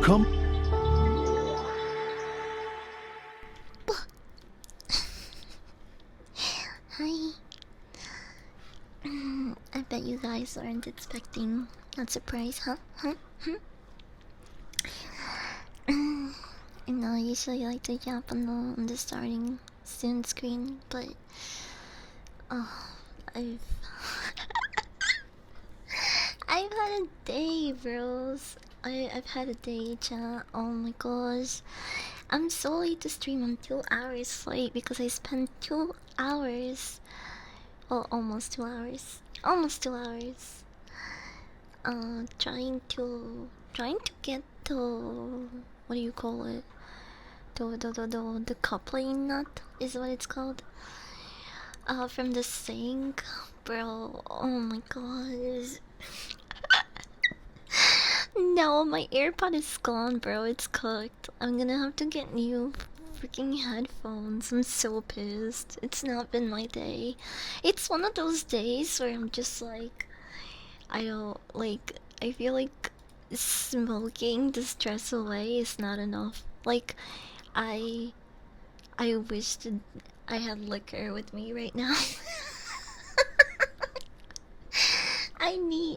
Come. Hi. I bet you guys aren't expecting that surprise, huh? I know I usually like to yap on the starting soon screen, but I've I've had a day, bros. I've had a day, chat. Oh my gosh. I'm so late to stream. I'm 2 hours late because I spent 2 hours. Well, almost 2 hours. Almost 2 hours. Trying to get the, what do you call it? The coupling nut is what it's called. From the sink, bro. Oh my gosh. No, my AirPod is gone, bro. It's cooked. I'm gonna have to get new freaking headphones. I'm so pissed. It's not been my day. It's one of those days where I'm just like, I don't like. I feel like smoking the stress away is not enough. Like, I, I wish that I had liquor with me right now.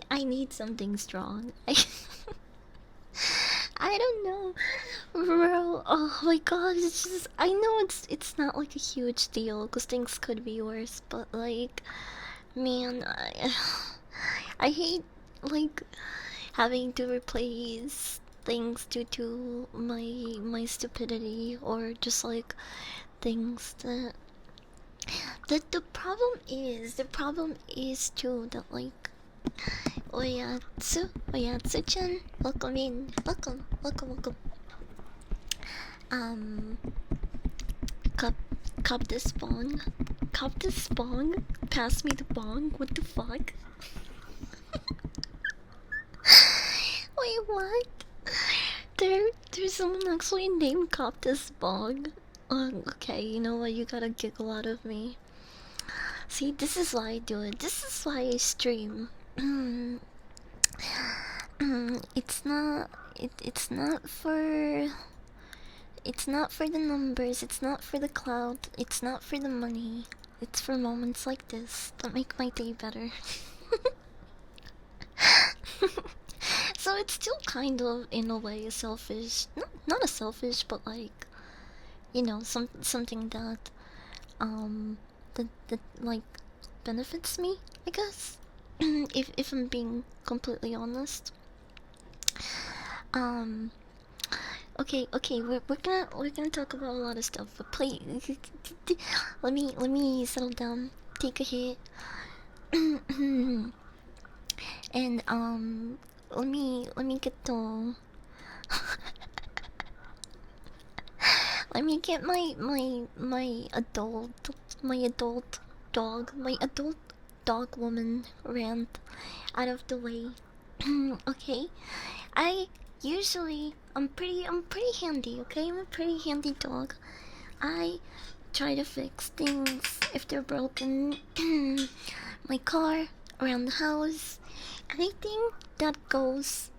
I need something strong. I don't know, bro. Oh my god, it's just, I know it's not like a huge deal because things could be worse, but like, man, I hate like having to replace things due to my stupidity, or just like things the problem is too that like, Oyatsu-chan, welcome in, welcome. Um, cup, cup this bong, pass me the bong. What the fuck? Wait, what? There's someone actually named Cop this bong. Okay, you know what? You gotta giggle out of me. See, this is why I do it. This is why I stream. It's not. It's not for the numbers. It's not for the clout. It's not for the money. It's for moments like this that make my day better. So it's still kind of, in a way, a selfish. Not a selfish, but like, something that that like benefits me, I guess. If I'm being completely honest. Um. Okay. We're gonna talk about a lot of stuff, but please, let me settle down, take a hit, and let me get the let me get my adult dog woman rant out of the way. Okay, I I'm pretty handy. Okay, I'm a pretty handy dog. I try to fix things if they're broken. My car, around the house, anything that goes,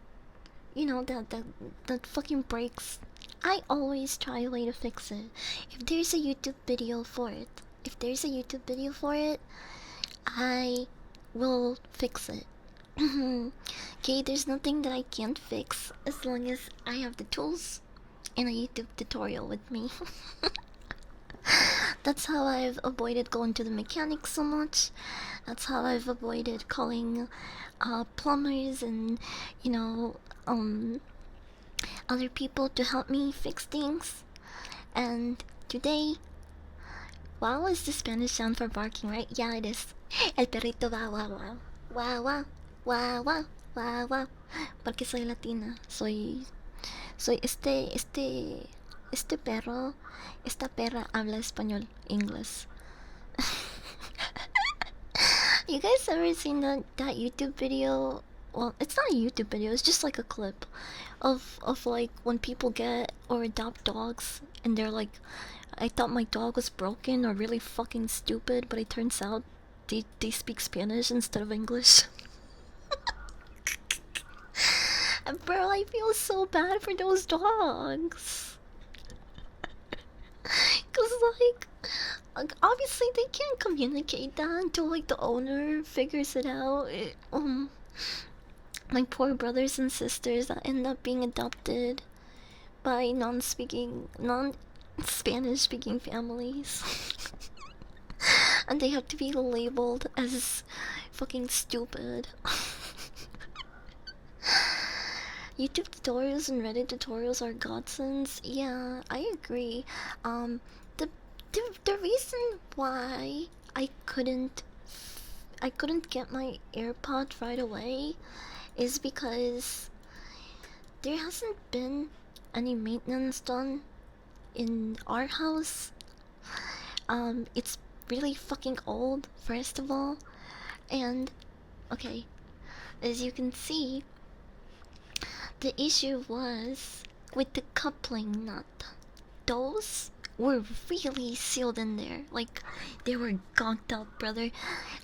that fucking breaks. I always try a way to fix it. If there's a YouTube video for it, I will fix it. Okay, there's nothing that I can't fix as long as I have the tools and a YouTube tutorial with me. That's how I've avoided going to the mechanic so much. That's how I've avoided calling plumbers and, you know, other people to help me fix things. And today, wow is the Spanish sound for barking, right? Yeah, it is. El perrito va wow wow. Wow wow. Wow wow. Wow wow. Porque soy latina. Soy este perro, esta perra habla español, inglés. You guys ever seen that YouTube video? Well, it's not a YouTube video. It's just like a clip of like when people get or adopt dogs, and they're like, I thought my dog was broken or really fucking stupid, but it turns out they speak Spanish instead of English. Bro, I feel so bad for those dogs. Cause obviously they can't communicate that until like the owner figures it out. My poor brothers and sisters that end up being adopted by non-Spanish speaking families. And they have to be labeled as fucking stupid. YouTube tutorials and Reddit tutorials are godsends. Yeah, I agree. Um, the the reason why I couldn't get my AirPod right away is because there hasn't been any maintenance done in our house. It's really fucking old, first of all, and okay, as you can see, the issue was with the coupling nut. Those were really sealed in there. Like, they were gonked up, brother.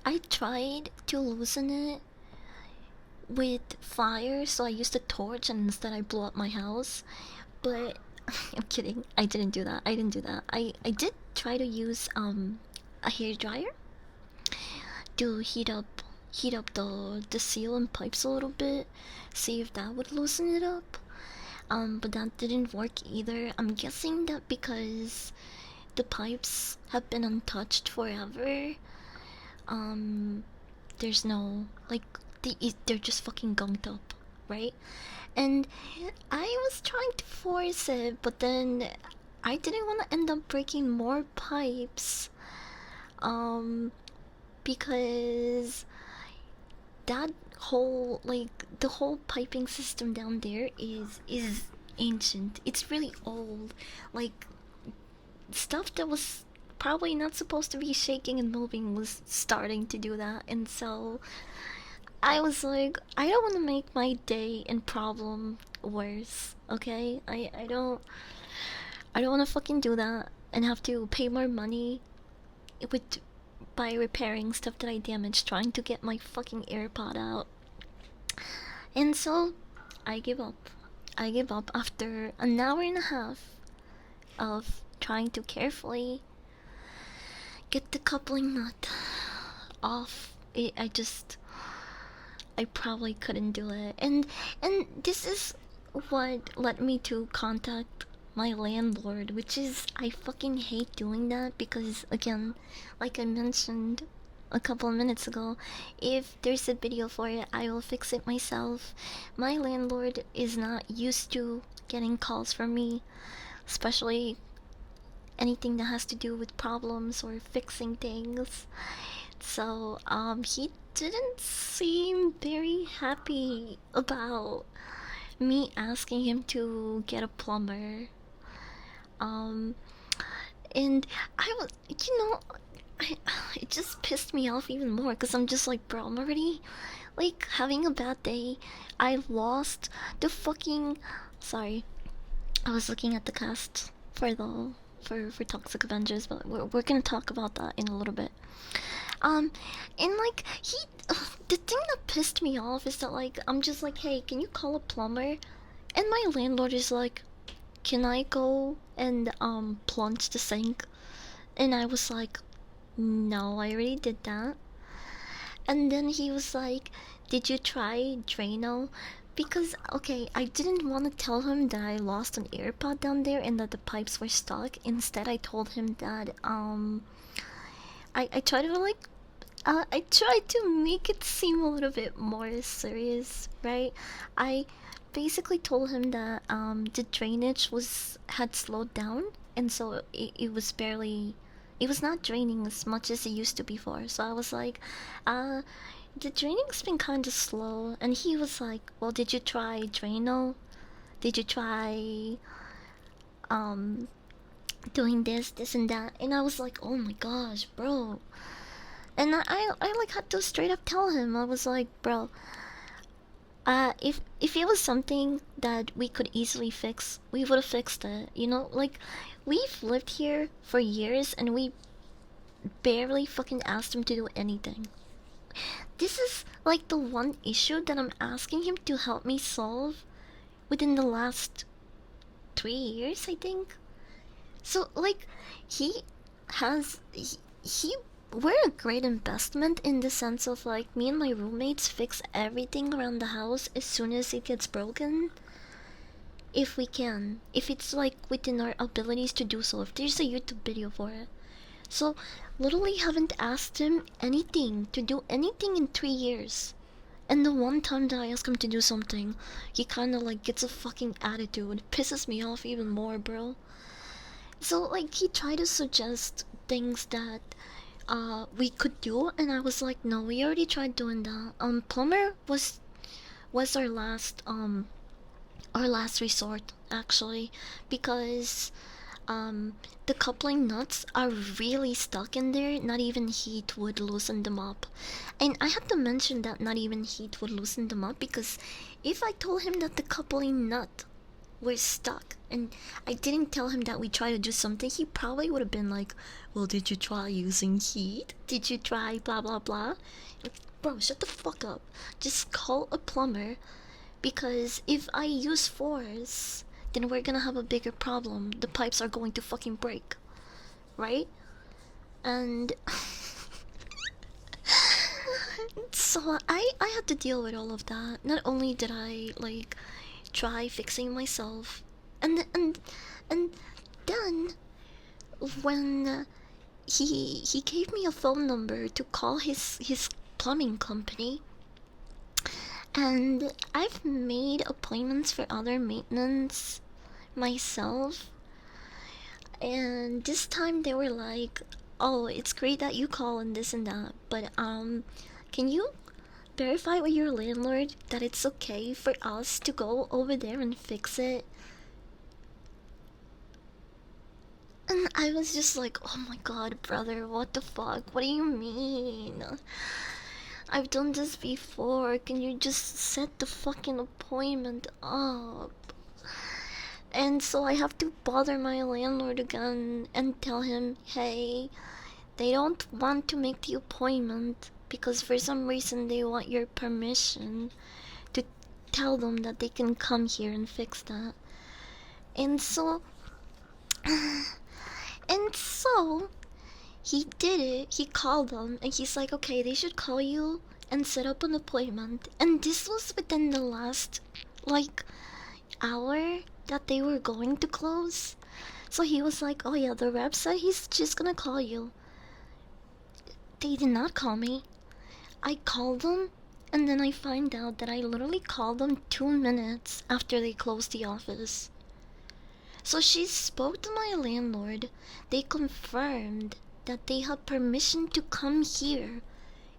I tried to loosen it with fire, so I used a torch and instead I blew up my house. But I'm kidding. I didn't do that. I didn't do that. I did try to use a hair dryer to heat up the seal and pipes a little bit, see if that would loosen it up. But that didn't work either. I'm guessing that because the pipes have been untouched forever, um, there's no like they're just fucking gunked up, right? And I was trying to force it, but then I didn't want to end up breaking more pipes, um, because that whole like the whole piping system down there is ancient. It's really old. Like, stuff that was probably not supposed to be shaking and moving was starting to do that, and so I was like, I don't want to make my day and problem worse. Okay, I don't want to fucking do that and have to pay more money with by repairing stuff that I damaged trying to get my fucking AirPod out. And so I give up. I give up after an hour and a half of trying to carefully get the coupling nut off. I probably couldn't do it. And this is what led me to contact my landlord, which is I fucking hate doing that because again, like I mentioned a couple of minutes ago, if there's a video for it, I will fix it myself. My landlord is not used to getting calls from me, especially anything that has to do with problems or fixing things. So, he didn't seem very happy about me asking him to get a plumber. Um, and I was, I, it just pissed me off even more because I'm just like, bro, I'm already like having a bad day. I lost the fucking. Sorry, I was looking at the cast for the for Toxic Avengers, but we're gonna talk about that in a little bit. Um, and like the thing that pissed me off is that like I'm just like, hey, can you call a plumber? And my landlord is like, can I go and plunge the sink? And I was like, no, I already did that. And then he was like, did you try Drano? Because, okay, I didn't want to tell him that I lost an AirPod down there and that the pipes were stuck. Instead, I told him that, I tried to, like, I tried to make it seem a little bit more serious, right? I basically told him that, the drainage had slowed down, and so it was barely, it was not draining as much as it used to before. So I was like, uh, the draining's been kind of slow. And he was like, well, did you try Drano? Did you try, um, doing this and that? And I was like, oh my gosh, bro. And I like had to straight up tell him, I was like, bro, if it was something that we could easily fix, we would have fixed it. You know, like, we've lived here for years and we barely fucking asked him to do anything. This is like the one issue that I'm asking him to help me solve, within the last 3 years, I think. So like, he he we're a great investment in the sense of like me and my roommates fix everything around the house as soon as it gets broken, if we can, if it's like within our abilities to do so, if there's a YouTube video for it. So literally haven't asked him anything to do anything in 3 years. And the one time that I ask him to do something, he kinda like gets a fucking attitude. Pisses me off even more, bro. So like he tried to suggest things that we could do, and I was like, no, we already tried doing that. Plumber was our last resort, actually, because the coupling nuts are really stuck in there. Not even heat would loosen them up. And I had to mention that not even heat would loosen them up, because if I told him that the coupling nut were stuck and I didn't tell him that we tried to do something, he probably would have been like, well, did you try using heat? Did you try blah blah blah? Like, bro, shut the fuck up. Just call a plumber, because if I use force, then we're gonna have a bigger problem. The pipes are going to fucking break, right? And so I had to deal with all of that. Not only did I like try fixing myself, and then when he gave me a phone number to call his plumbing company, and I've made appointments for other maintenance myself, and this time they were like, oh, it's great that you call and this and that, but can you verify with your landlord that it's okay for us to go over there and fix it? And I was just like, oh my god, brother, what the fuck? What do you mean? I've done this before. Can you just set the fucking appointment up? And so I have to bother my landlord again and tell him, hey, they don't want to make the appointment because for some reason they want your permission to tell them that they can come here and fix that. And so, and so, he did it. He called them and he's like, okay, they should call you and set up an appointment. And this was within the last, like, hour that they were going to close. So he was like, oh yeah, the rep said he's just gonna call you. They did not call me. I called them, and then I find out that I literally called them 2 minutes after they closed the office. So she spoke to my landlord. They confirmed that they had permission to come here.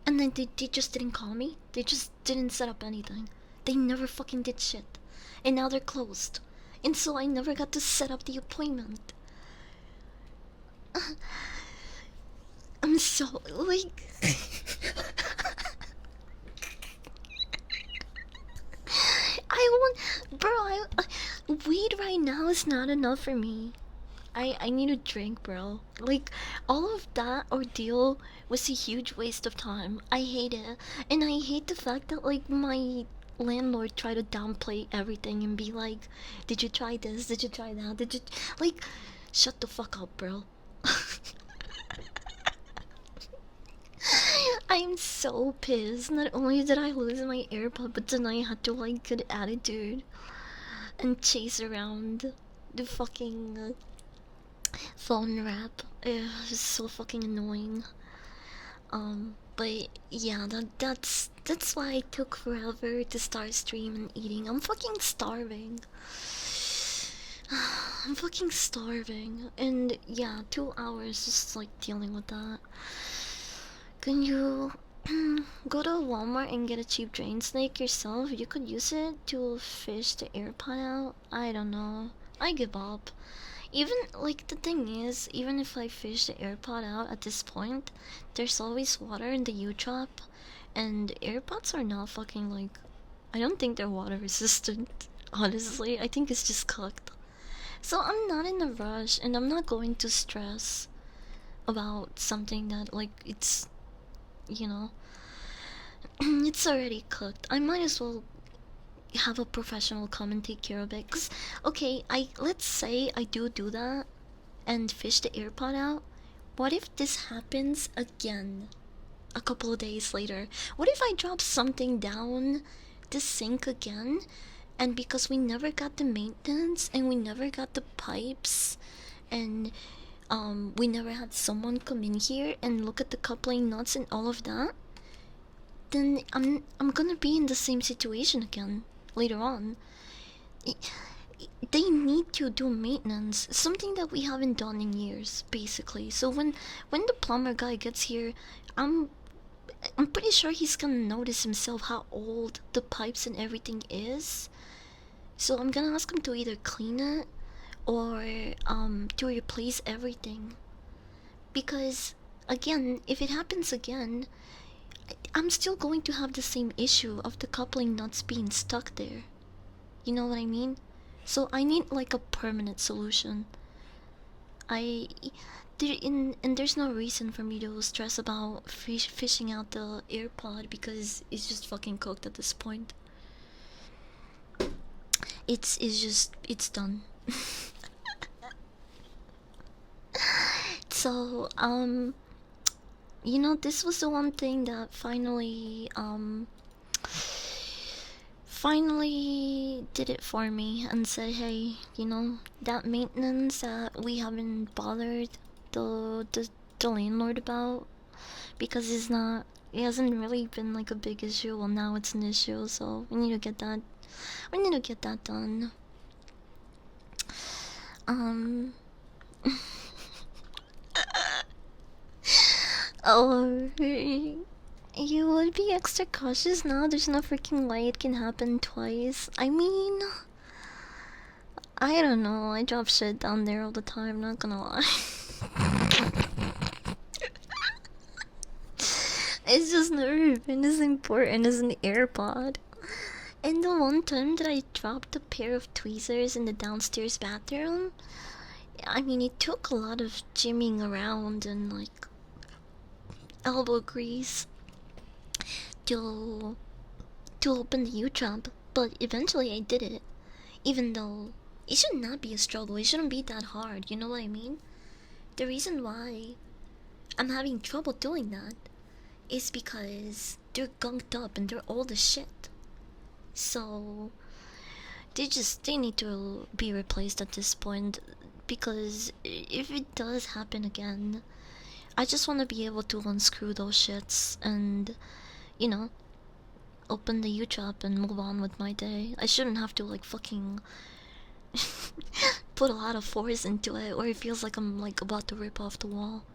And then they just didn't call me. They just didn't set up anything. They never fucking did shit. And now they're closed. And so I never got to set up the appointment. I'm so, like... I want... Bro, weed right now is not enough for me. I need a drink, bro. Like, all of that ordeal was a huge waste of time. I hate it. And I hate the fact that, like, my landlord tried to downplay everything and be like, did you try this? Did you try that? Did you... Like, shut the fuck up, bro. I'm so pissed. Not only did I lose my AirPod, but then I had to, like, get attitude and chase around the fucking... phone rap. It's so fucking annoying. But yeah, that's why it took forever to start stream and eating. I'm fucking starving. I'm fucking starving. And yeah, 2 hours just like dealing with that. Can you go to Walmart and get a cheap drain snake yourself? You could use it to fish the AirPod out. I don't know. I give up. Even, like, the thing is, even if I fish the AirPod out at this point, there's always water in the U-drop, and AirPods are not fucking, like, I don't think they're water resistant, honestly. I think it's just cooked. So I'm not in a rush, and I'm not going to stress about something that, like, it's, you know, it's already cooked. I might as well have a professional come and take care of it. 'Cause, okay, let's say I do that and fish the AirPod out. What if this happens again a couple of days later? What if I drop something down the sink again, and because we never got the maintenance and we never got the pipes, and we never had someone come in here and look at the coupling nuts and all of that, then I'm gonna be in the same situation again later on. They need to do maintenance, something that we haven't done in years, basically. So when the plumber guy gets here, I'm I'm pretty sure he's gonna notice himself how old the pipes and everything is. So I'm gonna ask him to either clean it or to replace everything. Because again, if it happens again, I'm still going to have the same issue of the coupling nuts being stuck there. You know what I mean? So I need like a permanent solution. I and there's no reason for me to stress about fishing out the AirPod because it's just fucking cooked at this point. It's done. So you know, this was the one thing that finally did it for me and said, hey, you know, that maintenance that we haven't bothered the landlord about because it hasn't really been like a big issue. Well, now it's an issue, so we need to get that done. um oh, you would be extra cautious now. There's no freaking way it can happen twice. I mean, I don't know. I drop shit down there all the time, not gonna lie. It's just never been as important as an AirPod. And the one time that I dropped a pair of tweezers in the downstairs bathroom, I mean, it took a lot of jimmying around and like elbow grease to open the U-trap, but eventually I did it. Even though it should not be a struggle, it shouldn't be that hard, you know what I mean? The reason why I'm having trouble doing that is because they're gunked up and they're old as shit. So they need to be replaced at this point, because if it does happen again, I just want to be able to unscrew those shits and, you know, open the U-trap and move on with my day. I shouldn't have to like fucking put a lot of force into it, or it feels like I'm like about to rip off the wall.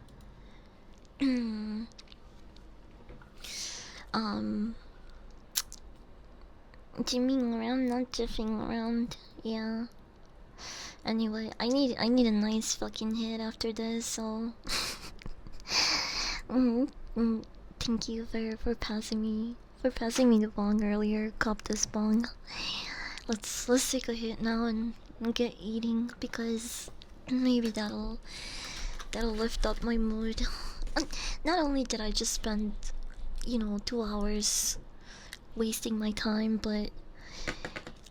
Jimmying around, not jiffing around. Yeah. Anyway, I need a nice fucking hit after this, so thank you for passing me the bong earlier. Cop this bong. Let's take a hit now and get eating, because maybe that'll lift up my mood. Not only did I just spend, you know, 2 hours wasting my time, but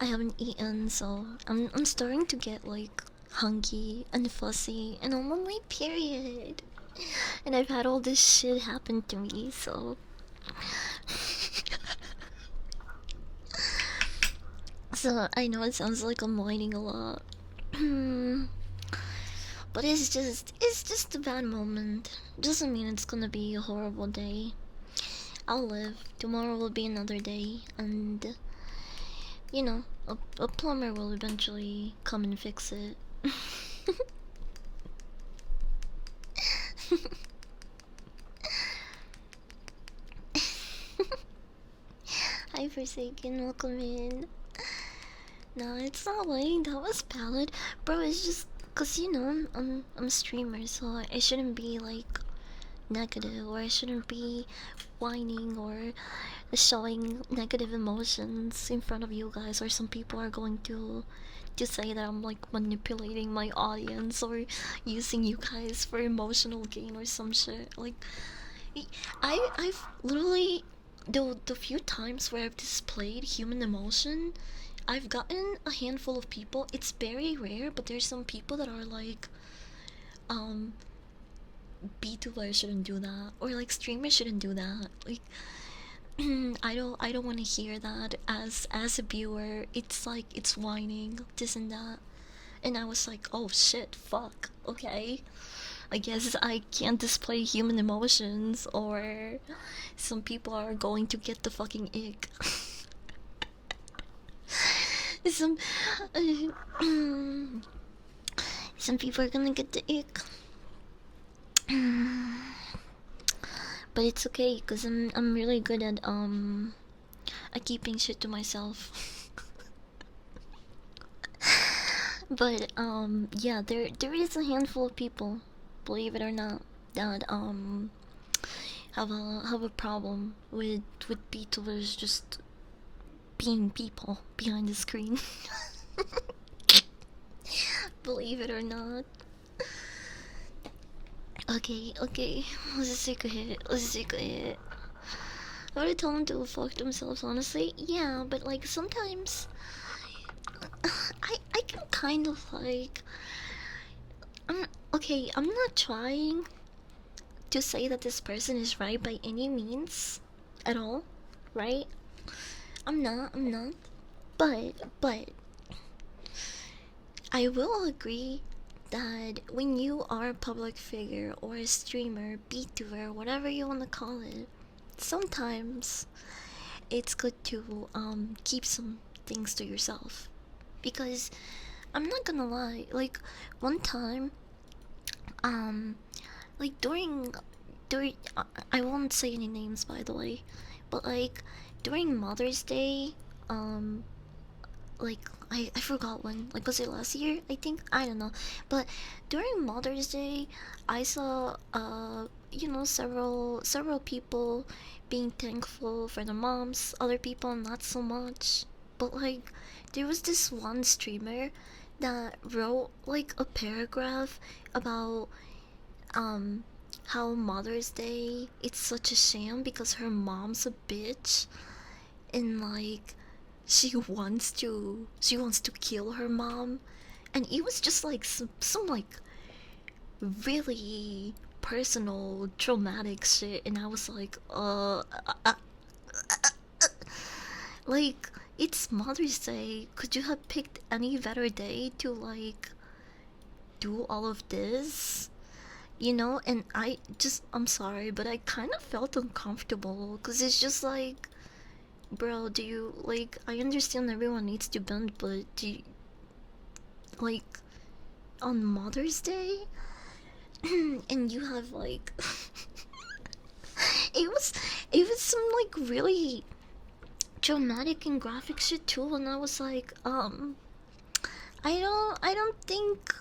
I haven't eaten, so I'm starting to get like hungry and fussy, and I'm on my period, and I've had all this shit happen to me, so so I know it sounds like I'm whining a lot. But it's just a bad moment. Doesn't mean it's gonna be a horrible day. I'll live. Tomorrow will be another day, and you know, a plumber will eventually come and fix it. Hi, Forsaken, welcome in. No, it's not lying. That was valid, bro. It's just cause you know I'm a streamer, so I shouldn't be like negative, or I shouldn't be whining or showing negative emotions in front of you guys, or some people are going to say that I'm like manipulating my audience or using you guys for emotional gain or some shit. Like I've literally the few times where I've displayed human emotion, I've gotten a handful of people. It's very rare, but there's some people that are like, um, B2 shouldn't do that, or like streamers shouldn't do that. Like, I don't want to hear that as a viewer. It's like it's whining this and that, and I was like, oh shit, fuck. Okay, I guess I can't display human emotions, or some people are going to get the fucking ick. some some people are gonna get the ick. But it's okay, cause I'm really good at keeping shit to myself. But yeah, there is a handful of people, believe it or not, that have a problem with beetles just being people behind the screen. Believe it or not. Okay, okay, let's take a hit. Let's take a hit. I would tell them to fuck themselves, honestly. Yeah, but like sometimes I can kind of like I'm okay. I'm not trying to say that this person is right by any means at all, right? I'm not. I'm not. But I will agree that when you are a public figure or a streamer, VTuber, whatever you want to call it, sometimes it's good to keep some things to yourself. Because I'm not gonna lie, like one time, um, like during I won't say any names by the way, but like during Mother's Day, um, like I forgot when, like was it last year? I think, I don't know, but during Mother's Day, I saw several people being thankful for the moms, other people not so much. But like there was this one streamer that wrote like a paragraph about um how Mother's Day it's such a sham because her mom's a bitch, and like she wants to kill her mom, and it was just like some like really personal traumatic shit, and I was like like it's Mother's Day, could you have picked any better day to like do all of this, and I'm sorry, but I kind of felt uncomfortable because it's just like, bro, do you like, I understand everyone needs to bend, but do you, like, on Mother's Day and you have like it was it was some like really dramatic and graphic shit too, and I was like, I don't think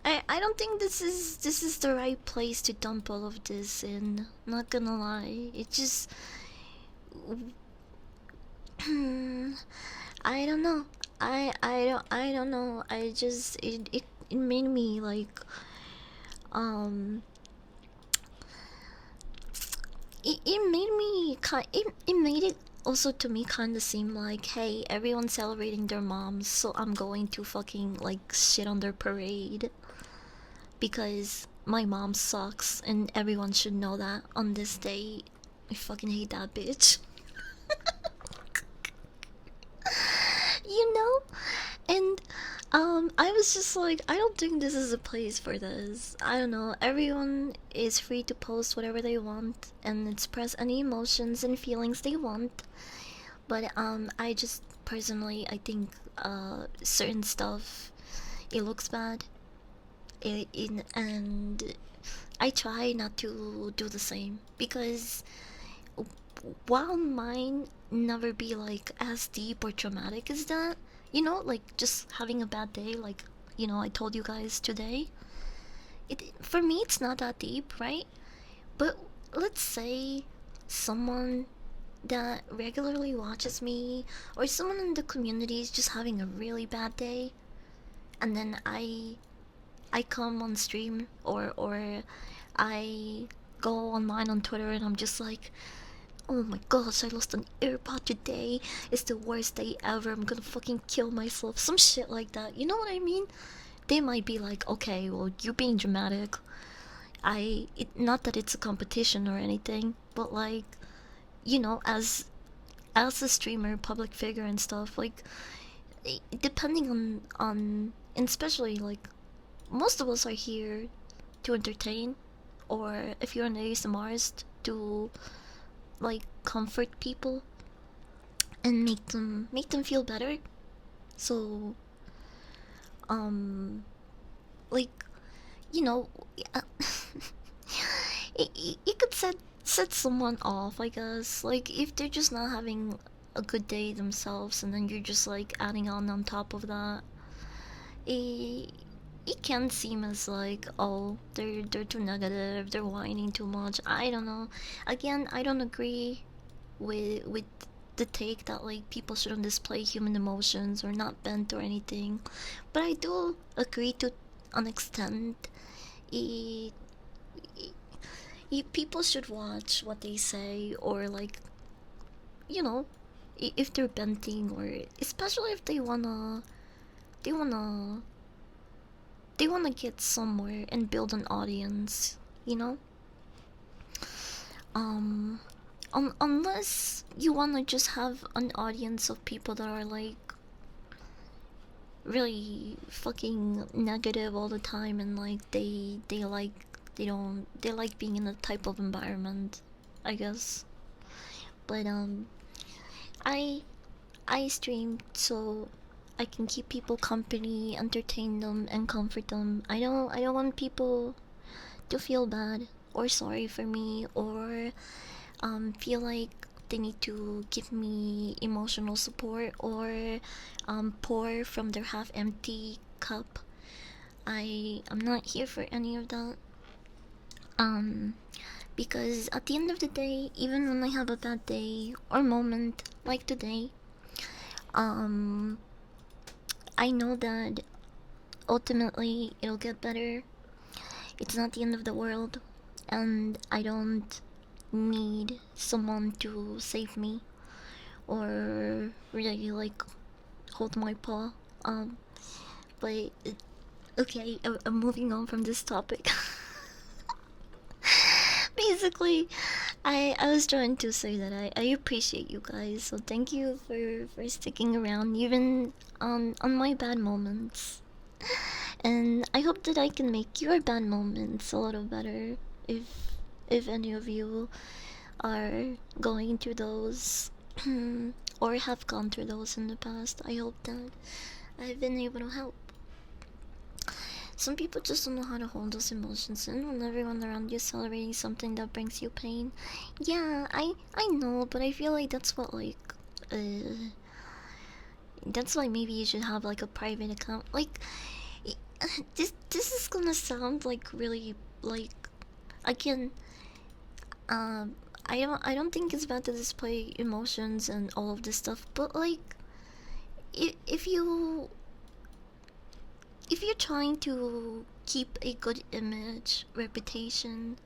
I don't think this is the right place to dump all of this in. Not gonna lie, it just I don't know. I don't know. I just it made me like um it made me it made it also to me kind of seem like, hey, everyone's celebrating their moms, so I'm going to fucking like shit on their parade because my mom sucks and everyone should know that on this day. I fucking hate that bitch. you know? And I was just like, I don't think this is a place for this. I don't know. Everyone is free to post whatever they want and express any emotions and feelings they want. But I just personally, I think certain stuff, it looks bad. And I try not to do the same because while mine never be like as deep or traumatic as that, like just having a bad day, like I told you guys today. It for me it's not that deep, right? But let's say someone that regularly watches me or someone in the community is just having a really bad day, and then I come on stream or I go online on Twitter and I'm just like, oh my gosh, I lost an AirPod today. It's the worst day ever. I'm gonna fucking kill myself. Some shit like that. You know what I mean? They might be like, okay, well, you're being dramatic. Not that it's a competition or anything, but like, as a streamer, public figure and stuff, like, depending on, and especially like, most of us are here to entertain, or if you're an ASMRist, to like comfort people and make them feel better. So, um, like, you know, it could set someone off, I guess. Like if they're just not having a good day themselves, and then you're just like adding on top of that, it it can seem as like, oh, they're too negative, they're whining too much. I don't know. Again, I don't agree with the take that like people shouldn't display human emotions or not bent or anything, but I do agree to an extent. It, People should watch what they say, or like, you know, if they're venting, or especially if they wanna they wanna get somewhere and build an audience, you know. um Unless you wanna just have an audience of people that are like really fucking negative all the time, and like they like being in a type of environment, I guess. But I I stream so I can keep people company, entertain them, and comfort them. I don't want people to feel bad or sorry for me, or feel like they need to give me emotional support, or pour from their half empty cup. I'm not here for any of that. Um because at the end of the day, even when I have a bad day or moment like today, um I know that ultimately it'll get better. It's not the end of the world, and I don't need someone to save me, or really like hold my paw. But okay, I'm moving on from this topic. Basically, I was trying to say that I appreciate you guys, so thank you for sticking around even on my bad moments. And I hope that I can make your bad moments a little better, if any of you are going through those or have gone through those in the past. I hope that I've been able to help. Some people just don't know how to hold those emotions in when everyone around you is celebrating something that brings you pain. Yeah, I know, but I feel like uh that's why maybe you should have like a private account. Like this is gonna sound like really like, again, um I don't think it's bad to display emotions and all of this stuff, but like, if you're trying to keep a good image, reputation,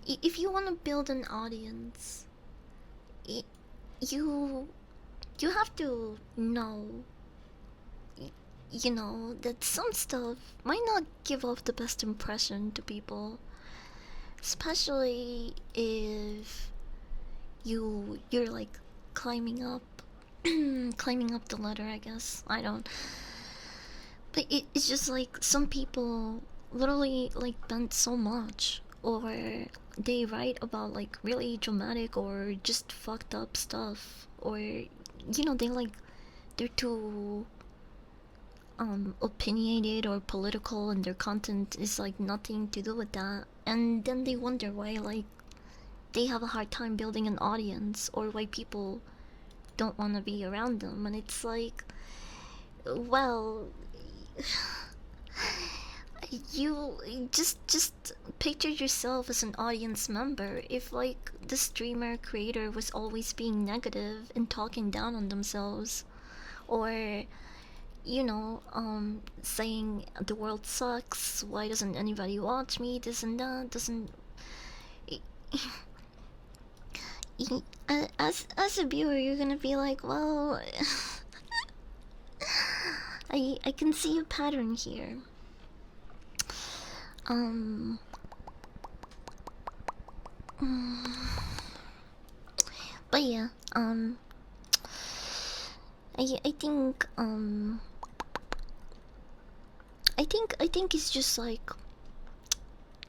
if you want to build an audience, I you you have to know, that some stuff might not give off the best impression to people, especially if you're like climbing up climbing up the ladder, I guess. I don't, but it's just like some people literally like bend so much, or they write about like really dramatic or just fucked up stuff, or they're too opinionated or political, and their content is like nothing to do with that, and then they wonder why like they have a hard time building an audience, or why people don't want to be around them. And it's like, well, you just picture yourself as an audience member. If like the streamer creator was always being negative and talking down on themselves, or saying the world sucks, why doesn't anybody watch me, this and that, doesn't as a viewer, you're gonna be like, well, I can see a pattern here. Um, but yeah, I think I think it's just like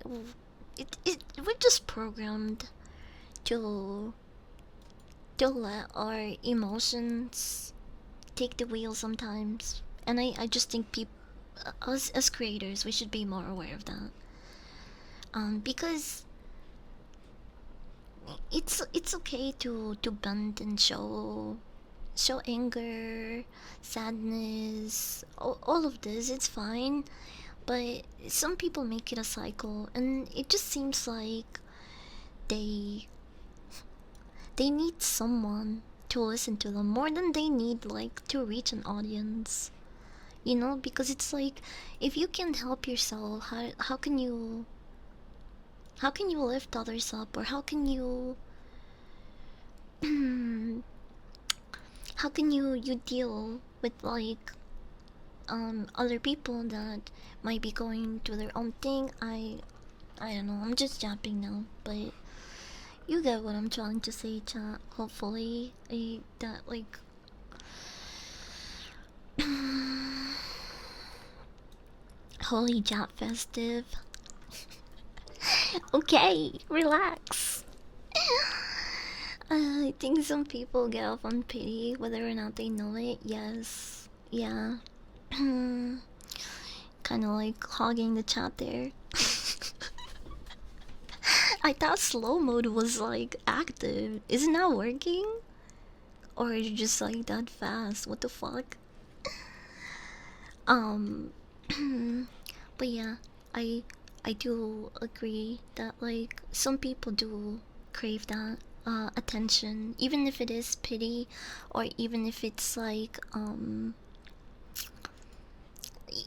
we're just programmed to let our emotions take the wheel sometimes, and I just think people, us as creators, we should be more aware of that. Because it's okay to bend and show anger, sadness, all of this. It's fine, but some people make it a cycle, and it just seems like they they need someone to listen to them more than they need like to reach an audience. You know, because it's like if you can't help yourself, how can you lift others up, or how can you how can you deal with like other people that might be going through their own thing. I don't know, I'm just japping now, but you get what I'm trying to say, chat. Hopefully that like holy jap festive. Okay, relax. I think some people get off on pity whether or not they know it. Yes, yeah. Kind of like hogging the chat there. I thought slow mode was like active. Is it not working? Or is it just like that fast? What the fuck? Um, but yeah, I I do agree that like some people do crave that attention, even if it is pity, or even if it's like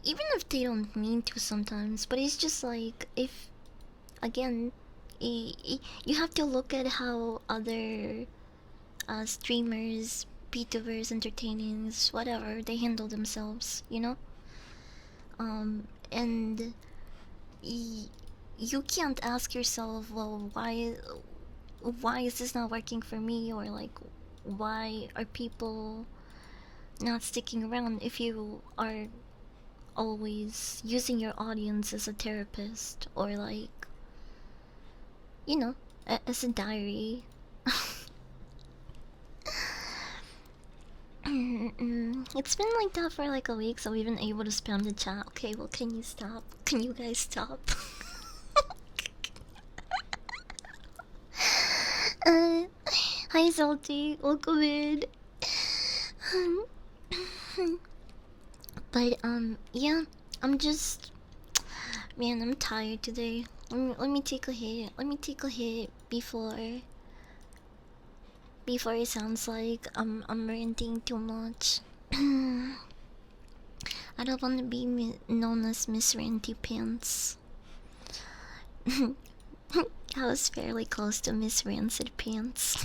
even if they don't mean to sometimes. But it's just like if again, you have to look at how other streamers, VTubers, entertainings, whatever, they handle themselves, you know? And you can't ask yourself, well, why is this not working for me, or like why are people not sticking around if you are always using your audience as a therapist, or like, you know, as a diary. It's been like that for like a week, so we've been able to spam the chat. Okay, well, can you stop? Can you guys stop? uh, Hi, Salty. Welcome in. But yeah, I'm just, man, I'm tired today. Let me take a hit. Let me take a hit before it sounds like I'm ranting too much. I don't want to be known as Miss Ranty Pants. I was fairly close to Miss Rancid Pants.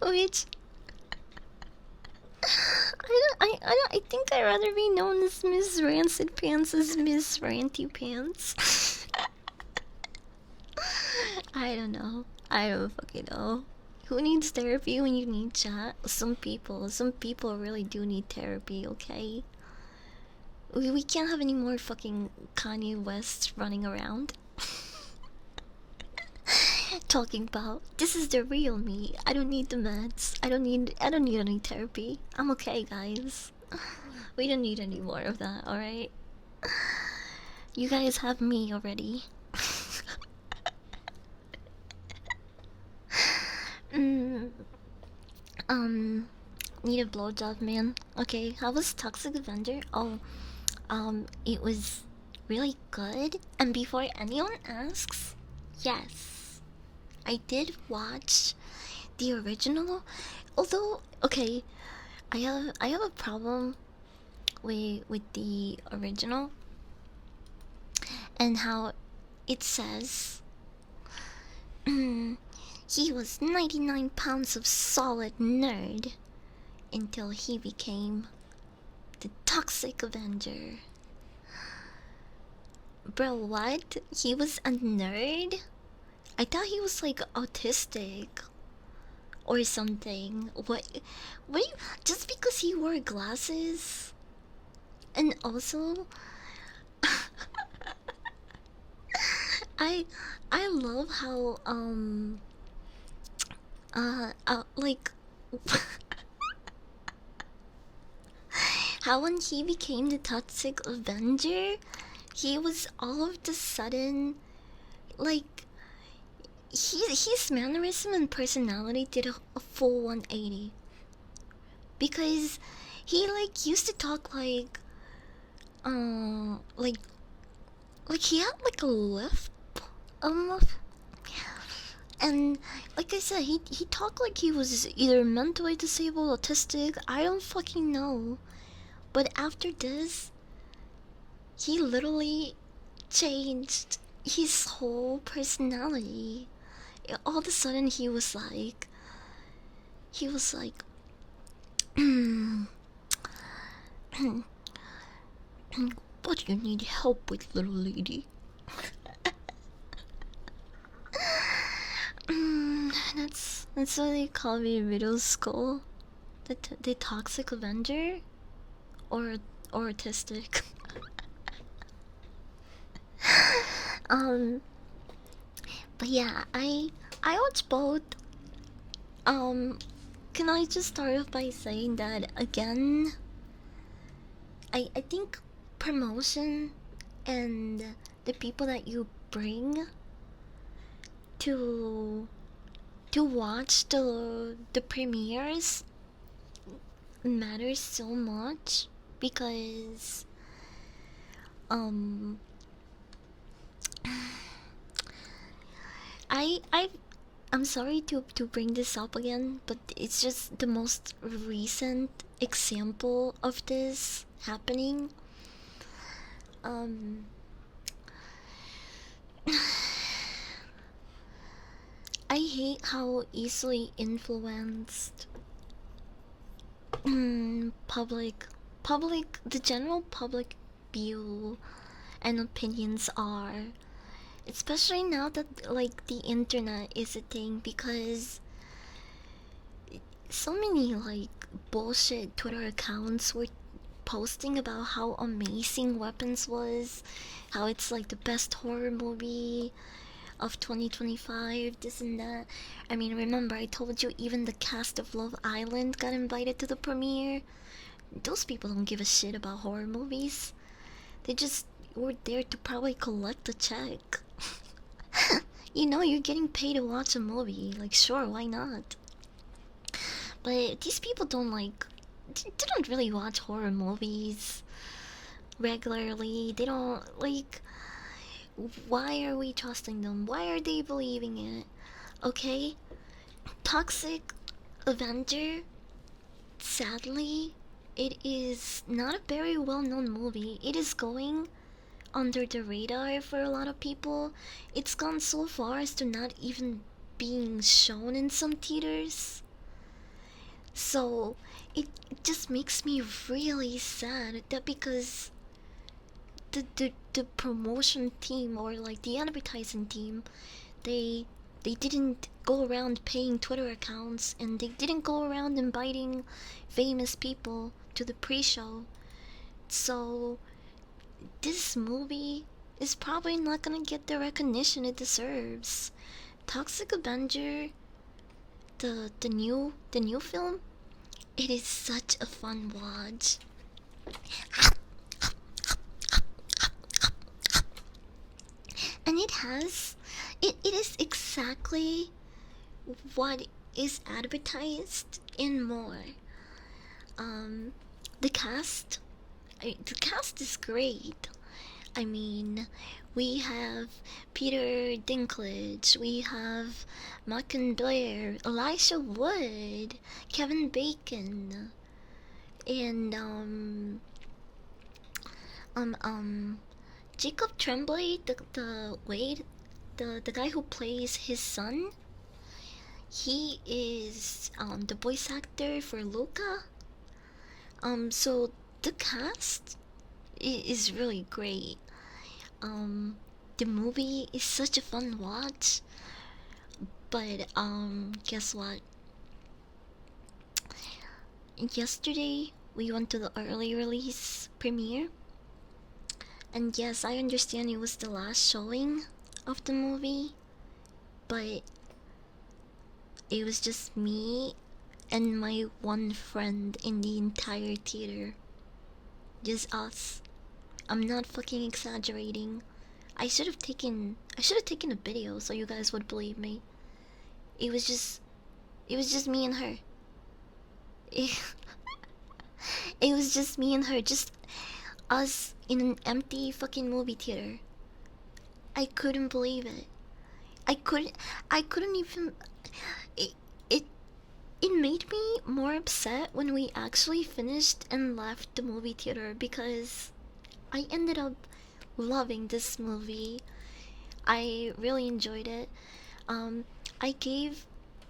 Which I think I'd rather be known as Miss Rancid Pants as Miss Ranty Pants. I don't know. I don't fucking know. Who needs therapy when you need chat? Some people really do need therapy, okay? We can't have any more fucking Kanye West running around. Talking about this is the real me. I don't need the meds. I don't need any therapy. I'm okay, guys. We don't need any more of that, alright? You guys have me already. mm, need a blowjob, man. Okay, how was Toxic Avenger? Oh, it was really good. And before anyone asks, yes, I did watch the original. Although, okay, I have a problem with the original and how It says, he was 99 pounds of solid nerd until he became the toxic Avenger. Bro, what? He was a nerd? I thought he was like autistic or something. What? What? Just because he wore glasses? And also, I I love how like how when he became the toxic Avenger, he was all of the sudden like his mannerism and personality did a full 180 because he like used to talk uh like like he had like a lisp um and like I said, he talked like he was either mentally disabled, autistic, I don't fucking know. But after this, he literally changed his whole personality. All of a sudden, he was like, what do you need help with, little lady? That's why they call me Middle School, the toxic Avenger, or autistic. um, but yeah, I watch both. Um, can I just start off by saying that again? I think promotion and the people that you bring to watch the premieres matters so much because um I I'm sorry to bring this up again, but it's just the most recent example of this happening. Um I hate how easily influenced public the general public view and opinions are, especially now that like the internet is a thing, because so many like bullshit Twitter accounts were posting about how amazing Weapons was, how it's like the best horror movie of 2025, this and that. I mean, remember I told you even the cast of Love Island got invited to the premiere. Those people don't give a shit about horror movies. They just were there to probably collect a check. You know, you're getting paid to watch a movie. Like, sure, why not? But these people don't like. They don't really watch horror movies regularly. They don't like. Why are we trusting them? Why are they believing it? Okay? Toxic Avenger, sadly, it is not a very well known movie. It is going under the radar for a lot of people. It's gone so far as to not even being shown in some theaters. So it just makes me really sad that because the promotion team or like the advertising team, they they didn't go around paying Twitter accounts and they didn't go around inviting famous people to the pre-show. So this movie is probably not gonna get the recognition it deserves. Toxic Avenger, the new film, it is such a fun watch. And it is exactly what is advertised and more. Um the cast the cast is great. I mean, we have Peter Dinklage, we have Mackin Blair, Elisha Wood, Kevin Bacon, and um Jacob Tremblay, the wait, the guy who plays his son, he is the voice actor for Luca. So the cast is really great. Um, the movie is such a fun watch, but guess what? Yesterday we went to the early release premiere, and yes, I understand it was the last showing of the movie, but it was just me and my one friend in the entire theater. Just us. I'm not fucking exaggerating. I should have taken a video so you guys would believe me. It was just it was just me and her. It, it was just me and her, just us in an empty fucking movie theater. I couldn't believe it. I couldn't I couldn't even it it it made me more upset when we actually finished and left the movie theater because I ended up loving this movie. I really enjoyed it. Um, I gave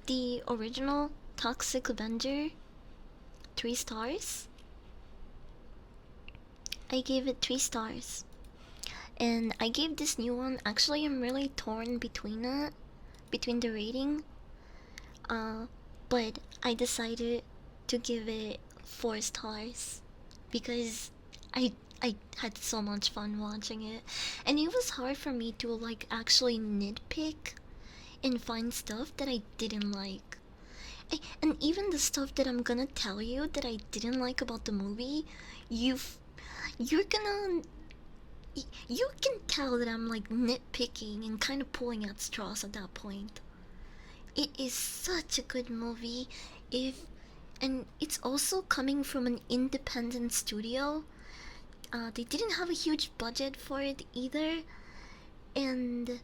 the original Toxic Avenger 3 stars. I gave it 3 stars. And I gave this new one, actually I'm really torn between it, between the rating. Uh, but I decided to give it 4 stars because I had so much fun watching it, and it was hard for me to like actually nitpick and find stuff that I didn't like. And even the stuff that I'm gonna tell you that I didn't like about the movie, you've you're gonna you can tell that I'm like nitpicking and kind of pulling at straws at that point. It is such a good movie. If and it's also coming from an independent studio. They didn't have a huge budget for it either, and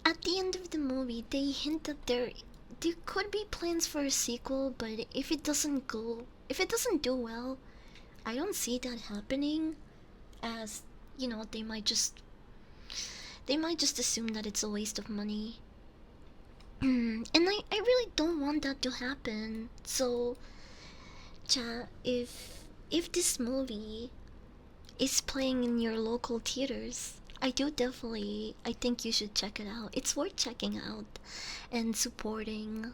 at the end of the movie, they hint that there could be plans for a sequel, but if it doesn't do well, I don't see that happening. As you know, they might just assume that it's a waste of money. And I really don't want that to happen. So, chat, if this movie is playing in your local theaters, I think you should check it out. It's worth checking out and supporting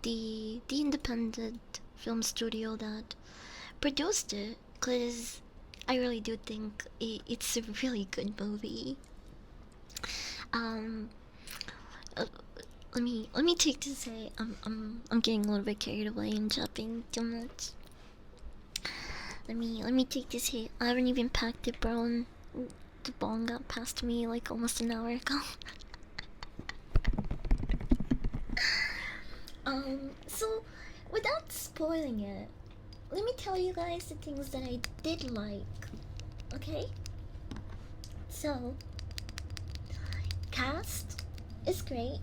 the independent film studio that produced it, cuz I really do think it's a really good movie. Um uh, let me take this. Say I'm getting a little bit carried away and jumping too much. Let me take this hit. I haven't even packed it, bro. And the bong got past me like almost an hour ago. So without spoiling it, let me tell you guys the things that I did like. Okay? So, cast is great,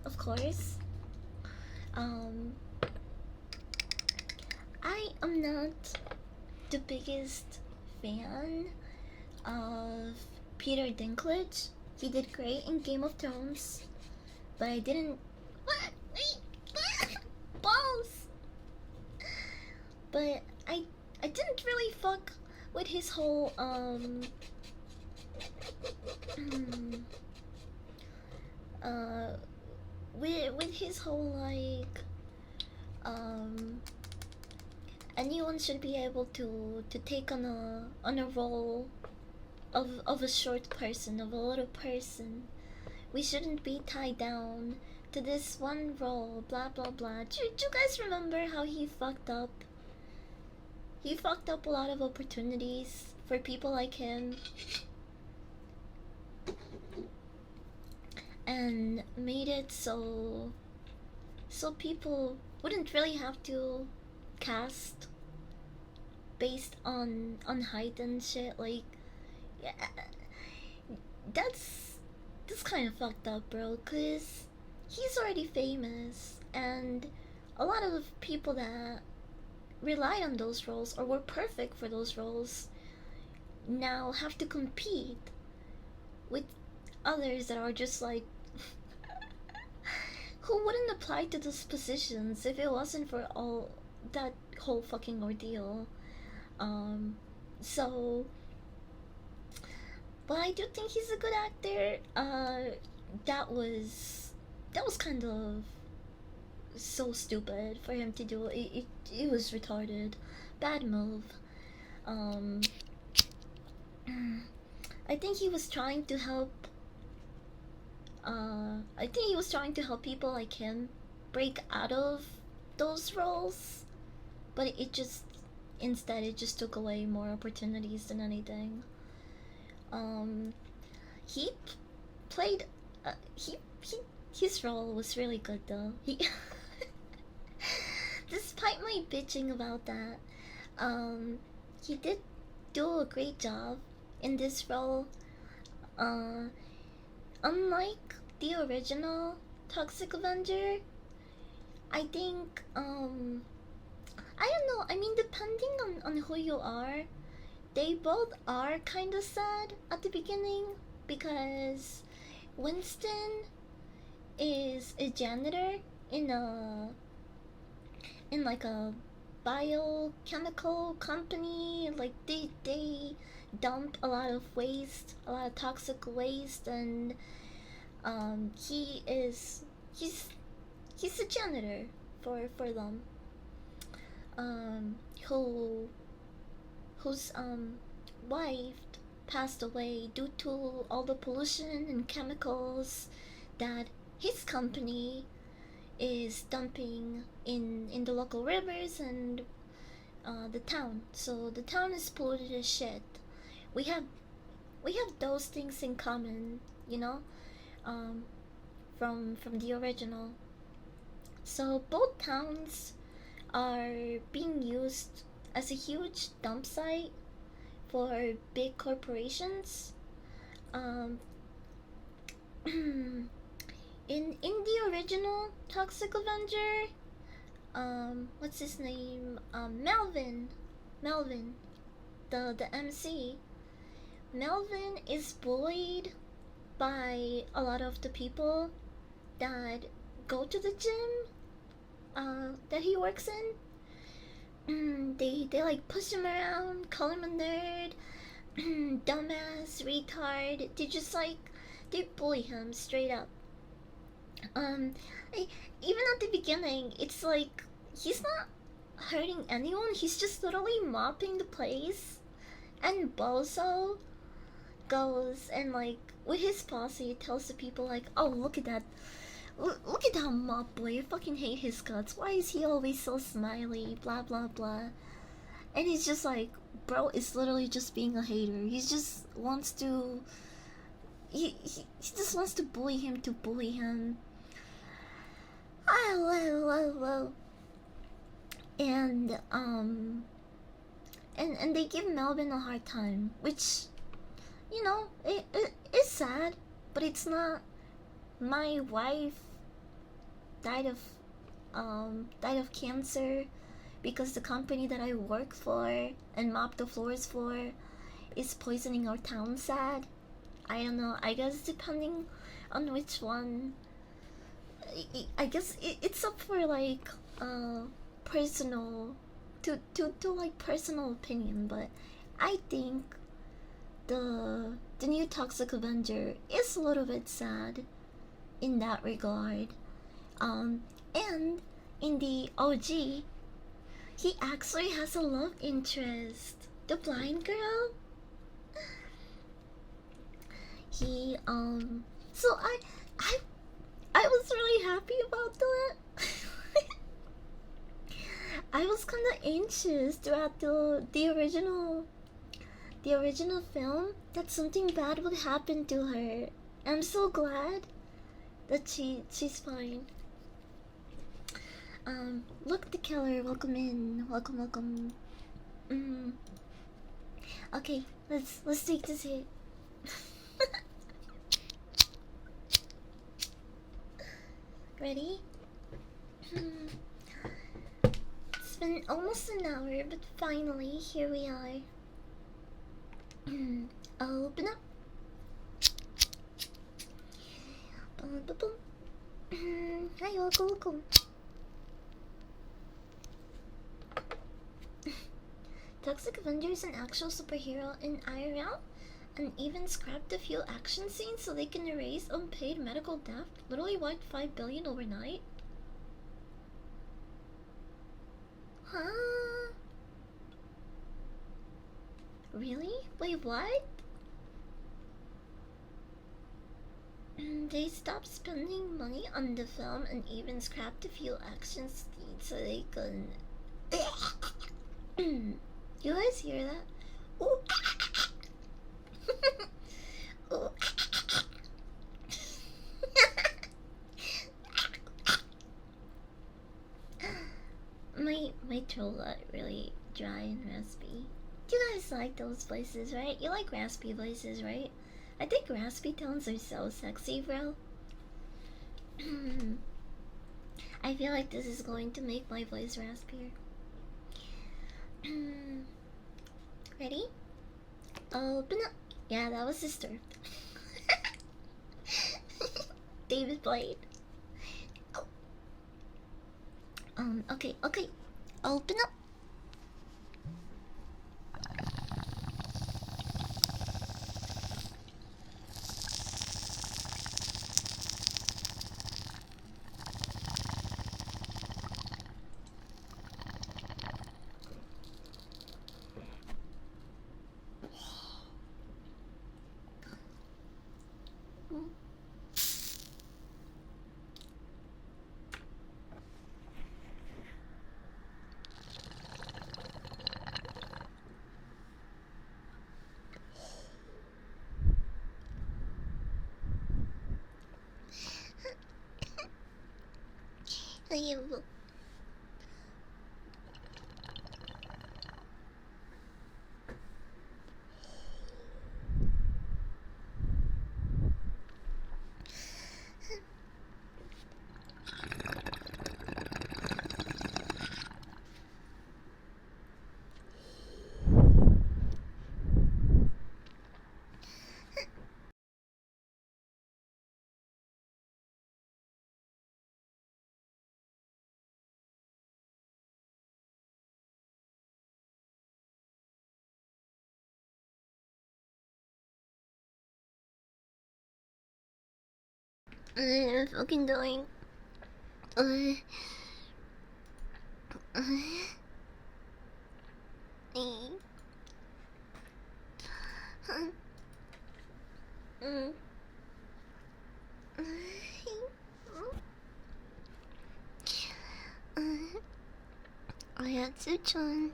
of course. Um, I am not the biggest fan of Peter Dinklage. He did great in Game of Thrones, but I didn't. What? Wait, balls. But I didn't really fuck with his whole uh with his whole like um anyone should be able to take on a role of a short person, of a little person. We shouldn't be tied down to this one role, blah blah blah. Do you guys remember how he fucked up? He fucked up a lot of opportunities for people like him and made it so people wouldn't really have to cast based on height and shit. Like, yeah, that's kind of fucked up, bro. Cause he's already famous, and a lot of people that relied on those roles or were perfect for those roles now have to compete with others that are just like who wouldn't apply to those positions if it wasn't for all that whole fucking ordeal. Um, so, but I do think he's a good actor. That was that was kind of so stupid for him to do. It was retarded, bad move. Um, I think he was trying to help. I think he was trying to help people like him break out of those roles, but it just instead it just took away more opportunities than anything. Um, he played. He his role was really good though. He, despite my bitching about that, he did do a great job in this role. Uh, Unlike the original Toxic Avenger, I think I don't know. I mean, depending on who you are, they both are kind of sad at the beginning because Winston is a janitor in a in like a biochemical company. Like they dump a lot of waste, a lot of toxic waste, and he is he's a janitor for them. Um, who whose wife passed away due to all the pollution and chemicals that his company is dumping in the local rivers and the town. So the town is polluted as shit. We have we have those things in common, you know, um, from the original. So both towns are being used as a huge dump site for big corporations. Um, in the original Toxic Avenger, what's his name? Melvin, the MC. Melvin is bullied by a lot of the people that go to the gym that he works in. They like push him around, call him a nerd, dumbass, retard. They just like they bully him straight up. Um, Even at the beginning, it's like he's not hurting anyone. He's just literally mopping the place, and Bozo goes and like with his posse tells the people like, "Oh, look at that! Look at that mop boy! I fucking hate his guts. Why is he always so smiley? Blah blah blah." And he's just like, bro is literally just being a hater. He just wants to. He just wants to bully him to bully him. Well. And and they give Melvin a hard time, which you know it is sad, but it's not. My wife died of cancer because the company that I work for and mop the floors for is poisoning our town sad. I don't know. I guess depending on which one, I guess it's up for like personal to like personal opinion, but I think the new Toxic Avenger is a little bit sad in that regard. And in the OG, he actually has a love interest. The blind girl. He so I was really happy about that. I was kind of anxious throughout the original film that something bad would happen to her. I'm so glad that she's fine. Look, the killer, welcome in, welcome. Okay, let's take this hit. Ready? It's been almost an hour, but finally here we are. Open up. Hi, welcome. Toxic Avenger is an actual superhero in IRL and even scrapped a few action scenes so they can erase unpaid medical debt. Literally wiped 5 billion overnight. Huh? Really? Wait, what? They stopped spending money on the film and even scrapped a few action scenes so they can. You guys hear that? Ooh. Ooh. my throat got really dry and raspy. You guys like those voices, right? You like raspy voices, right? I think raspy tones are so sexy, bro. I feel like this is going to make my voice raspier. Ready? Open up. Yeah, that was disturbed. David Blade. Oh. Okay. Open up. Fucking doing. Uh, Oh yeah, Tsuchon.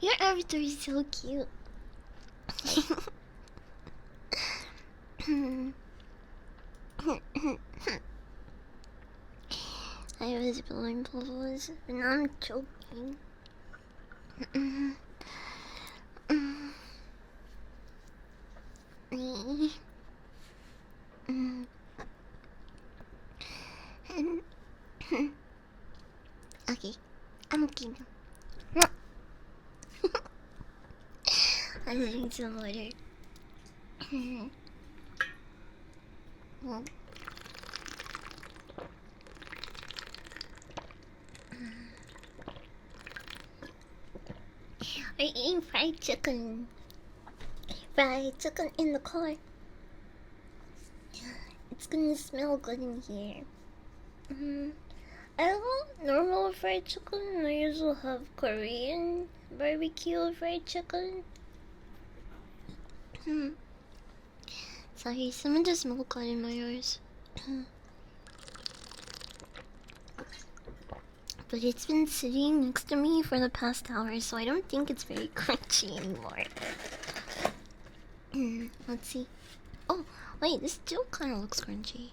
Your avatar is so cute. I was blowing bubbles and I'm choking. Okay, I'm kidding. I'm drink some water. We're eating fried chicken. Fried chicken in the car. It's gonna smell good in here. I love normal fried chicken. I usually have Korean barbecue fried chicken. Sorry, someone just milk got in my ears. But it's been sitting next to me for the past hour, so I don't think it's very crunchy anymore. Let's see. Oh, wait, this still kind of looks crunchy.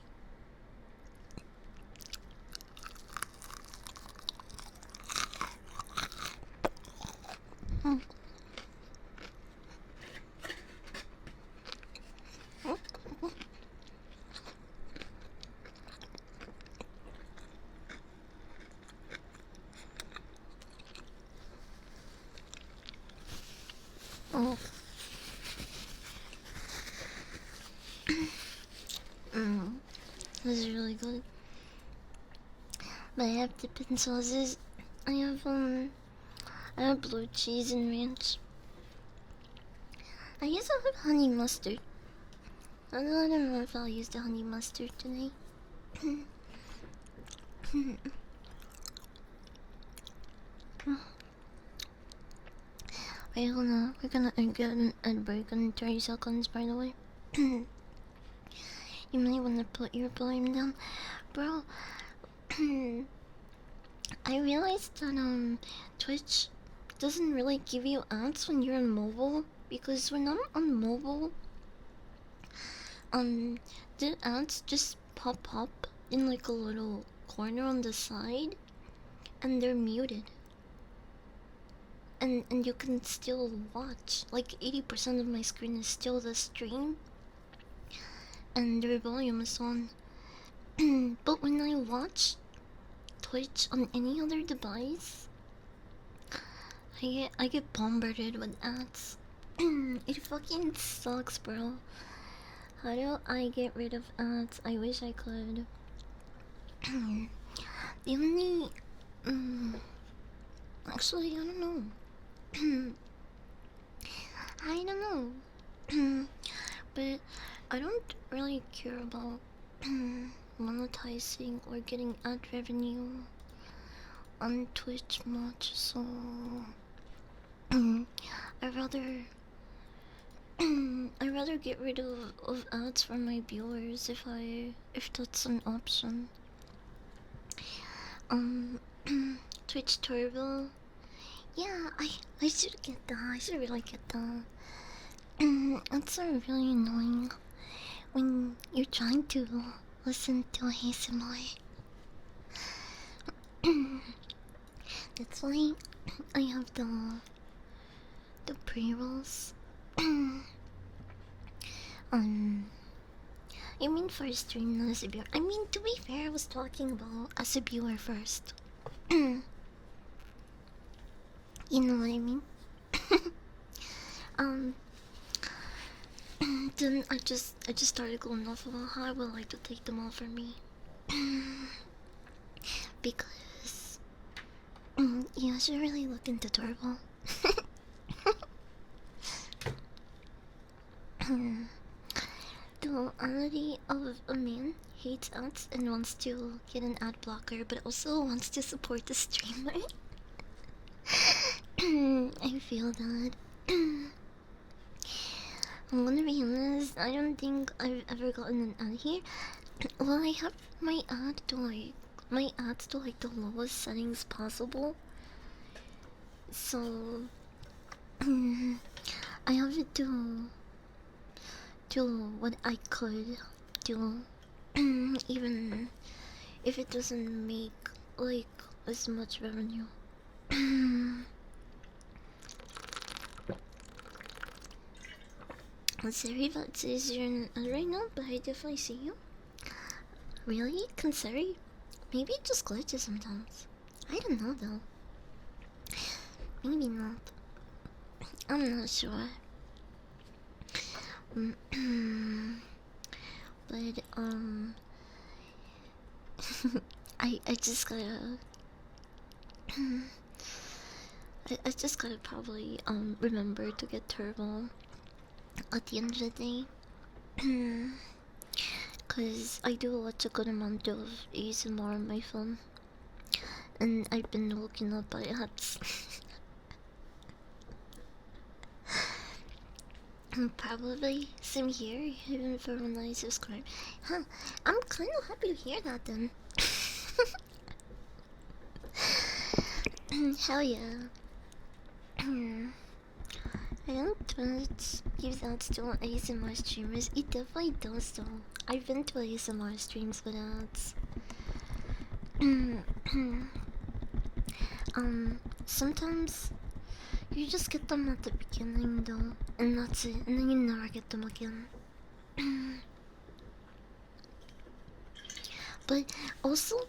Oh. But I have dipping sauces. I have I have blue cheese and ranch. I guess I'll have honey mustard. Although I don't know if I'll use the honey mustard today. We're gonna get an ad break in 30 seconds, by the way. You might wanna put your volume down. Bro, I realized that Twitch doesn't really give you ads when you're on mobile, because when I'm on mobile, the ads just pop up in like a little corner on the side, and they're muted. And you can still watch. Like 80% of my screen is still the stream, and their volume is on. But when I watch Twitch on any other device, I get bombarded with ads. It fucking sucks, bro. How do I get rid of ads? I wish I could. The only actually, I don't know. I don't know. But I don't really care about monetizing or getting ad revenue on Twitch much, so I'd rather I'd rather get rid of ads for my viewers if that's an option. Um Twitch Turbo. Yeah, I should get that. I should really get that. It's really annoying when you're trying to listen to ASMR. That's why I have the pre-rolls. I mean for a stream, not as a viewer. I mean, to be fair, I was talking about as a viewer first. You know what I mean? um, then I just started going off about how I would like to take them all for me. Because yeah, I should really look into Turbo. The oddity of a man hates ads and wants to get an ad blocker, but also wants to support the streamer. I feel that. I'm gonna be honest, I don't think I've ever gotten an ad here. Well, I have my ads to like the lowest settings possible. So I have it to what I could do, even if it doesn't make like as much revenue. Sorry about this right now, but I definitely see you. Really? Considering? Maybe it just glitches sometimes. I don't know though. Maybe not. I'm not sure. But I just gotta I just gotta probably remember to get turbo at the end of the day. Cause I do watch a good amount of ASMR on my phone, and I've been looking up by ads. Probably same here, even for when I subscribe. Huh? I'm kind of happy to hear that then. Hell yeah. I don't Twitch gives ads to ASMR streamers. It definitely does though. I've been to ASMR streams with ads. Sometimes you just get them at the beginning though, and that's it, and then you never get them again. But also,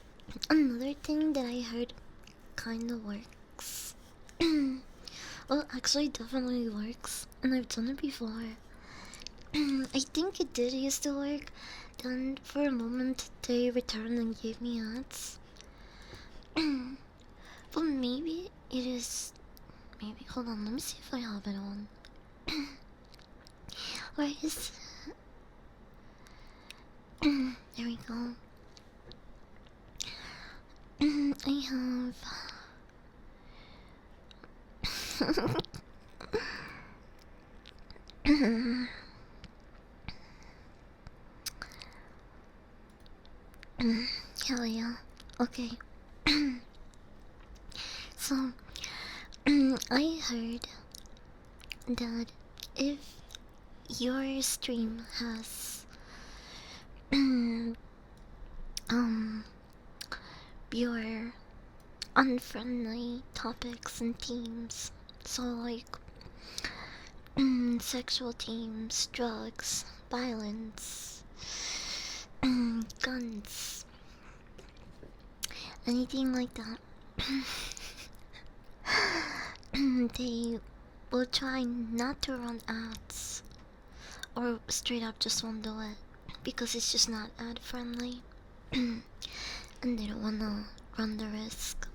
another thing that I heard kinda works. Well, actually, definitely works, and I've done it before. I think it did used to work. Then, for a moment, they returned and gave me ads. But maybe it is. Maybe. Hold on, let me see if I have it on. Where is. There we go. I have. Hell yeah. Okay. So, I heard that if your stream has pure unfriendly topics and themes, so like sexual themes, drugs, violence, guns, anything like that, they will try not to run ads, or straight up just won't do it because it's just not ad friendly. And they don't wanna run the risk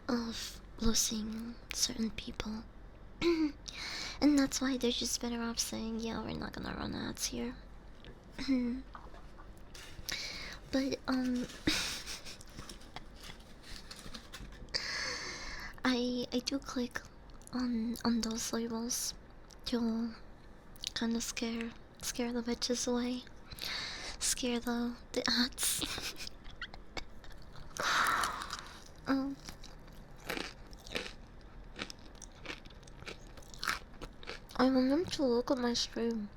of losing certain people. And that's why they're just better off saying, yeah, we're not gonna run ads here. But I do click on those labels to kind of scare the bitches away, scare the ads. um, I want them to look at my stream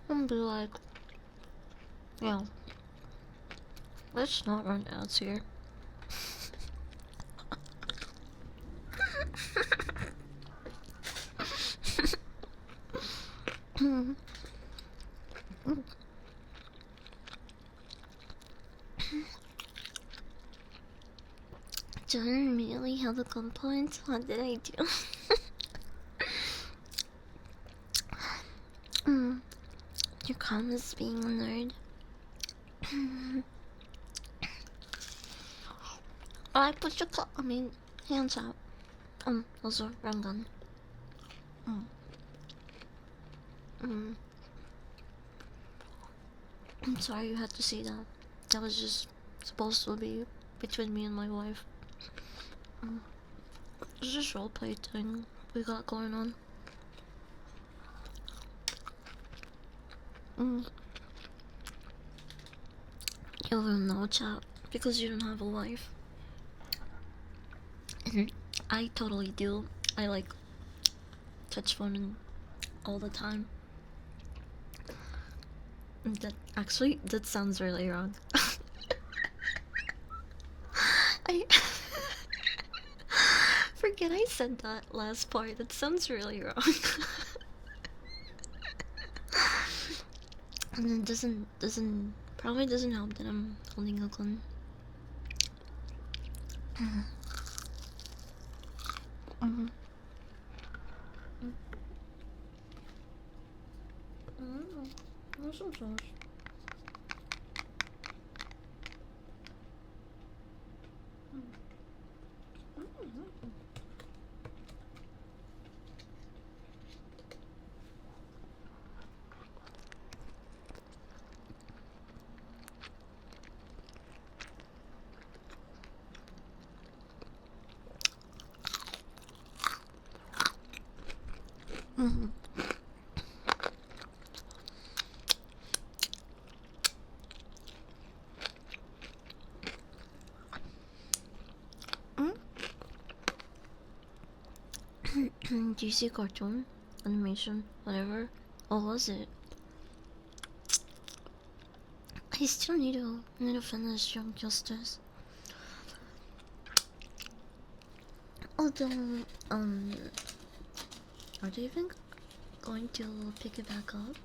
and be like, yeah, let's not run ads here. John immediately held a complaint. What did I do? Your comments being a nerd. I put your hands out. Those are wrong gun. I'm sorry you had to see that. That was just supposed to be between me and my wife. It's just roleplay thing we got going on. You will know, chat, because you don't have a wife. And I totally do. I like touch women all the time. That sounds really wrong. I forget I said that last part. That sounds really wrong. And it probably doesn't help that I'm holding a gun. Some sauce. DC cartoon, animation, whatever. What was it? I still need to finish Young Justice. Although, are they even going to pick it back up?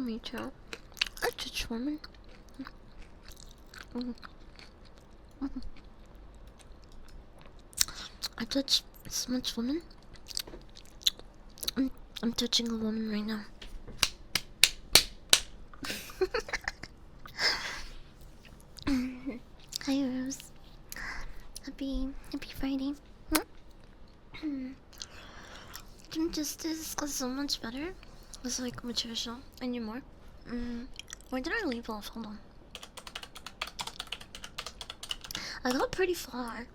me too. I touch women. I touch so much women. I'm touching a woman right now. Hi Rose. Happy Friday. Team Justice got so much better. It's like mature show. I need more. Where did I leave off? Hold on. I got pretty far.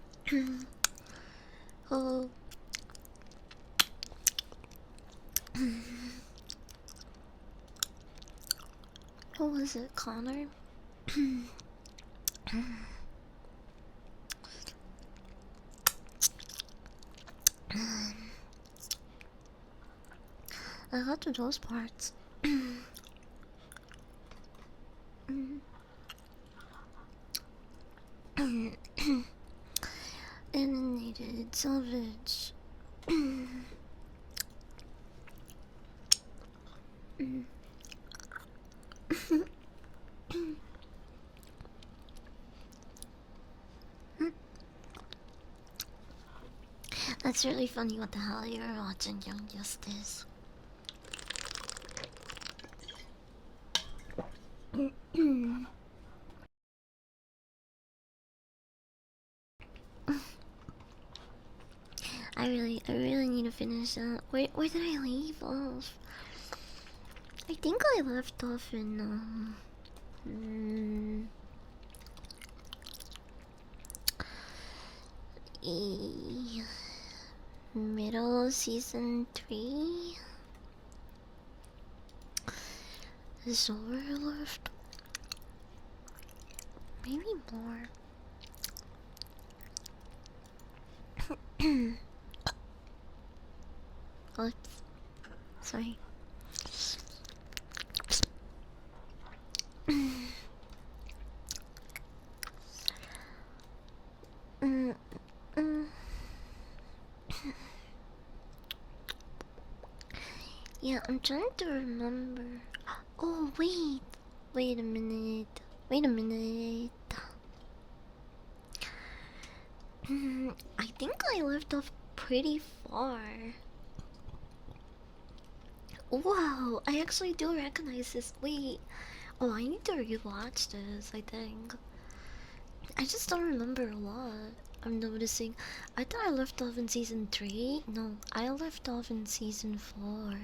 Oh. Who was it? Connor? I got to those parts. Animated salvage. That's really funny. What the hell you're watching, Young Justice? I really need to finish that. Where did I leave off? I think I left off in middle season 3. Is over left? Maybe more. Oops. Sorry. Yeah, I'm trying to remember. Oh, wait. Wait a minute. Wait a minute. I think I left off pretty far. Wow, I actually do recognize this. Wait. Oh, I need to rewatch this, I think. I just don't remember a lot. I'm noticing. I thought I left off in season 3. No, I left off in season 4.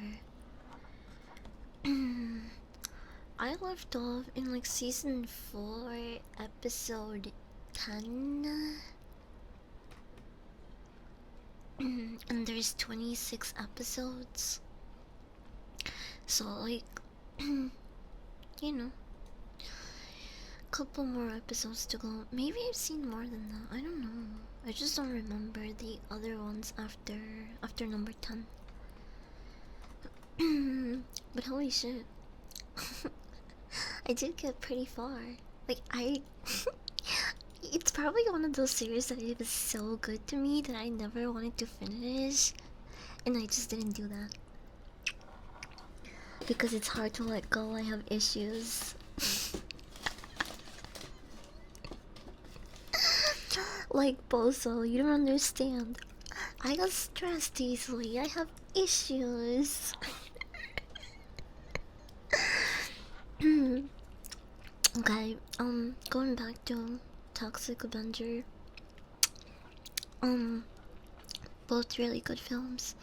I left off in like season 4, episode 10. And there's 26 episodes. So, like, you know, couple more episodes to go. Maybe I've seen more than that. I don't know. I just don't remember the other ones after number 10. But holy shit. I did get pretty far. Like, it's probably one of those series that it was so good to me that I never wanted to finish. And I just didn't do that. Because it's hard to let go, I have issues. Like Bozo, you don't understand. I got stressed easily, I have issues. Okay, going back to Toxic Avenger. Both really good films.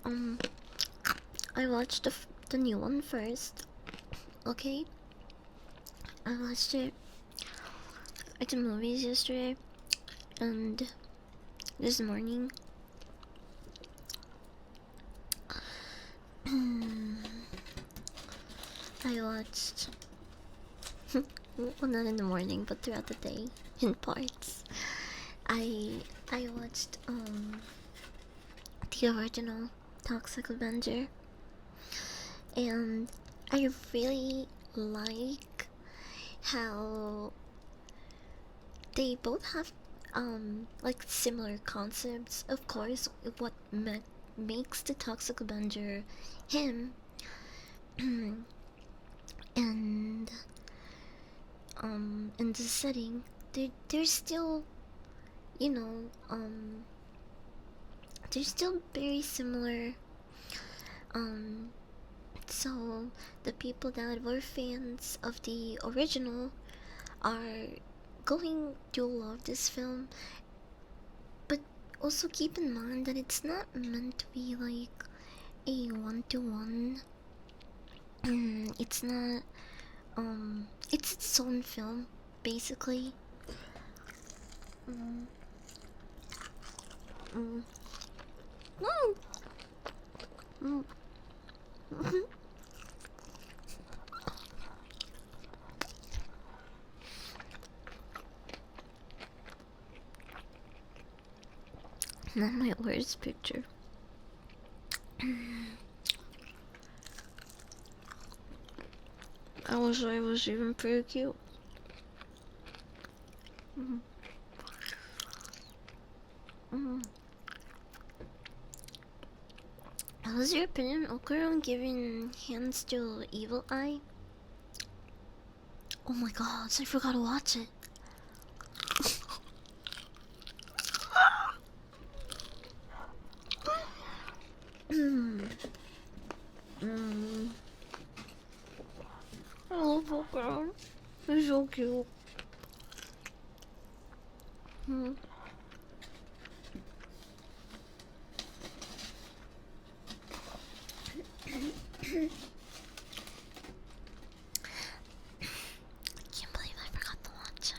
I watched the new one first. Okay, I watched it at the movies yesterday, and this morning I watched well, not in the morning but throughout the day in parts. I watched the original Toxic Avenger, and I really like how they both have like similar concepts. Of course, what makes the Toxic Avenger him and the setting, they're still, you know, they're still very similar. Um, so the people that were fans of the original are going to love this film, but also keep in mind that it's not meant to be like a one-to-one. It's not. It's its own film, basically. Mm, mm, mm, mm. Not my worst picture. I wish I was even pretty cute. Mm, mm. How's your opinion, Okura, on giving hands to Evil Eye? Oh my god, I forgot to watch it. Mm. Mm. I love Okura. He's so cute. Mm. Can't believe I forgot to watch it.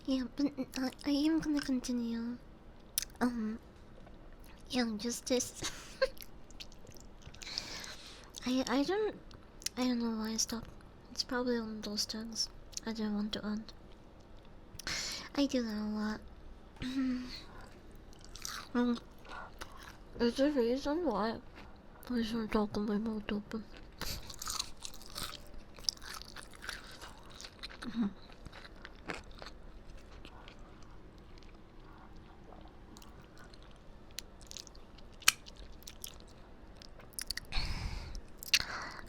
Yeah, but I am gonna continue. Young Justice. I don't know why I stopped. It's probably one of those things I didn't want to end. I do that a lot. um, there's a reason why I should talk on my mouth open.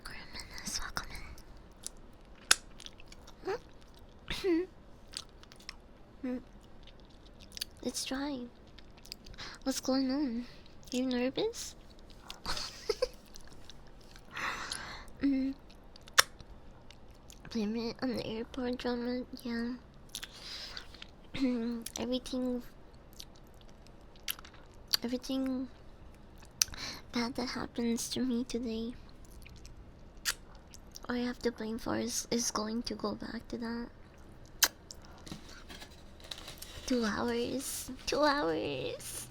Criminals, welcome in. It's dry. What's going on? You nervous? mm. Blame it on the airport drama. Yeah. everything everything bad that happens to me today, all I have to blame for is going to go back to that. 2 hours. 2 hours.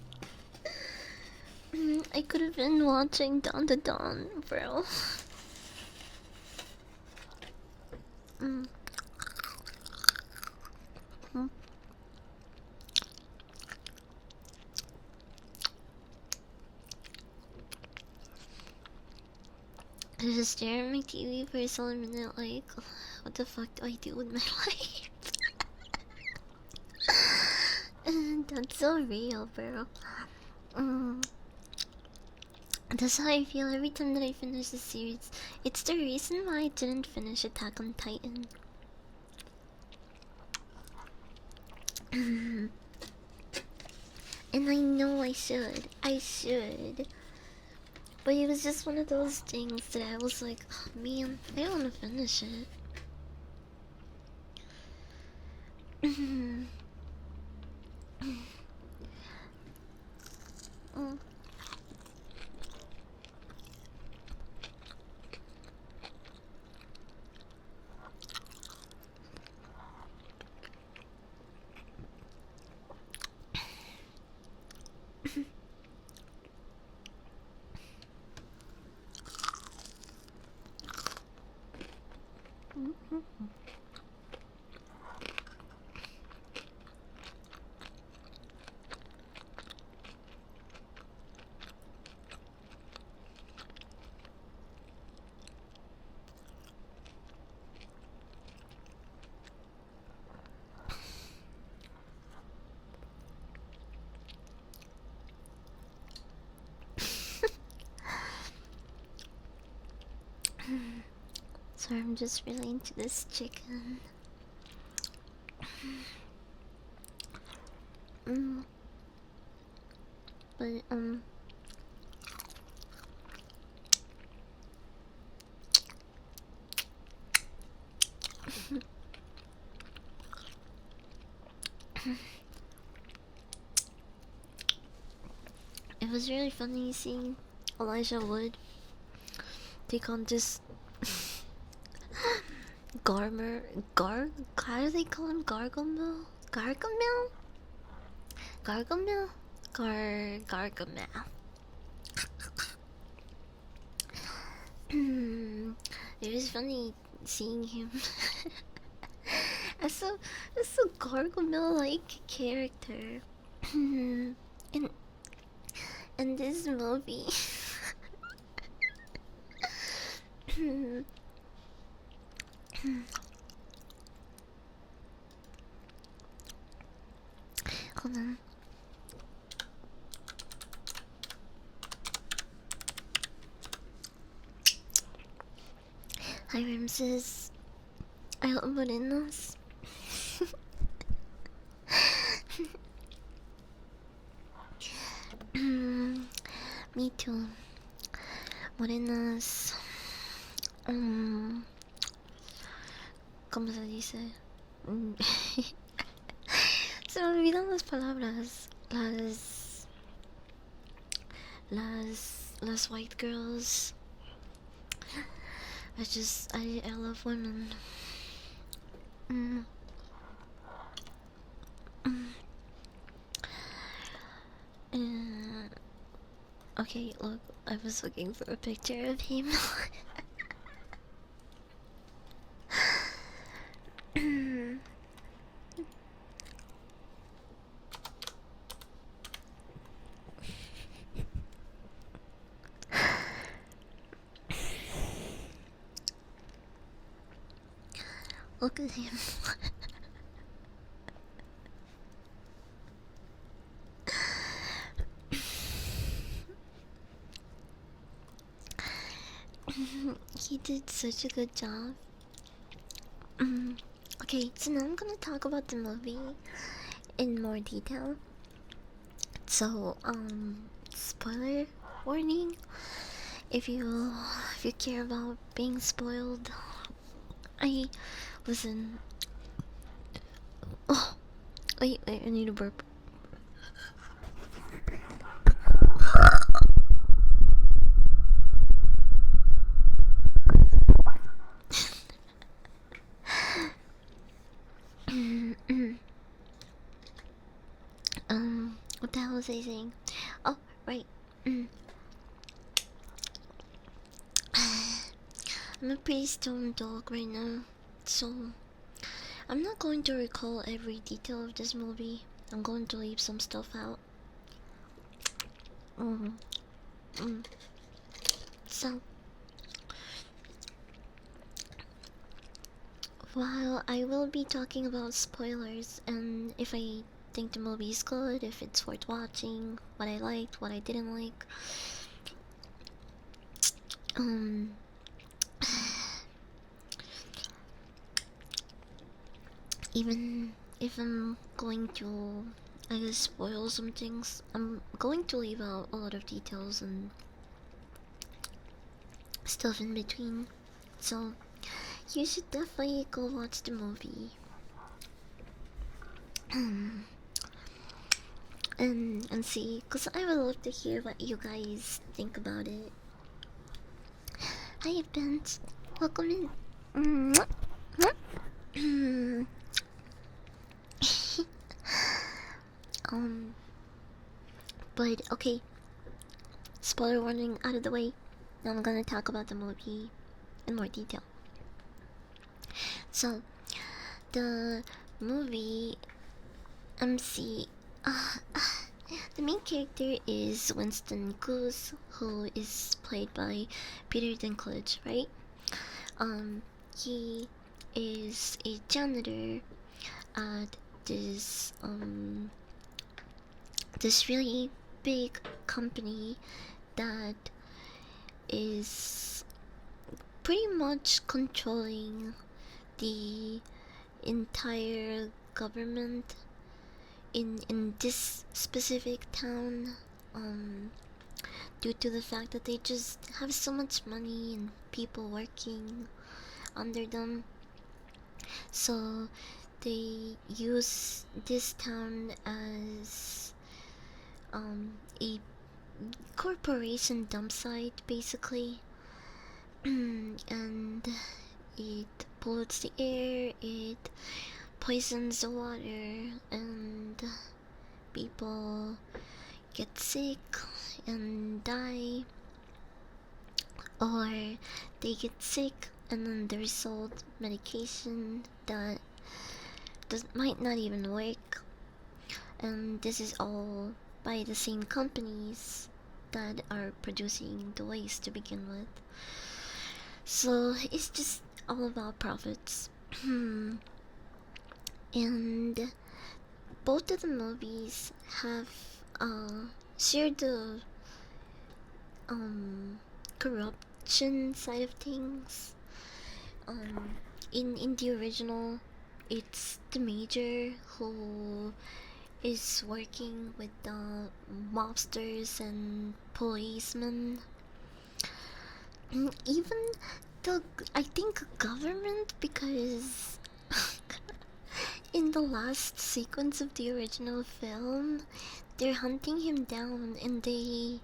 I could have been watching Dawn to Dawn, bro. mm. Mm. I just stare at my TV for a solid minute, like, what the fuck do I do with my life? That's so real, bro. That's how I feel every time that I finish the series. It's the reason why I didn't finish Attack on Titan. And I know I should. I should. But it was just one of those things that I was like, oh, man, I don't want to finish it. Sorry, I'm just really into this chicken. Mm, but it was really funny seeing Elijah Wood take on this Garmer how do they call him? Gargamel? Gargamel? Gargamel? Gargamel. It was funny seeing him as a Gargamel like character in in this movie. Hold on. Hi Ramses. I hope Morenos. Me too. Morenas. ¿Cómo se dice? Se me olvidan las palabras. Las white girls. I love women. Okay, look, I was looking for a picture of him. Look at him. He did such a good job. Okay, so now I'm gonna talk about the movie in more detail. So, spoiler warning. If you care about being spoiled, listen. Oh, wait, I need a burp. What the hell was I saying? Oh, right. I'm a pretty stoned dog right now, so I'm not going to recall every detail of this movie. I'm going to leave some stuff out. So, while I will be talking about spoilers and if I think the movie is good, if it's worth watching, what I liked, what I didn't like, even if I'm going to, I guess, spoil some things, I'm going to leave out a lot of details and stuff in between. So, you should definitely go watch the movie. And see, because I would love to hear what you guys think about it. Hi, Bent. Welcome in. But okay. Spoiler warning out of the way. Now I'm gonna talk about the movie in more detail. So, the movie MC. The main character is Winston Goose, who is played by Peter Dinklage, right? He is a janitor at this really big company that is pretty much controlling the entire government in this specific town, um due to the fact that they just have so much money and people working under them. So they use this town as a corporation dump site, basically. And it pollutes the air, it poisons the water, and people get sick and die, or they get sick and then they result medication that might not even work. And this is all by the same companies that are producing the waste to begin with. So it's just all about profits. And both of the movies have shared the corruption side of things. In the original, it's the major who is working with the mobsters and policemen. Even the, I think, government, because in the last sequence of the original film, they're hunting him down and they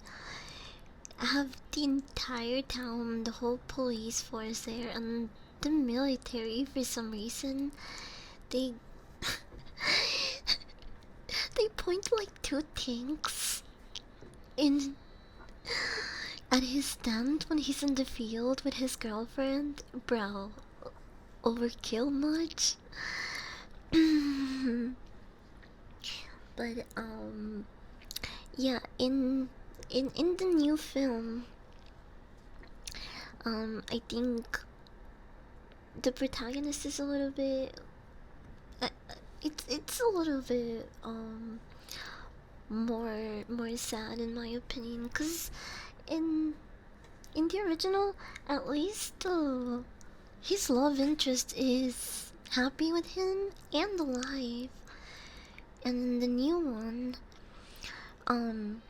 have the entire town, the whole police force there, and the military for some reason. They they point like two tanks in at his stand when he's in the field with his girlfriend. Bro, overkill much? But yeah, in the new film, I think the protagonist is a little bit uh, it's a little bit more sad in my opinion, cuz in the original, at least his love interest is happy with him and alive. And in the new one, um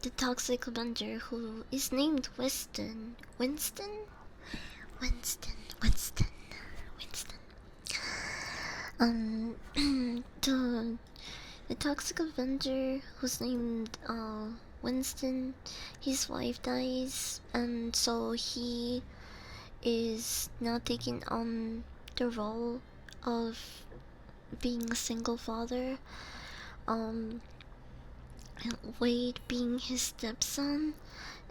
the toxic Avenger, who is named Winston. Um, the toxic Avenger, who's named Winston, his wife dies, and so he is now taking on the role of being a single father. Um, Wade being his stepson,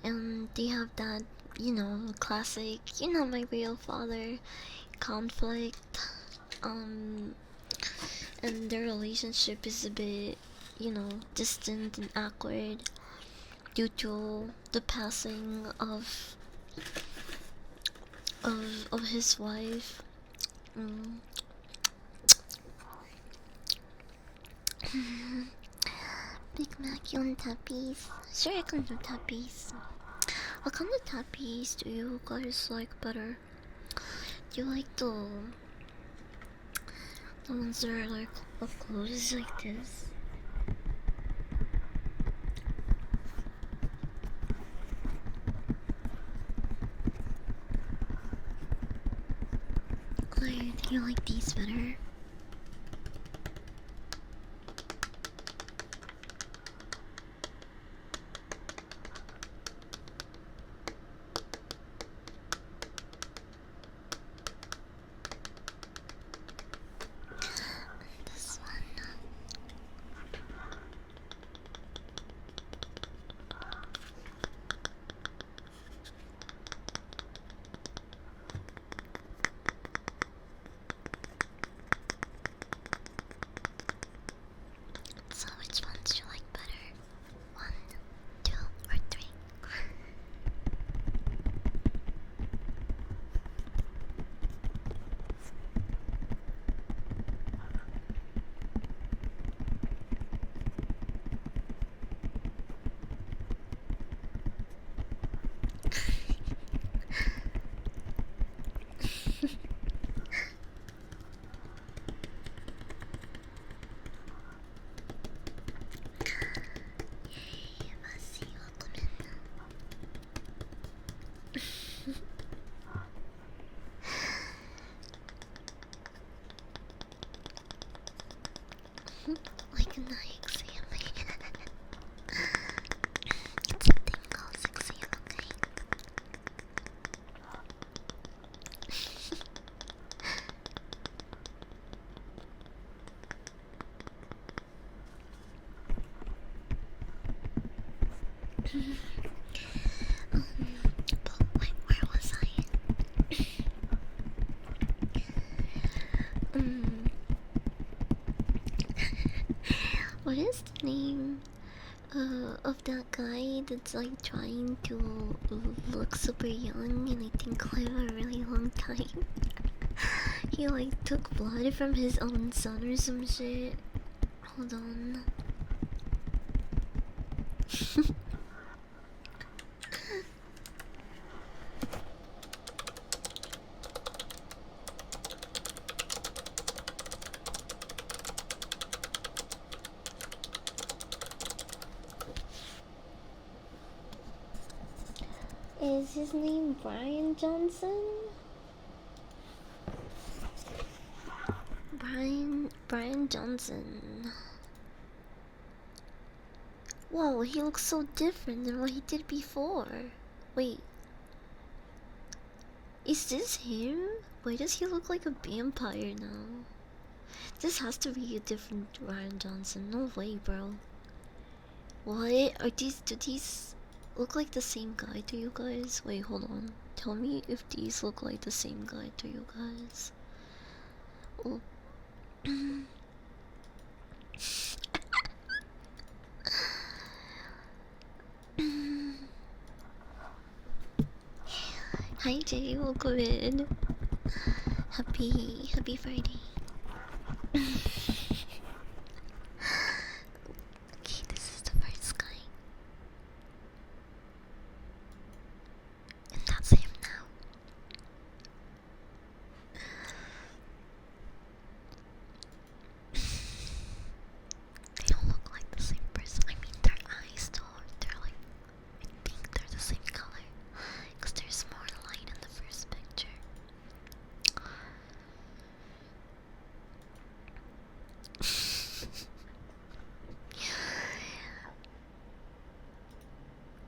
and they have that, classic, my real father conflict. Um, and their relationship is a bit, distant and awkward due to the passing of his wife. Mm. Big Mac, you want tappies? Sure, I can do tappies. What kind of tappies do you guys like better? Do you like the ones that are like up close like this? Or do you like these better? This one. Like an eye exam. It's a thing called exam, okay? But where was I? What is the name of that guy that's like trying to look super young and I think live a really long time? He like took blood from his own son or some shit. Hold on. Is his name Brian Johnson? Brian Johnson. Whoa, he looks so different than what he did before. Wait. Is this him? Why does he look like a vampire now? This has to be a different Brian Johnson. No way, bro. What? Do these look like the same guy to you guys? Wait, hold on. Tell me if these look like the same guy to you guys. Oh. Hi Jay, welcome in. Happy Friday. Okay, this is the first guy. And that's him now. They don't look like the same person. I mean, their eyes though, they're like, I think they're the same color. Because there's more light in the first picture.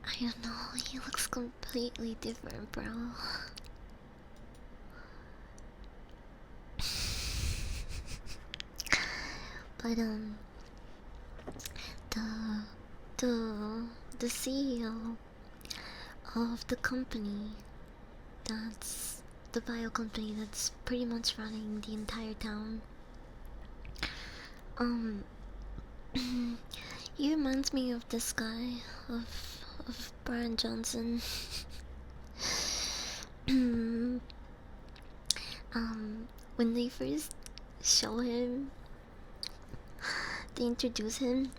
I don't know, he looks completely different, bro. But the CEO of the company, that's the bio company that's pretty much running the entire town. He reminds me of this guy, of Brian Johnson. When they first show him, they introduce him,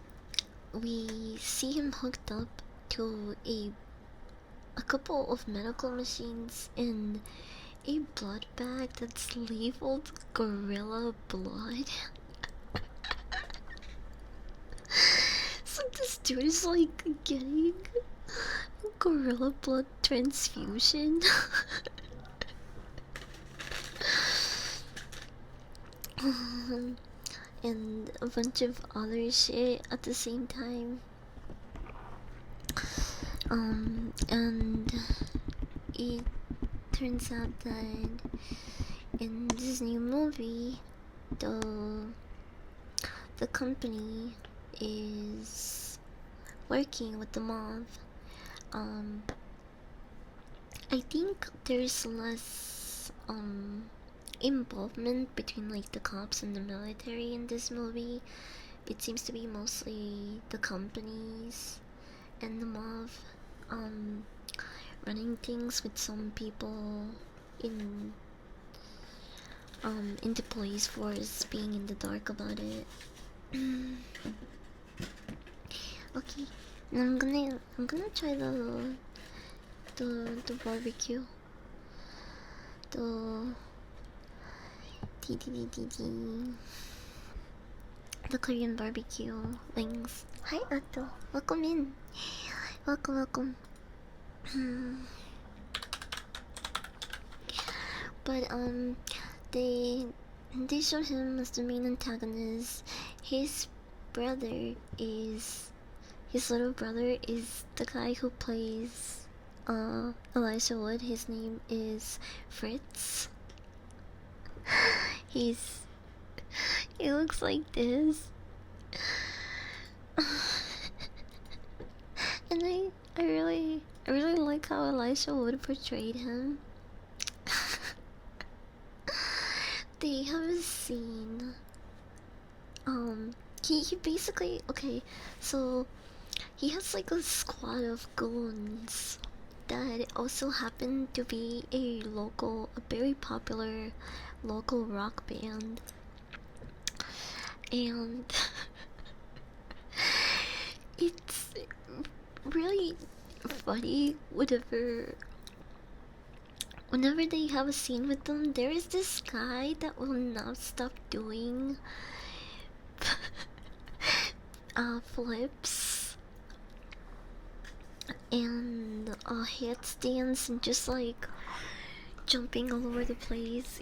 we see him hooked up to a couple of medical machines and a blood bag that's labeled gorilla blood. So this dude is like getting gorilla blood transfusion. And a bunch of other shit at the same time. And it turns out that in this new movie, the company is working with the mob. I think there's less involvement between like the cops and the military in this movie. It seems to be mostly the companies and the mob running things, with some people in the police force being in the dark about it. Okay, and I'm gonna try the barbecue. The the Korean barbecue wings. Hi Otto, welcome in. Welcome. But they showed him as the main antagonist. his brother is his little brother is the guy who plays Elijah Wood. His name is Fritz. He's he looks like this. And I really like how Elijah Wood portrayed him. They have a scene. He basically, okay, so he has like a squad of goons that also happen to be a very popular local rock band, and it's really funny whenever they have a scene with them. There is this guy that will not stop doing flips and headstands and just like jumping all over the place.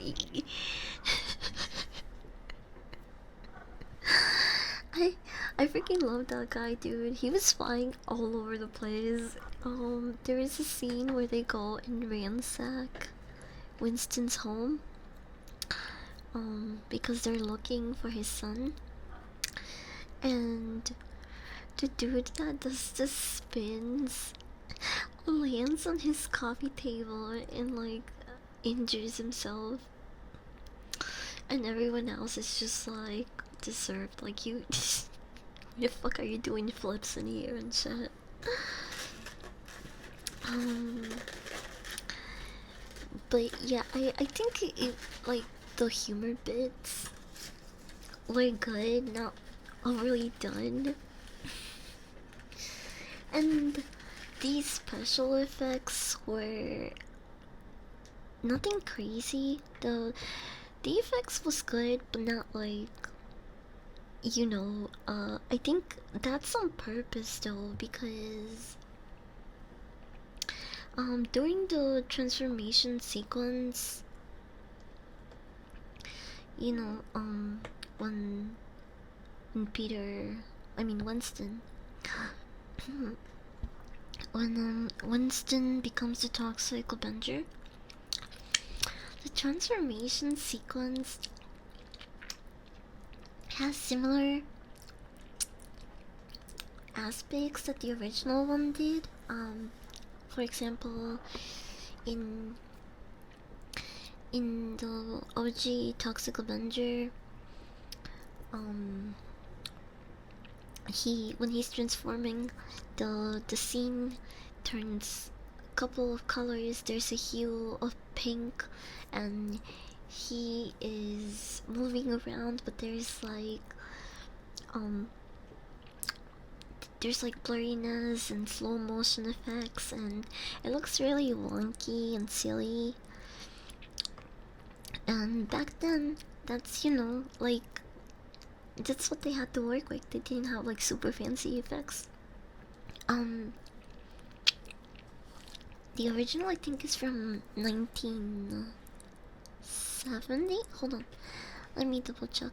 I I freaking love that guy, dude. He was flying all over the place. There is a scene where they go and ransack Winston's home, because they're looking for his son, and the dude that does the spins lands on his coffee table and like injures himself, and everyone else is just like deserved. Like, you what the fuck are you doing flips in the air and shit? But yeah, I think like the humor bits were good, not overly done. And these special effects were nothing crazy. The effects was good, but not like, I think that's on purpose though, because during the transformation sequence, you know, when Peter, I mean Winston, when Winston becomes the Toxic Avenger, the transformation sequence has similar aspects that the original one did. For example, in the OG Toxic Avenger, when he's transforming, the scene turns a couple of colors. There's a hue of pink, and he is moving around, but there's like blurriness and slow motion effects, and it looks really wonky and silly. And back then, that's, like, that's what they had to work with. They didn't have like super fancy effects. The original, I think, is from 1970. Hold on, let me double check.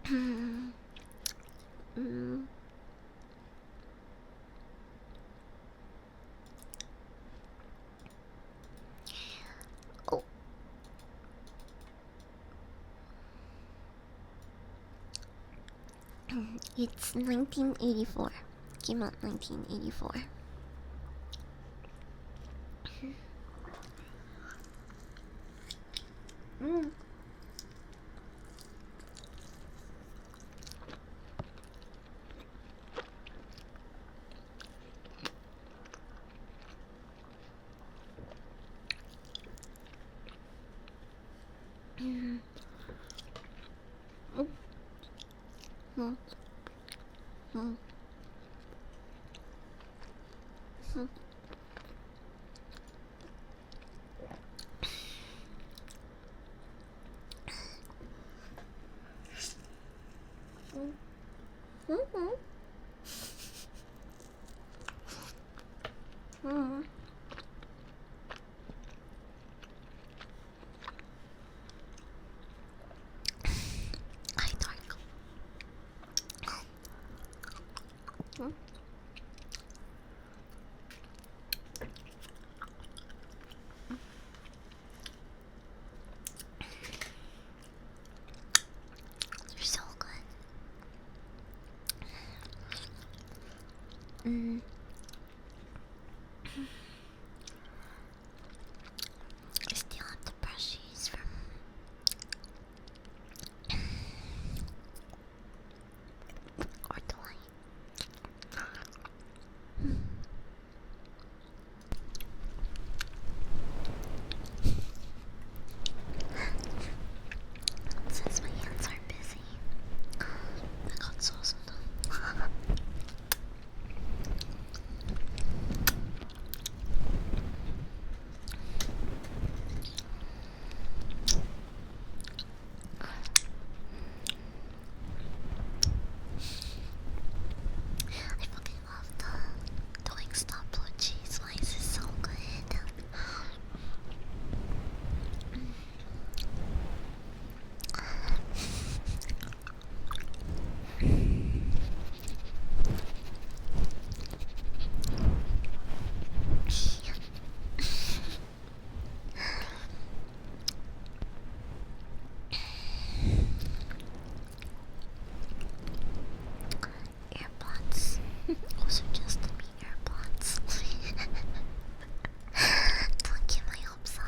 Oh. It's 1984. Came out 1984. Mm. I still have the brushies from or do I? Since my hands are busy, I got sauce on them. I fucking love the Wingstop blue cheese slice. Is so good. AirPods. Also just to be AirPods. Don't get my hopes up.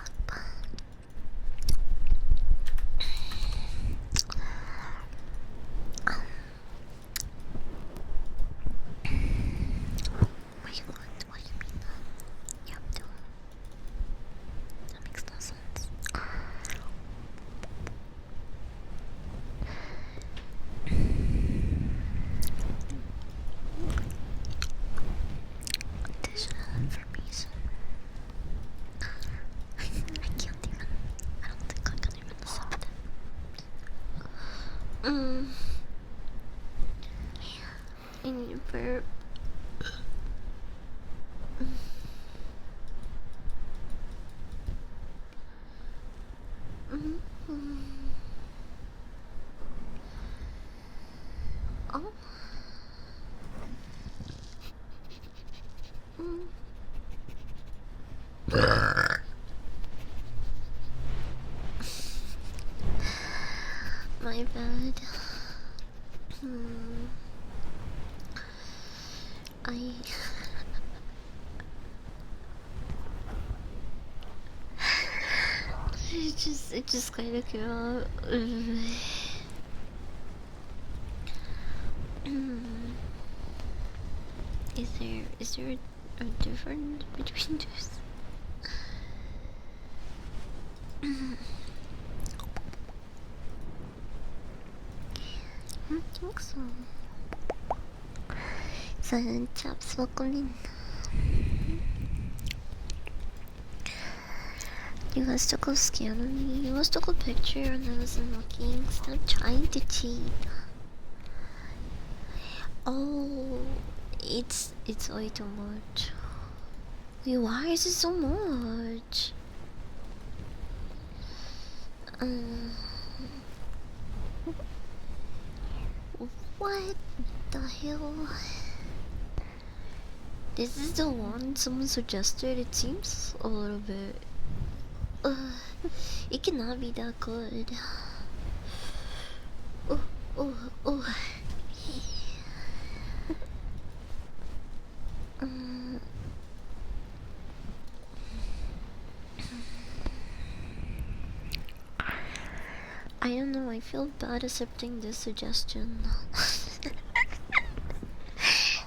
Wait, what do you mean? Yep, that makes no sense. Additional information. I can't even. I don't think I can even accept it. I need a burp. Oh. My bad. I it just kind of came out. Is there a difference between those? I think so. Silent chaps, welcome in. You guys took a scan of me. You guys took a picture and I wasn't looking. Stop trying to cheat. Oh, it's way too much. Wait, why is it so much? What the hell? This is the one someone suggested. It seems a little bit. It cannot be that good. Oh. I don't know, I feel bad accepting this suggestion.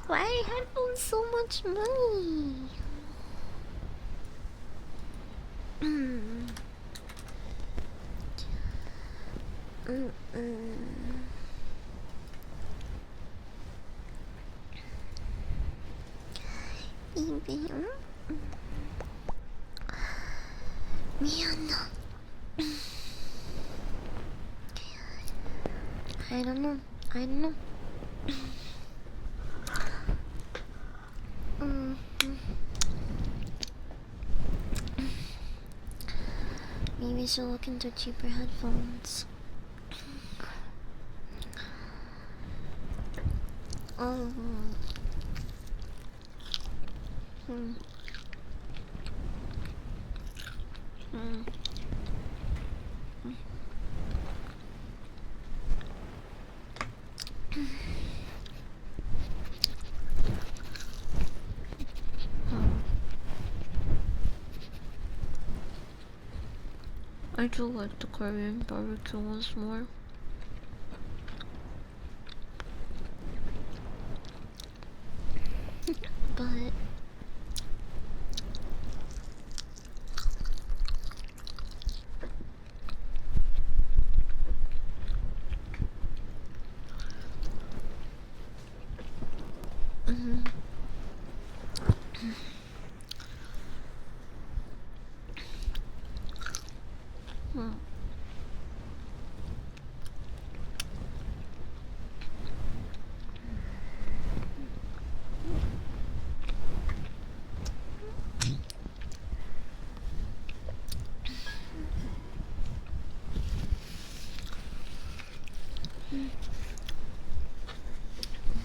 Why are headphones so much money? I don't know. Maybe I should look into cheaper headphones. I do like the Korean barbecue ones more. But hmm.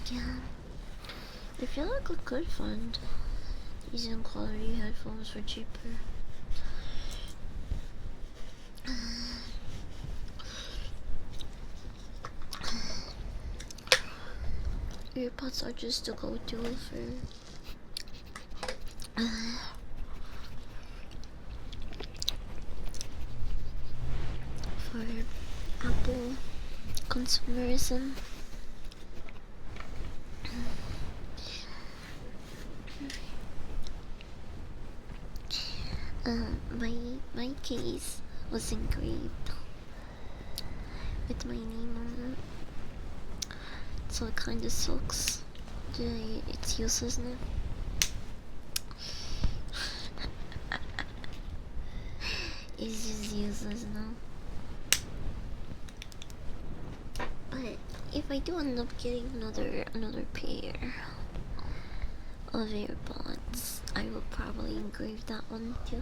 Yeah, I feel like I could find decent quality headphones for cheaper. Earpods are just the go-to for Apple consumerism. My case was engraved with my name on it, so it kinda sucks. It's useless now. It's just useless now. But if I do end up getting another pair of AirPods, I will probably engrave that one too.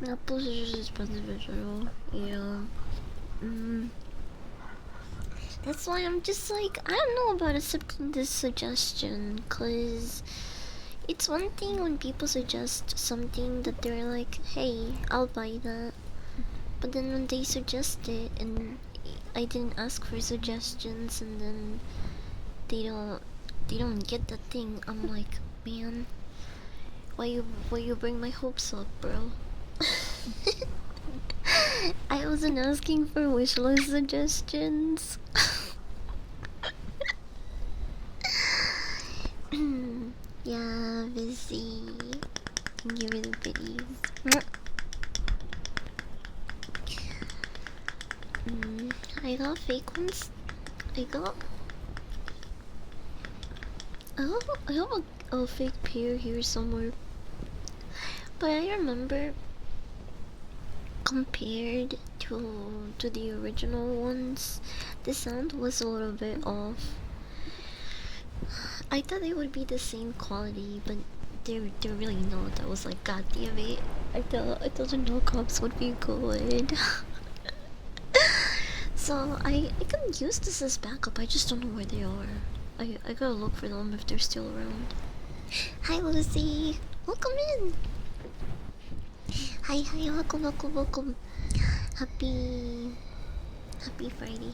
Apples are just expensive in general. Yeah. That's why I'm just like, I don't know about accepting this suggestion, cause it's one thing when people suggest something that they're like, hey, I'll buy that. But then when they suggest it and I didn't ask for suggestions and then they don't get the thing, I'm like, man, why you bring my hopes up, bro? I wasn't asking for wishlist suggestions. Yeah, busy. Can give you the biddies. I got fake ones. I got. I have a fake pair here somewhere. But I remember compared to the original ones, the sound was a little bit off. I thought they would be the same quality, but they're really not. I was like, god damn it! I thought the knockoffs would be good. So I can use this as backup. I just don't know where they are. I gotta look for them if they're still around. Hi Lucy, welcome in. Hi, welcome. Happy Friday.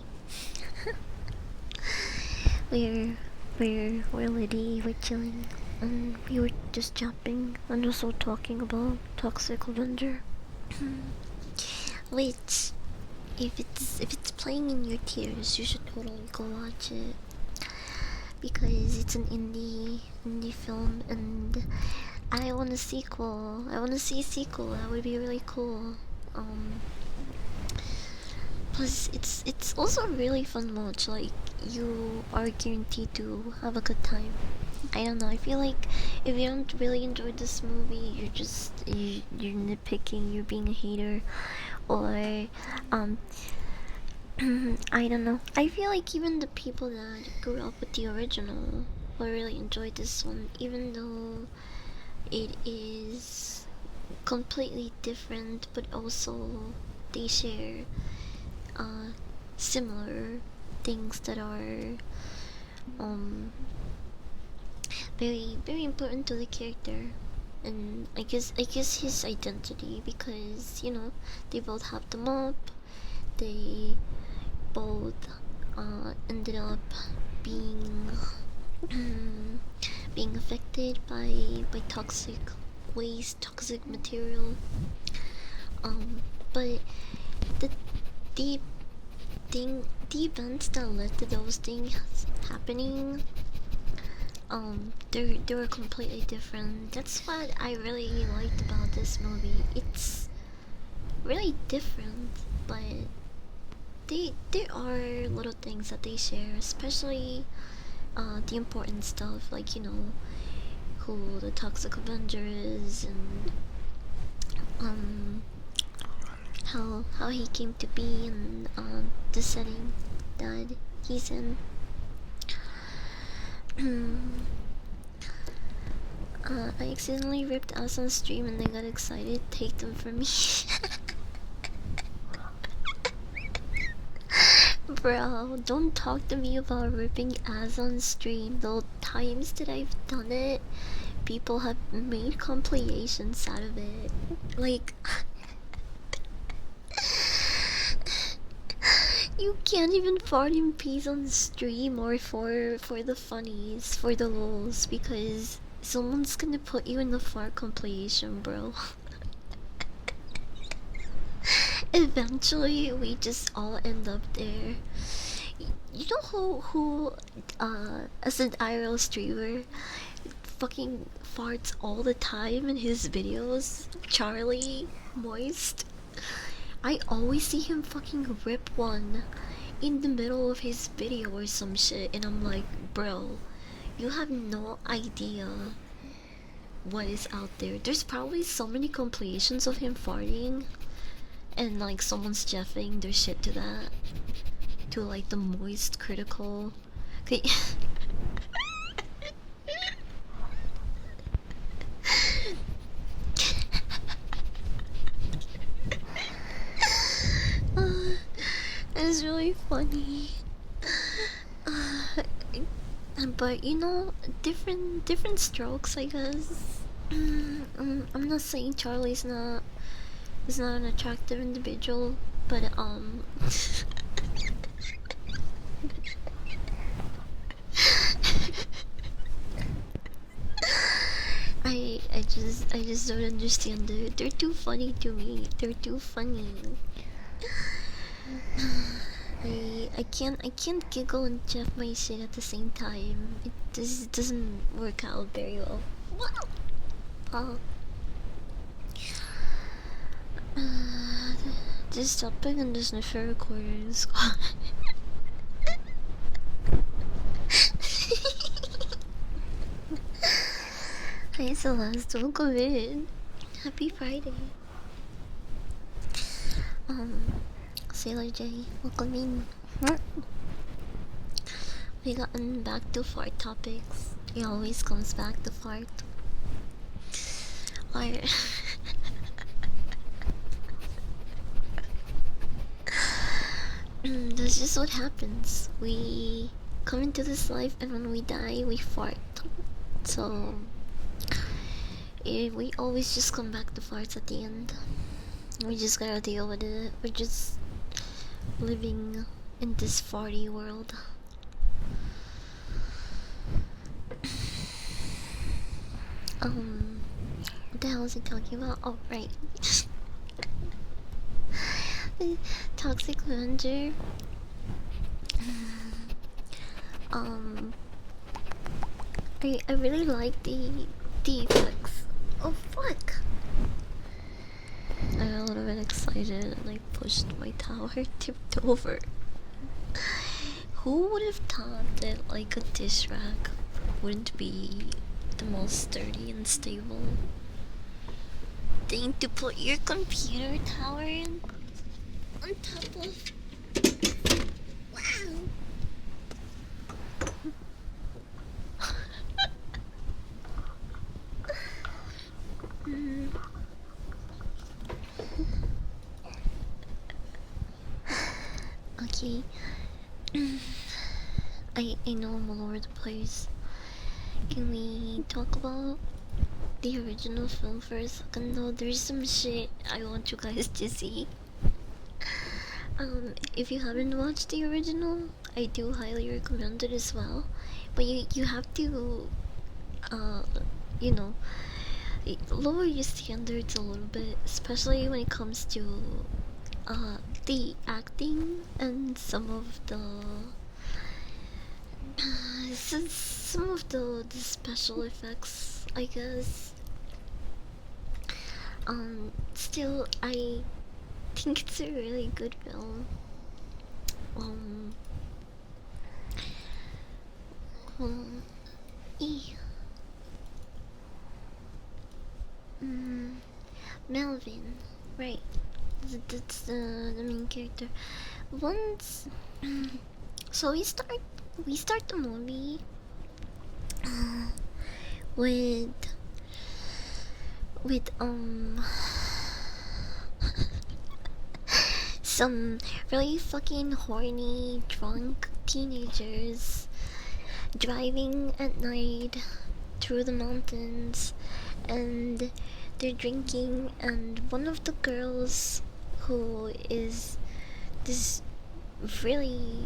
we're chilling, and we were just chopping and also talking about Toxic Avenger. Which, if it's playing in your tiers, you should totally go watch it because it's an indie film, and I want a sequel. I want to see a sequel. That would be really cool. Plus, it's also a really fun watch. Like, you are guaranteed to have a good time. I don't know. I feel like if you don't really enjoy this movie, you're nitpicking. You're being a hater, or I don't know. I feel like even the people that grew up with the original will really enjoy this one, even though it is completely different, but also they share similar things that are very important to the character, and I guess his identity, because they both have the mop. They both ended up being being affected by toxic waste, toxic material. But the the the events that led to those things happening, they were completely different. That's what I really liked about this movie. It's really different, but there are little things that they share, especially the important stuff, like, you know, who the toxic Avenger is, and um how he came to be, and the setting that he's in. I accidentally ripped ass on stream and they got excited. Take them from me. Bro, don't talk to me about ripping ass on stream. The times that I've done it, people have made compilations out of it. Like, you can't even fart in peace on stream or for the funnies, for the lols, because someone's gonna put you in the fart compilation, bro. Eventually, we just all end up there. You know as an IRL streamer, fucking farts all the time in his videos? Charlie Moist. I always see him fucking rip one in the middle of his video or some shit, and I'm like, bro, you have no idea what is out there. There's probably so many compilations of him farting, and like someone's jeffing their shit to that, to like the moist critical. Okay. It's really funny. But you know, different strokes, I guess. I'm not saying Charlie's not is not an attractive individual, but I just don't understand it. They're too funny to me. They're too funny. I can't giggle and jeff my shit at the same time. It just doesn't work out very well. Oh. Just stopping and just sniffer recorders. Hi Celeste, welcome in. Happy Friday. Sailor J, welcome in. We gotten back to fart topics. It always comes back to fart. Or that's just what happens. We come into this life, and when we die, we fart. So we always just come back to farts at the end. We just gotta deal with it. We're just living in this farty world. What the hell is he talking about? Oh, right. The Toxic Avenger. I really like the effects. Oh fuck! I got a little bit excited and I pushed my tower, tipped over. Who would have thought that like a dish rack wouldn't be the most sturdy and stable thing to put your computer tower in on top of? Wow. Okay. I know I'm all over the place. Can we talk about the original film for a second though? There's some shit I want you guys to see. If you haven't watched the original, I do highly recommend it as well. But you have to, uh, you know, lower your standards a little bit, especially when it comes to the acting and some of the special effects, I guess. Still, I think it's a really good film. Um, um, e. Mm, Melvin, right? That's the main character. Once, so we start the movie uh, with with some really fucking horny drunk teenagers driving at night through the mountains, and they're drinking, and one of the girls, who is this really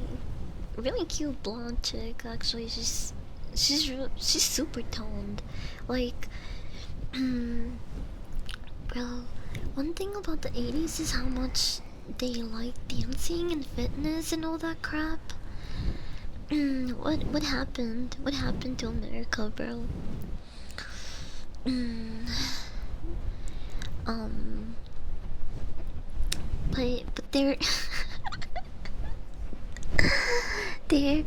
really cute blonde chick, actually, she's super toned, like well, one thing about the 80s is how much they like dancing and fitness and all that crap. What happened to America, bro? Mm, um, but they're they're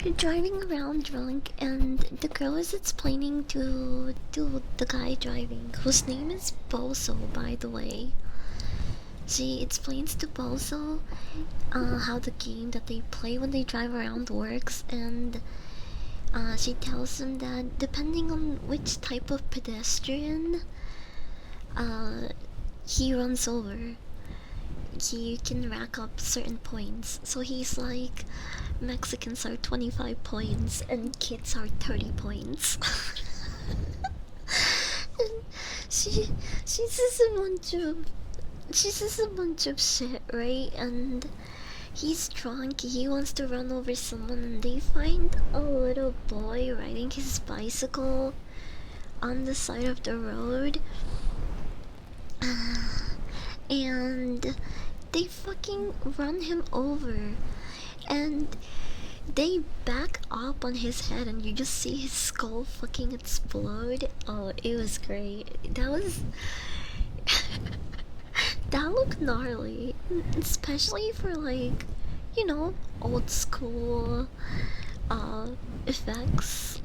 they're driving around drunk, and the girl is explaining to the guy driving, whose name is Boso, by the way. She explains to Boso how the game that they play when they drive around works, and she tells him that depending on which type of pedestrian uh, he runs over, he can rack up certain points. So he's like, Mexicans are 25 points and kids are 30 points. And she she says a bunch of she says a bunch of shit, right? And he's drunk, he wants to run over someone, and they find a little boy riding his bicycle on the side of the road. And they fucking run him over, and they back up on his head, and you just see his skull fucking explode. Oh, it was great. That looked gnarly, especially for, like, old school uh effects.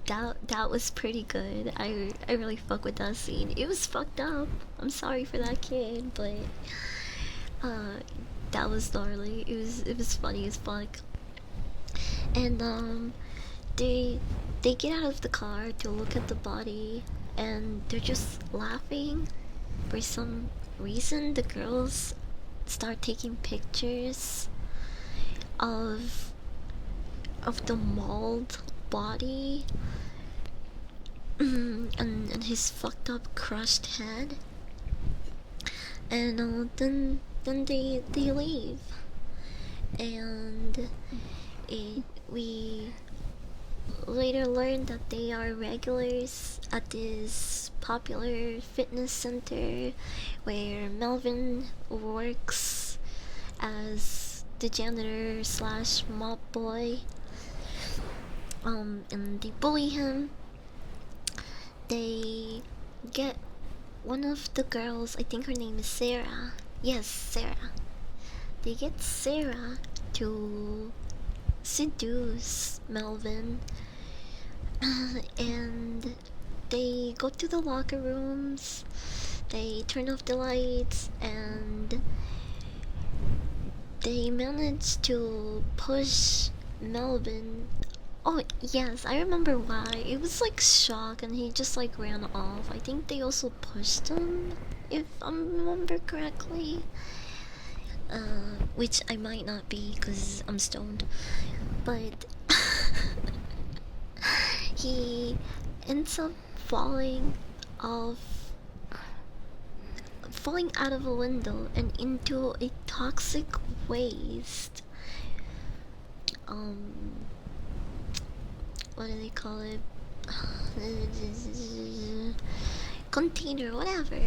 That was pretty good. I really fuck with that scene. It was fucked up. I'm sorry for that kid, but uh that was gnarly. It was funny as fuck. And they get out of the car to look at the body, and they're just laughing. For some reason, the girls start taking pictures of the mauled body, and his fucked up crushed head. And then they leave, and we later learn that they are regulars at this popular fitness center where Melvin works as the janitor slash mop boy. And they bully him. They get one of the girls, I think her name is Sarah. Yes, Sarah. They get Sarah to seduce Melvin. And they go to the locker rooms, they turn off the lights, and they manage to push Melvin. Oh, yes, I remember why. It was like shock, and he just like ran off. I think they also pushed him, if I remember correctly. Which I might not be because I'm stoned. But he ends up falling off falling out of a window and into a toxic waste. What do they call it? Container, whatever.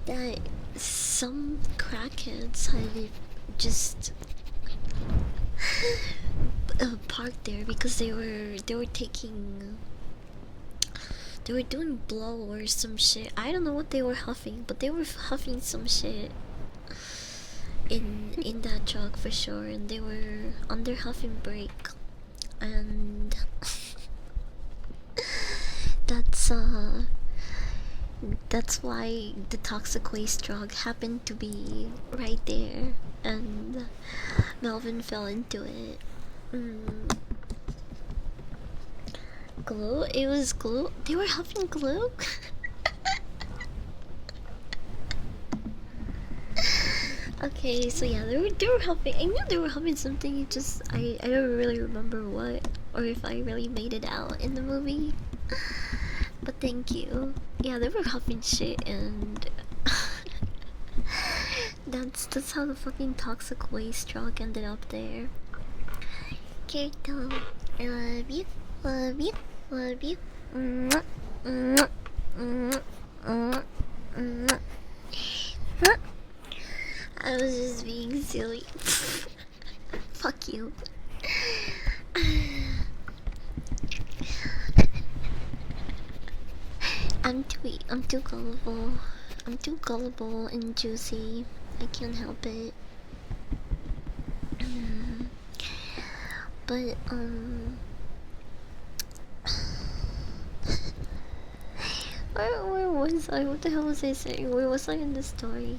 That some crackheads had just parked there because they were doing blow or some shit. I don't know what they were huffing, but they were huffing some shit in that truck for sure, and they were on their huffing break, and that's why the toxic waste truck happened to be right there, and Melvin fell into it. Glue? It was glue? They were huffing glue? Okay, so yeah, they were huffing. I knew they were huffing something. It just I don't really remember what, or if I really made it out in the movie. But thank you. Yeah, they were huffing shit, and that's how the fucking toxic waste truck ended up there. Kirito, I love you, love you, love you. Mwah, mwah, mwah, mwah, mwah. Huh? I was just being silly. Fuck you. I'm too gullible. I'm too gullible and juicy. I can't help it. But where was I? What the hell was I saying? Where was I in the story?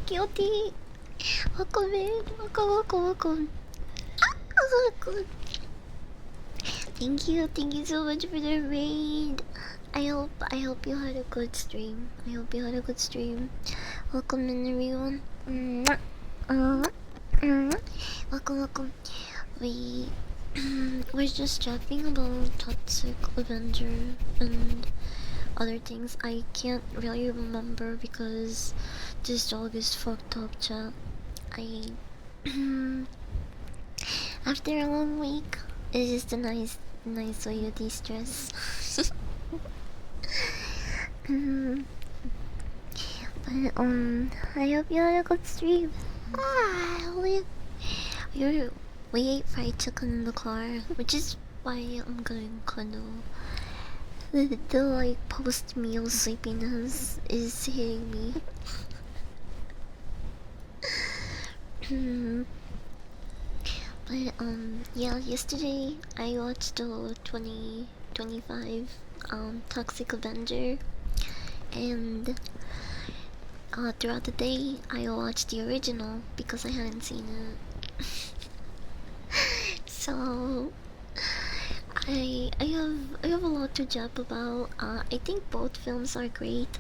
Guilty. Welcome in. Welcome. Welcome. Thank you so much for the raid. I hope you had a good stream. Welcome in, everyone. Welcome. We're just chatting about Toxic Avenger and other things. I can't really remember because this dog is fucked up, chat. After a long week, it's just a nice way to de-stress. But I hope you had a good stream. We ate fried chicken in the car, which is why I'm getting kind of the like post-meal sleepiness is hitting me. But yeah, yesterday I watched the 2025 Toxic Avenger, and throughout the day I watched the original because I hadn't seen it. So I have a lot to jab about. I think both films are great.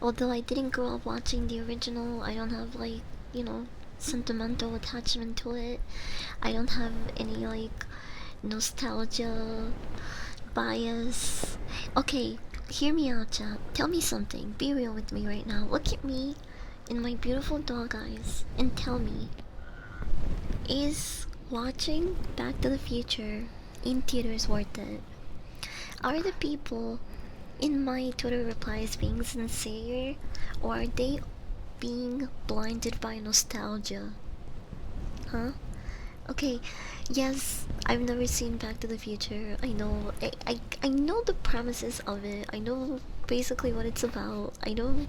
Although I didn't grow up watching the original, I don't have like, you know, sentimental attachment to it. I don't have any like nostalgia bias. Okay, hear me out, chat. Tell me something. Be real with me right now. Look at me in my beautiful dog eyes and tell me, is watching Back to the Future in theaters worth it? Are the people in my Twitter replies being sincere, or are they being blinded by nostalgia? Huh? Okay, yes, I've never seen Back to the Future. I know, I know the premises of it. I know basically what it's about. I know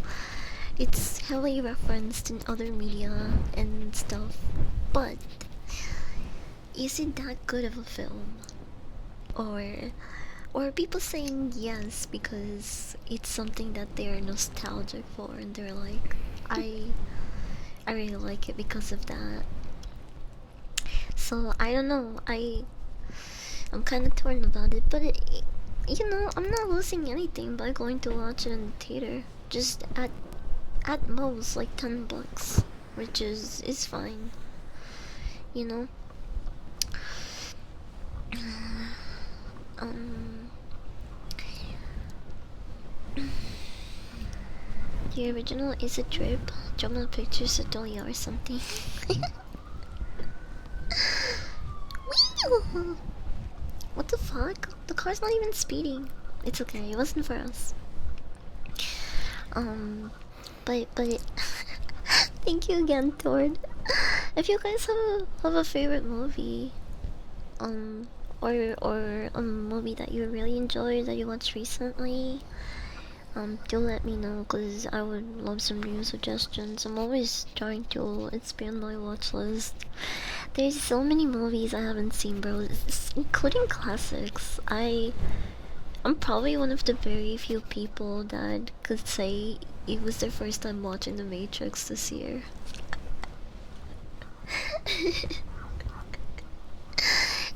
it's heavily referenced in other media and stuff, but is it that good of a film? Or are people saying yes because it's something that they're nostalgic for and they're like, I really like it because of that. So I don't know. I'm kind of torn about it, but you know, I'm not losing anything by going to watch it in the theater. Just at most like $10, which is fine. You know. The original is a trip. Drama pictures Adolia or something. Wheel! What the fuck? The car's not even speeding. It's okay, it wasn't for us. But thank you again, Tord. If you guys have a favorite movie, or a movie that you really enjoyed that you watched recently, do let me know, cause I would love some new suggestions. I'm always trying to expand my watch list. There's so many movies I haven't seen, bro, including classics. I'm probably one of the very few people that could say it was their first time watching The Matrix this year.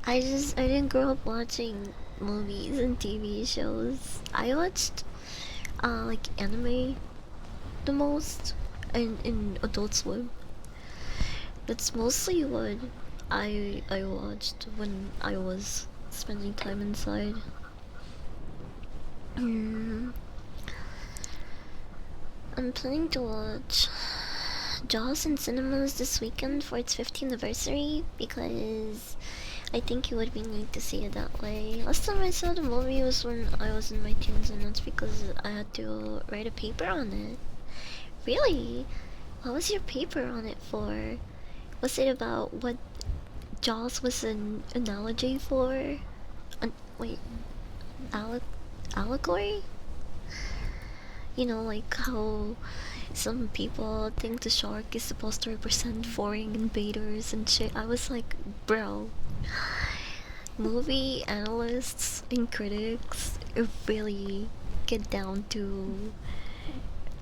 I didn't grow up watching movies and TV shows. I watched like anime the most in Adult Swim. That's mostly what I watched when I was spending time inside. I'm planning to watch Jaws in cinemas this weekend for its 50th anniversary because I think it would be neat to see it that way. Last time I saw the movie was when I was in my teens, and that's because I had to write a paper on it. Really? What was your paper on it for? Was it about what Jaws was an analogy for? Wait, allegory? You know, like how some people think the shark is supposed to represent foreign invaders and shit. I was like, bro, movie analysts and critics really get down to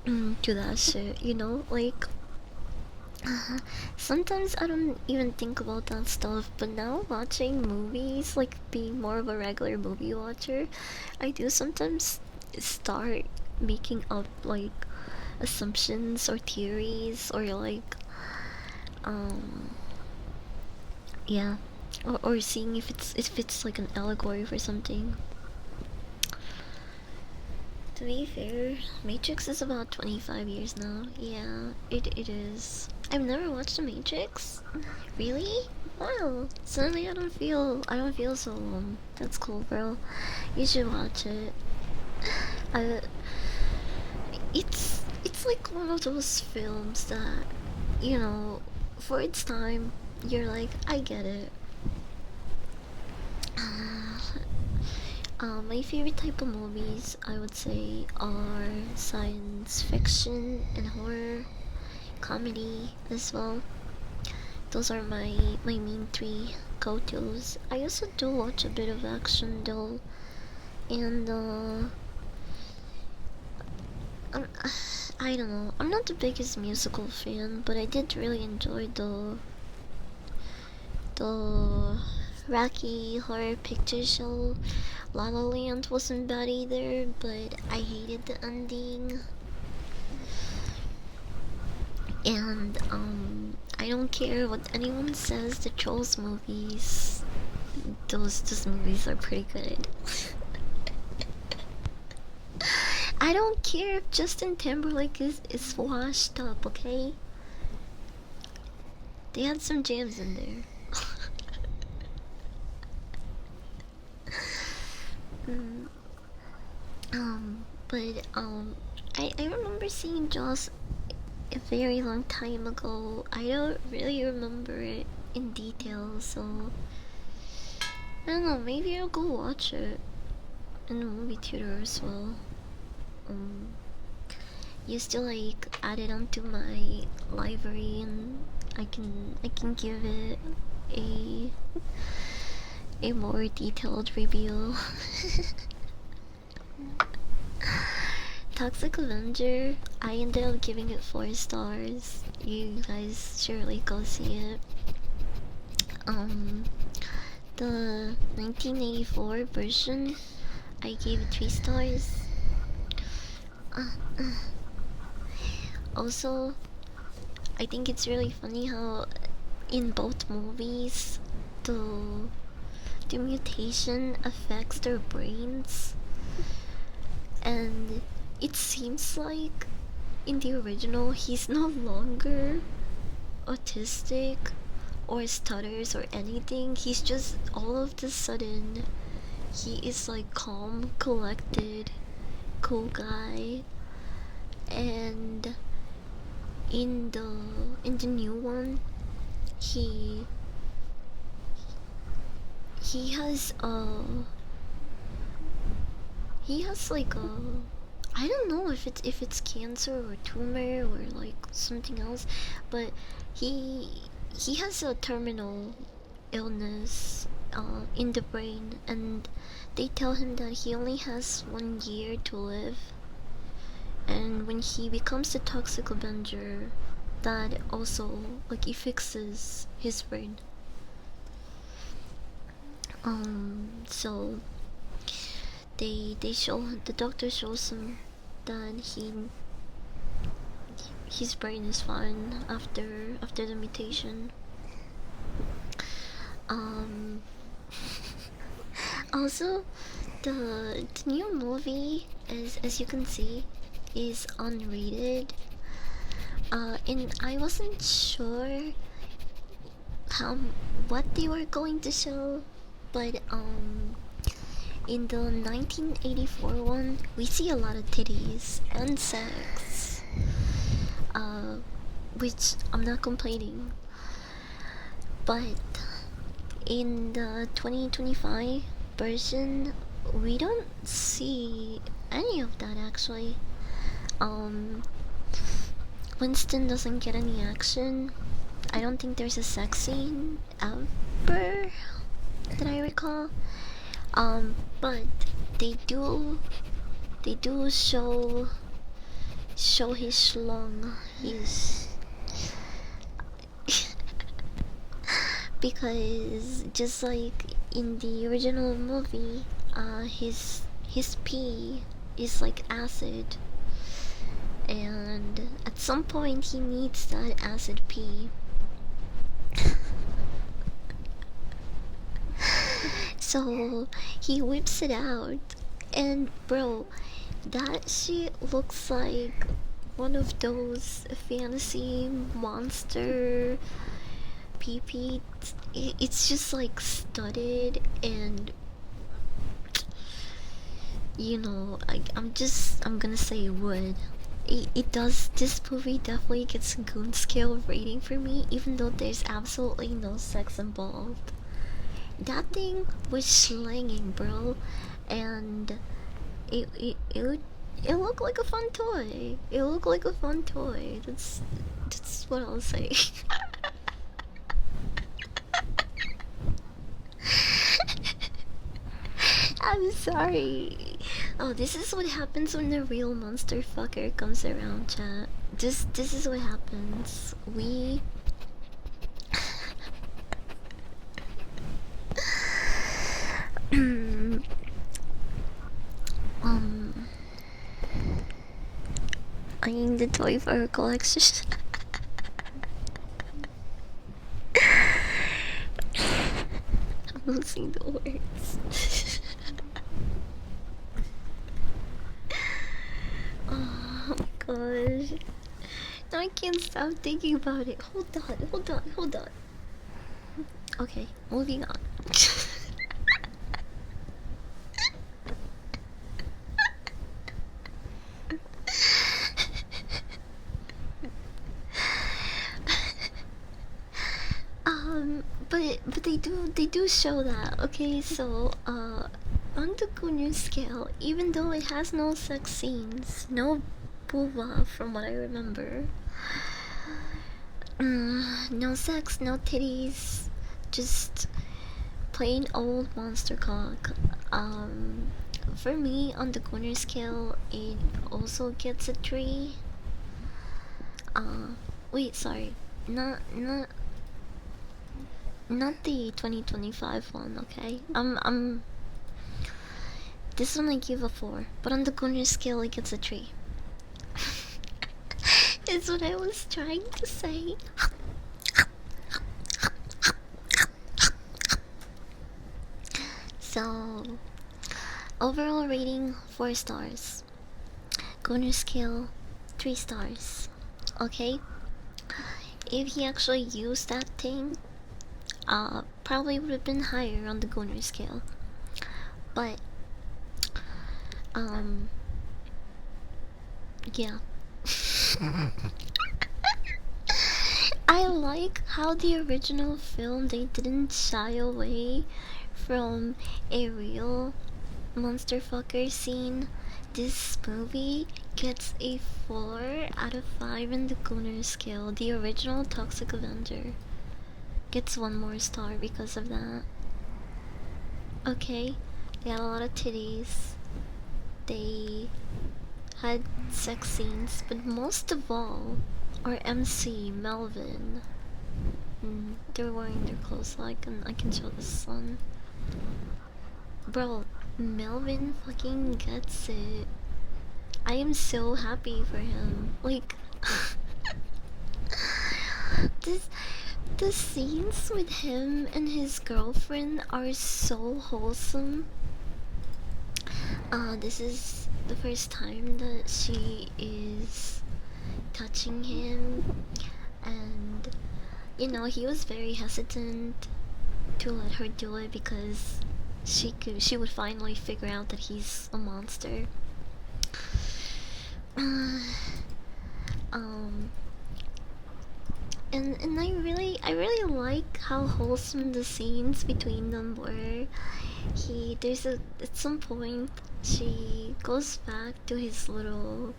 that shit, you know? Like, sometimes I don't even think about that stuff, but now watching movies, like being more of a regular movie watcher, I do sometimes start making up like assumptions or theories or like yeah, or seeing if it's like an allegory for something. To be fair, Matrix is about 25 years now. Yeah, it is. I've never watched The Matrix. Really? Wow. Suddenly I don't feel so alone. That's cool, bro. You should watch it. I it's like one of those films that, you know, for its time, you're like, I get it. My favorite type of movies, I would say, are science fiction and horror, comedy as well. Those are my main three go-tos. I also do watch a bit of action though, and I'm, I don't know. I'm not the biggest musical fan, but I did really enjoy the Rocky Horror Picture Show. La La Land wasn't bad either, but I hated the ending. And I don't care what anyone says. The Trolls movies, those movies are pretty good. I don't care if Justin Timberlake is washed up, okay? They had some jams in there. But I remember seeing Jaws a very long time ago. I don't really remember it in detail, so I don't know. Maybe I'll go watch it in the movie theater as well. Used to like add it onto my library, and I can give it a more detailed review. Toxic Avenger, I ended up giving it 4 stars. You guys surely go see it. The 1984 version, I gave it 3 stars. Also, I think it's really funny how in both movies the mutation affects their brains, and it seems like in the original, he's no longer autistic or stutters or anything. He's just all of the sudden he is like calm, collected, cool guy. And in the new one, he he has he has like a, I don't know if it's cancer or tumor or like something else, but he has a terminal illness in the brain, and they tell him that he only has 1 year to live. And when he becomes the Toxic Avenger, that also like it fixes his brain. So they show, the doctor shows him that his brain is fine after the mutation. Um, Also, the new movie, as you can see, is unrated. And I wasn't sure how what they were going to show, but in the 1984 one, we see a lot of titties and sex, uh, which I'm not complaining. But in the 2025 version, we don't see any of that actually. Um, Winston doesn't get any action. I don't think there's a sex scene ever that I recall. But they do they do show his schlong. His because just like in the original movie, his pee is like acid, and at some point he needs that acid pee. So he whips it out, and bro, that shit looks like one of those fantasy monster PP. It's just like studded, and I'm gonna say wood. It does. This movie definitely gets a goon scale rating for me, even though there's absolutely no sex involved. That thing was slanging, bro, and it looked like a fun toy. It looked like a fun toy. That's what I'll say. I'm sorry. Oh, this is what happens when the real monster fucker comes around, chat. This is what happens. We I need the toy for her collection. I'm losing the words. Oh my gosh. Now I can't stop thinking about it. Hold on. Okay, moving on. But they do show that. Okay, so on the Gunyu scale, even though it has no sex scenes, no boobah from what I remember, no sex, no titties, just plain old monster cock. For me, on the corner scale, it also gets a 3. Wait, sorry, not the 2025 one. Okay, this one I give a 4, but on the corner scale, it gets a 3. Is what I was trying to say. So, overall rating 4 stars. Corner scale 3 stars. Okay? If he actually used that thing, probably would have been higher on the Gunner scale. But, um, yeah. I like how the original film they didn't shy away from a real monster fucker scene. This movie gets a 4 out of 5 in the Gunner scale. The original Toxic Avenger gets 1 more star because of that. Okay, they had a lot of titties. They had sex scenes, but most of all, our MC Melvin. They're wearing their clothes, so I can show the sun. Bro, Melvin fucking gets it. I am so happy for him. Like, this, the scenes with him and his girlfriend are so wholesome. This is the first time that she is touching him, and you know, he was very hesitant to let her do it because she would finally figure out that he's a monster. Um, and I really like how wholesome the scenes between them were. There's a at some point she goes back to his little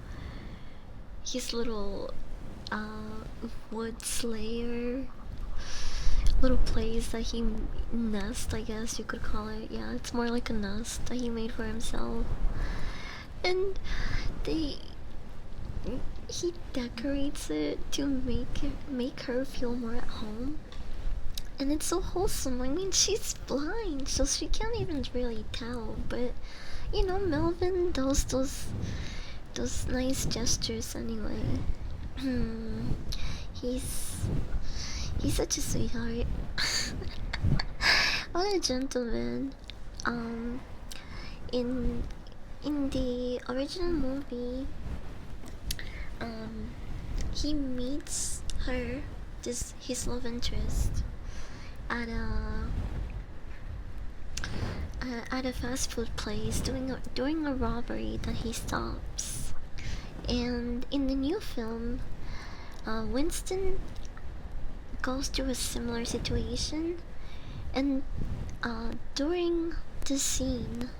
uh wood slayer little place that he nest, I guess you could call it. Yeah, it's more like a nest that he made for himself. And they he decorates it to make her feel more at home. And it's so wholesome. I mean, she's blind, so she can't even really tell. But you know, Melvin does those nice gestures anyway. he's he's such a sweetheart. What a gentleman. Um, in in the original movie, um, he meets her, this his love interest, at a fast food place doing a robbery that he stops. And in the new film, Winston goes through a similar situation, and during the scene,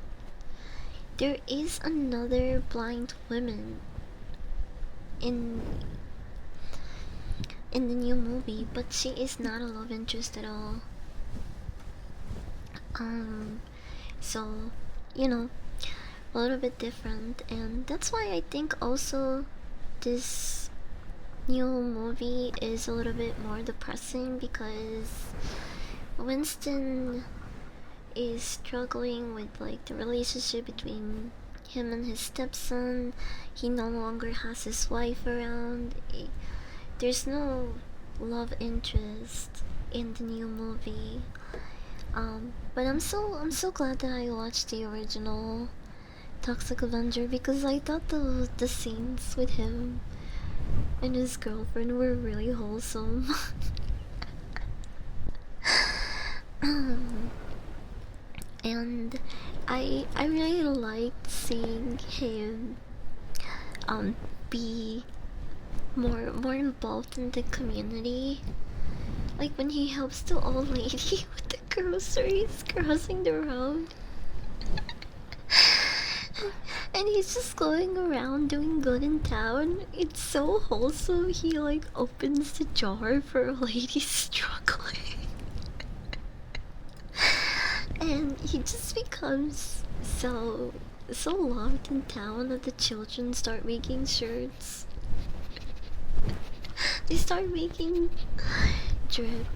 there is another blind woman in in the new movie, but she is not a love interest at all. Um, so you know, a little bit different, and that's why I think also this new movie is a little bit more depressing because Winston is struggling with like the relationship between him and his stepson. He no longer has his wife around. There's no love interest in the new movie. But I'm so glad that I watched the original Toxic Avenger because I thought the scenes with him and his girlfriend were really wholesome. And I really liked seeing him be more involved in the community. Like when he helps the old lady with the groceries crossing the road. And he's just going around doing good in town. It's so wholesome. He like opens the jar for a lady struggling. And he just becomes so loved in town that the children start making shirts. They start making drip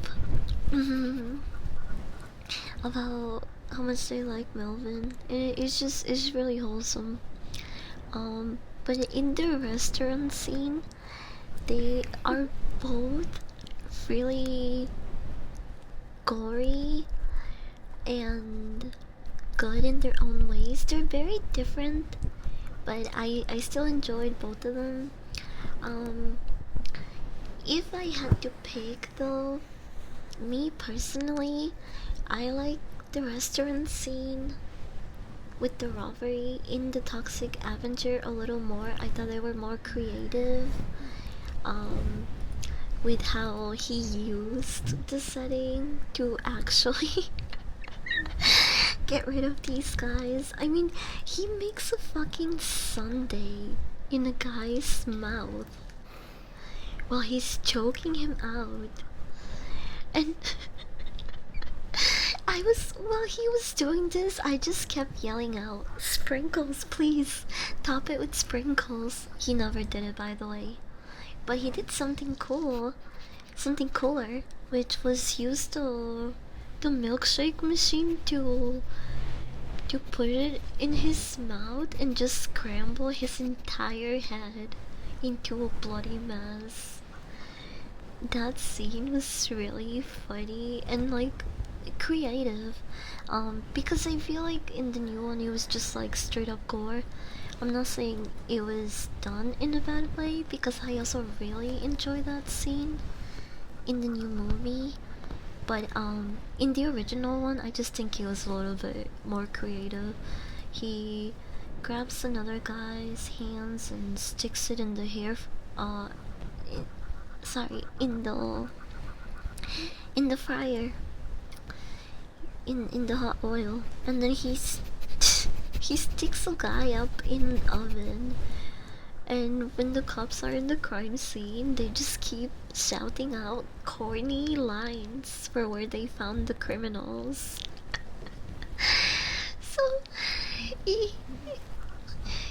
about how much they like Melvin. And it's really wholesome. But in the restaurant scene, they are both really gory and good in their own ways. They're very different, but I still enjoyed both of them. If I had to pick though, me personally, I like the restaurant scene with the robbery in the Toxic Avenger a little more. I thought they were more creative. Um, with how he used the setting to actually get rid of these guys. I mean, he makes a fucking sundae in a guy's mouth while he's choking him out. And while he was doing this, I just kept yelling out, "Sprinkles, please! Top it with sprinkles." He never did it, by the way. But he did something cool, something cooler, which was use the milkshake machine to put it in his mouth and just scramble his entire head into a bloody mess. That scene was really funny and like creative. Because I feel like in the new one it was just like straight up gore. I'm not saying it was done in a bad way because I also really enjoy that scene in the new movie. But in the original one, I just think he was a little bit more creative. He grabs another guy's hands and sticks it in the hair. In, sorry, in the fryer, in the hot oil, and then he sticks a guy up in an oven. And when the cops are in the crime scene, they just keep shouting out corny lines for where they found the criminals. So he,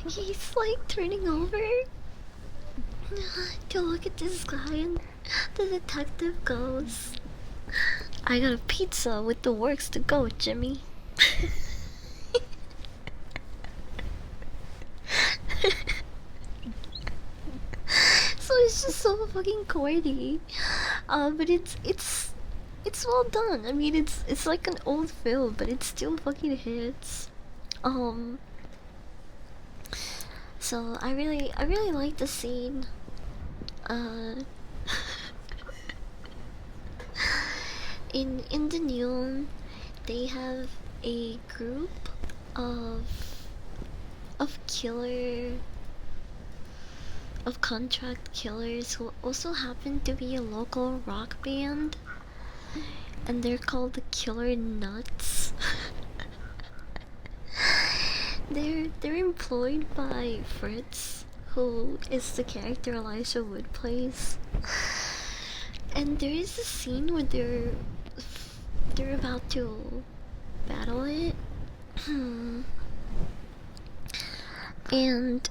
he's like turning over to look at this guy, and the detective goes, "I got a pizza with the works to go, Jimmy." So it's just so fucking corny, but it's well done. I mean, it's like an old film, but it still fucking hits. Um, so I really like the scene. Uh, in the new one, they have a group of killer of contract killers who also happen to be a local rock band, and they're called the Killer Nuts. they're employed by Fritz, who is the character Elijah Wood plays. And there is a scene where they're about to battle it. And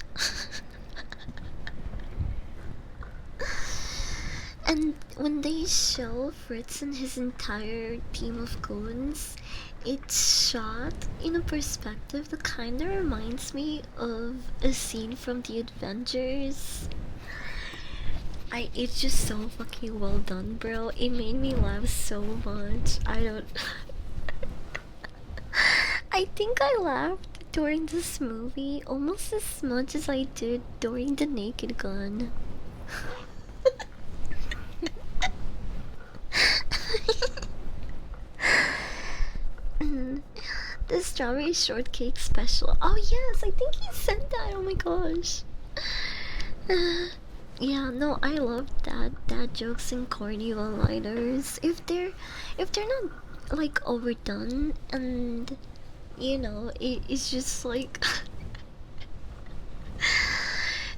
and when they show Fritz and his entire team of goons, it's shot in a perspective that kinda reminds me of a scene from the Avengers. It's just so fucking well done, bro. It made me laugh so much. I don't I think I laughed during this movie almost as much as I did during the Naked Gun. The strawberry shortcake special. Oh yes, I think he said that. Oh my gosh. Yeah, no, I love that. Dad jokes and corny one-liners. If they're not like overdone, and it's just like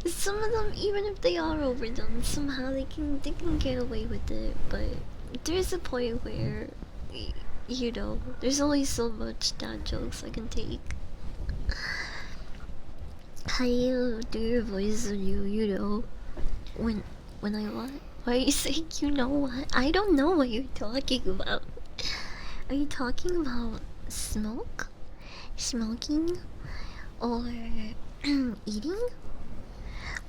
some of them, even if they are overdone, somehow they can get away with it. But there's a point where there's only so much dad jokes I can take. How you do your voice when when I what? Why are you saying you know what? I don't know what you're talking about. Are you talking about smoke? Smoking? Or eating?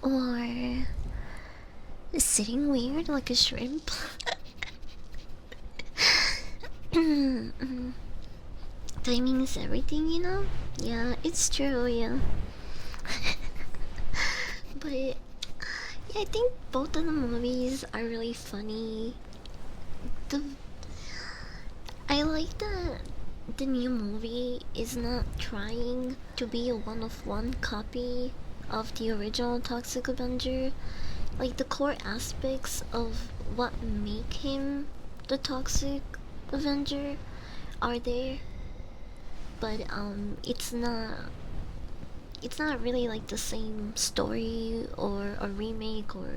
Or sitting weird like a shrimp? Timing is everything, Yeah, it's true, yeah. But I think both of the movies are really funny. The I like that the new movie is not trying to be a one-of-one copy of the original Toxic Avenger. Like the core aspects of what make him the Toxic Avenger are there, but it's not really like the same story or a remake or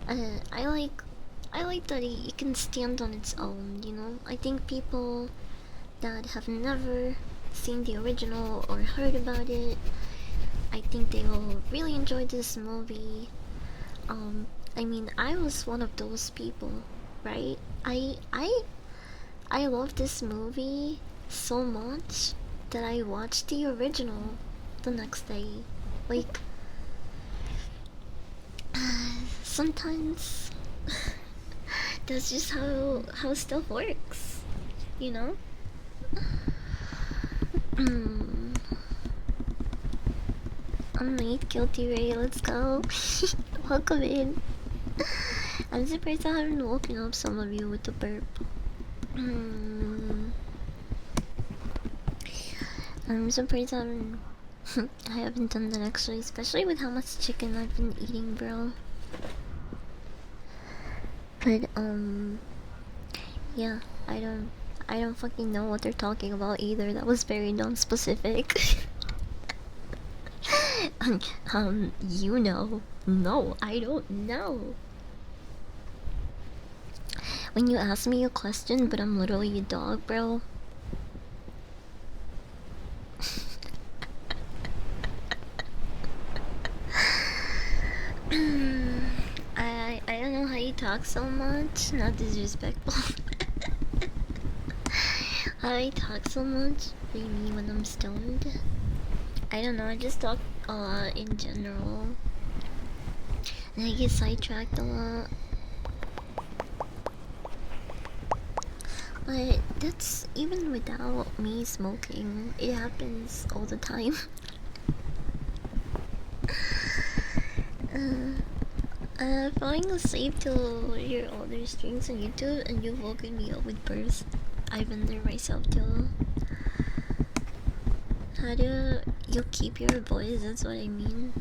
uh, I like I like that it can stand on its own, you know? I think people that have never seen the original or heard about it, I think they will really enjoy this movie. I mean, I was one of those people, right? I love this movie so much that I watched the original the next day. Like, sometimes that's just how stuff works, you know? Mm, I'm late, Guilty Ray, let's go. Welcome in. I'm surprised I haven't woken up some of you with the burp. I'm surprised I haven't I haven't done that actually, especially with how much chicken I've been eating, bro. But yeah, I don't fucking know what they're talking about either. That was very non-specific. You know. No, I don't know. When you ask me a question, but I'm literally a dog, bro. I don't know how you talk so much. Not disrespectful. How I talk so much. What do you mean when I'm stoned? I don't know. I just talk a lot in general, and I get sidetracked a lot. But that's even without me smoking. It happens all the time. Falling asleep to your older streams on YouTube, and you've woken me up with bursts. I've been there myself too. How do you keep your voice? That's what I mean.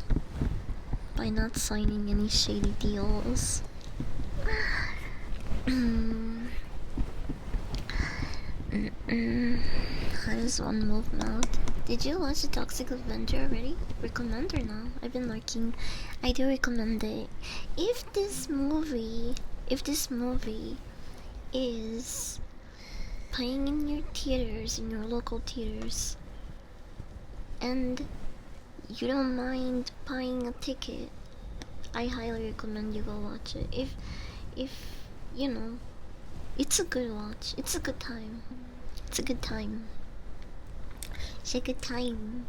By not signing any shady deals. How does one move mouth? Did you watch the Toxic Avenger already? Recommend or not? I've been lurking. I do recommend it. If this movie is playing in your theaters, in your local theaters, and you don't mind buying a ticket, I highly recommend you go watch it. If you know, it's a good watch. It's a good time. It's a good time. It's a good time.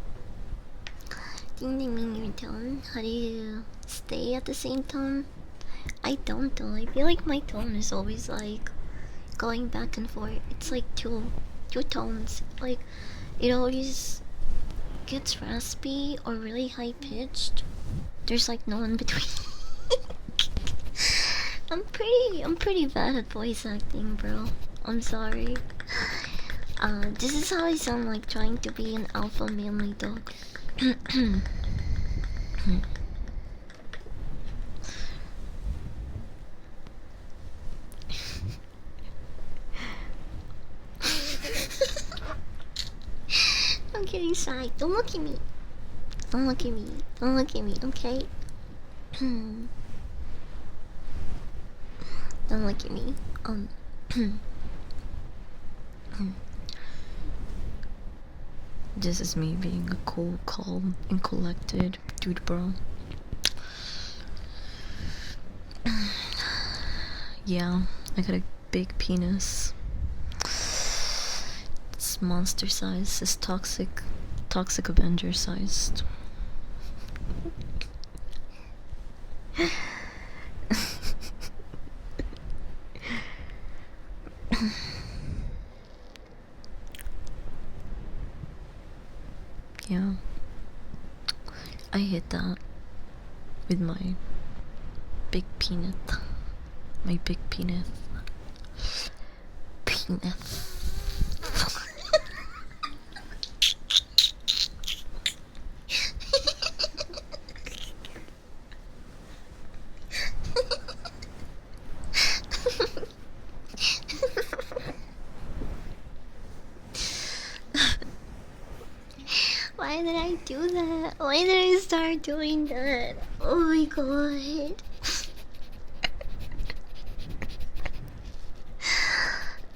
Ding ding ding, your tone. How do you stay at the same tone? I don't though. I feel like my tone is always like going back and forth. It's like two tones. Like it always gets raspy or really high pitched. There's like no in between. I'm pretty bad at voice acting, bro. I'm sorry. This is how I sound like trying to be an alpha manly dog. I'm getting shy. Don't look at me. Don't look at me. Don't look at me, okay? Don't look at me. This is me being a cool, calm, and collected dude, bro. Yeah, I got a big penis. It's monster size. It's toxic Avenger sized. Yeah, I hit that with my big peanut. My big peanut. Peanut. Why did I do that? Why did I start doing that? Oh my god.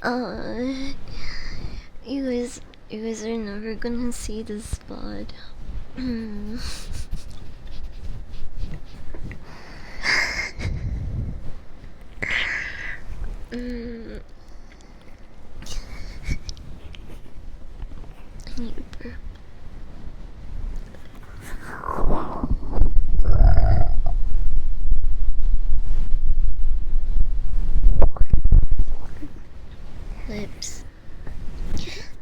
Uh, you guys are never gonna see this spot. Mm. I need a burp. Lips.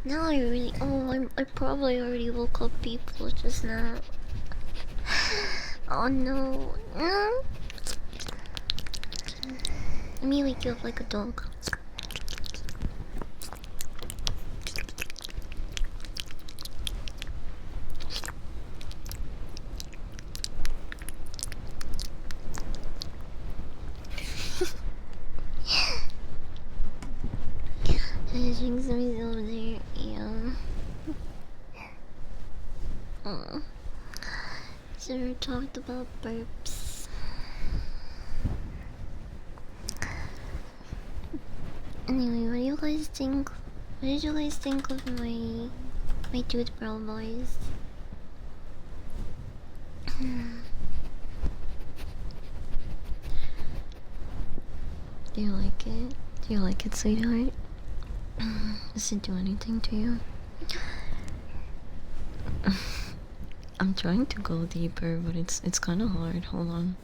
Now I really. Oh, I probably already woke up people just now. Oh no. No. Let me wake you up like a dog. I think somebody's over there. Yeah. Oh. So we talked about burps. Anyway, what do you guys think? What did you guys think of my dude bro boys? Do you like it? Do you like it, sweetheart? Does it do anything to you? I'm trying to go deeper, but it's kind of hard. Hold on.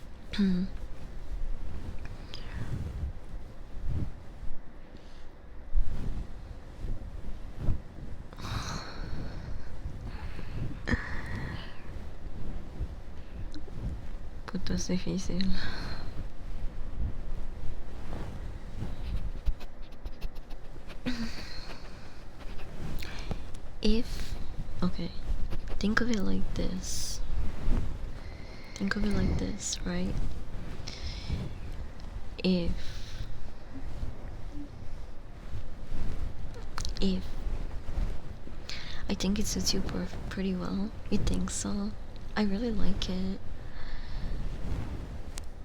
Puto es difícil. If, okay, think of it like this. Think of it like this, right? If I think it suits you pretty well. You think so? I really like it.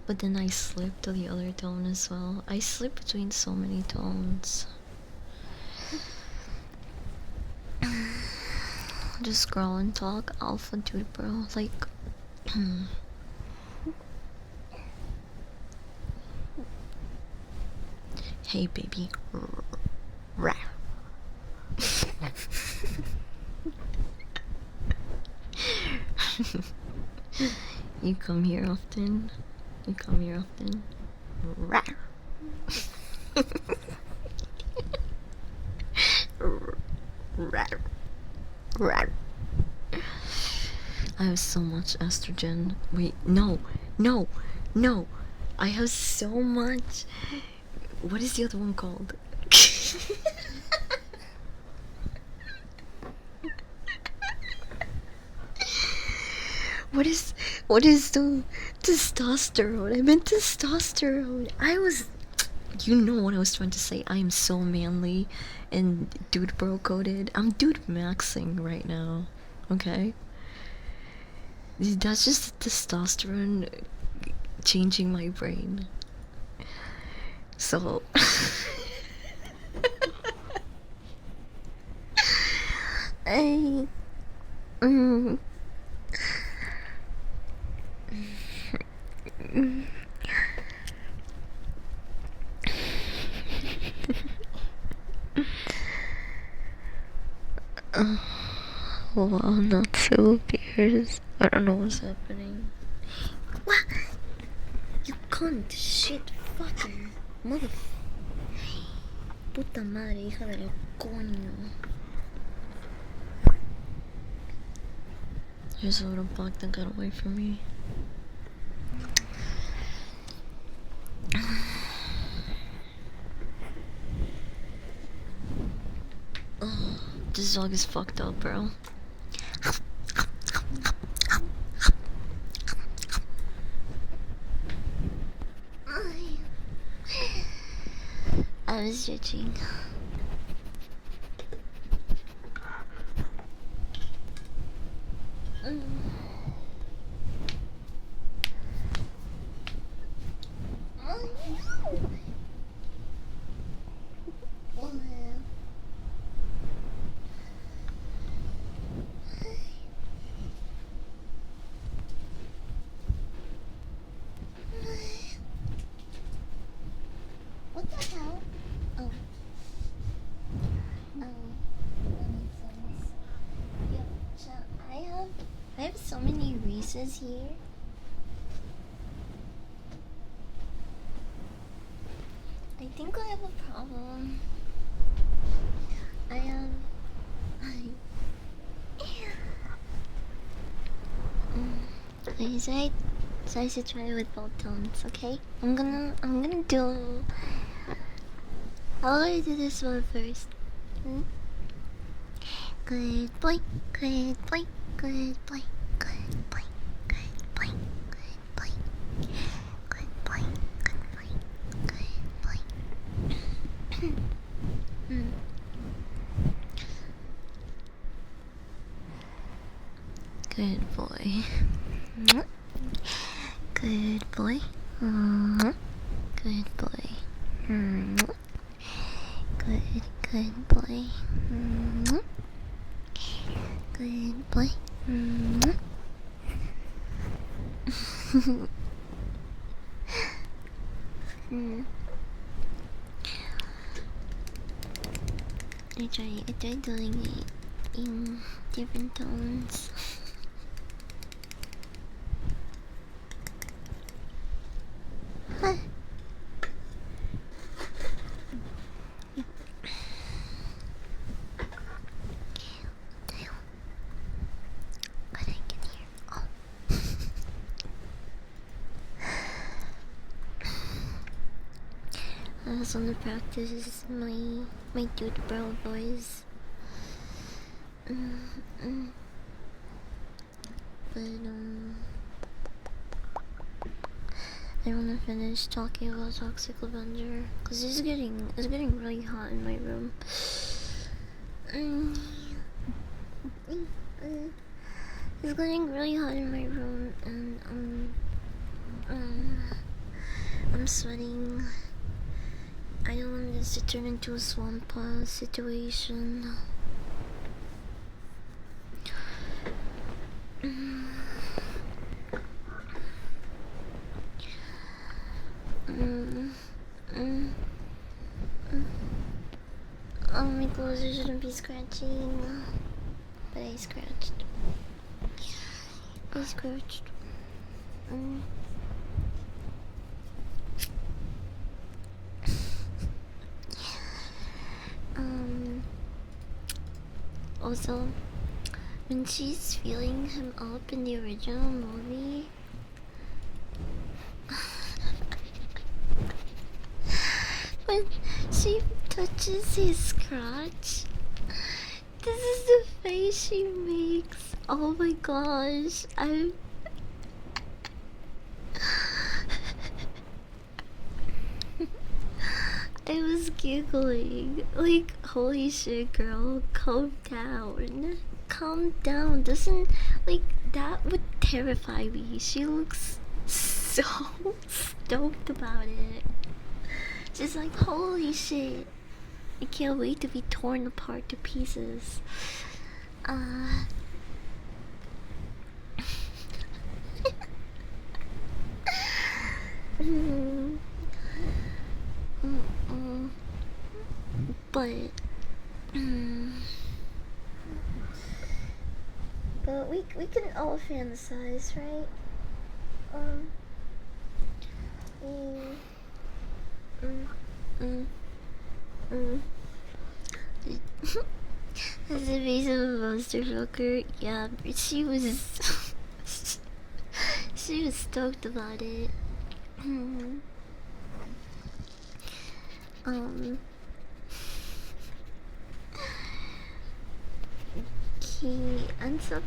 But then I slip to the other tone as well. I slip between so many tones. Just scroll and talk alpha dude bro, like hey baby. Rah. You come here often? You come here often? Rah. Rah. Rah. I have so much estrogen. Wait, no. I have so much. What is the other one called? What is the testosterone? I meant testosterone. You know what I was trying to say. I am so manly and dude bro coded. I'm dude maxing right now. Okay? That's just testosterone changing my brain. So I well, I'm not so fierce. I don't know what's happening. What? You cunt, shit, fucker, mother. Puta madre, hija de la coño. There's a little bug that got away from me. this dog is fucked up, bro. I was judging. What the hell? Oh. That makes sense. Yo, chat, I have so many Reese's here. I think I have a problem. So I should try it with both tones, okay? I'm gonna do. How do I do this one first? Good boy, good boy, good boy, good boy, good boy, good boy, good boy, good boy, good boy. Good boy. Good boy. Good boy. Good boy. Good boy. I tried doing it in different tones. I also want to practice my dude bro voice. But I want to finish talking about Toxic Avenger because it's getting really hot in my room. It's getting really hot in my room, and I'm sweating. I don't want this to turn into a swamp situation. Oh, my clothes shouldn't be scratching, but I scratched. Also, when she's feeling him up in the original movie, when she touches his crotch, this is the face she makes. Oh my gosh, I was giggling. Like, holy shit, girl, calm down. Calm down. Doesn't, like, that would terrify me. She looks so stoked about it. She's like, holy shit. I can't wait to be torn apart to pieces. But we can all fantasize, right? As a piece of a monster fucker, yeah, she was she was stoked about it. he ends up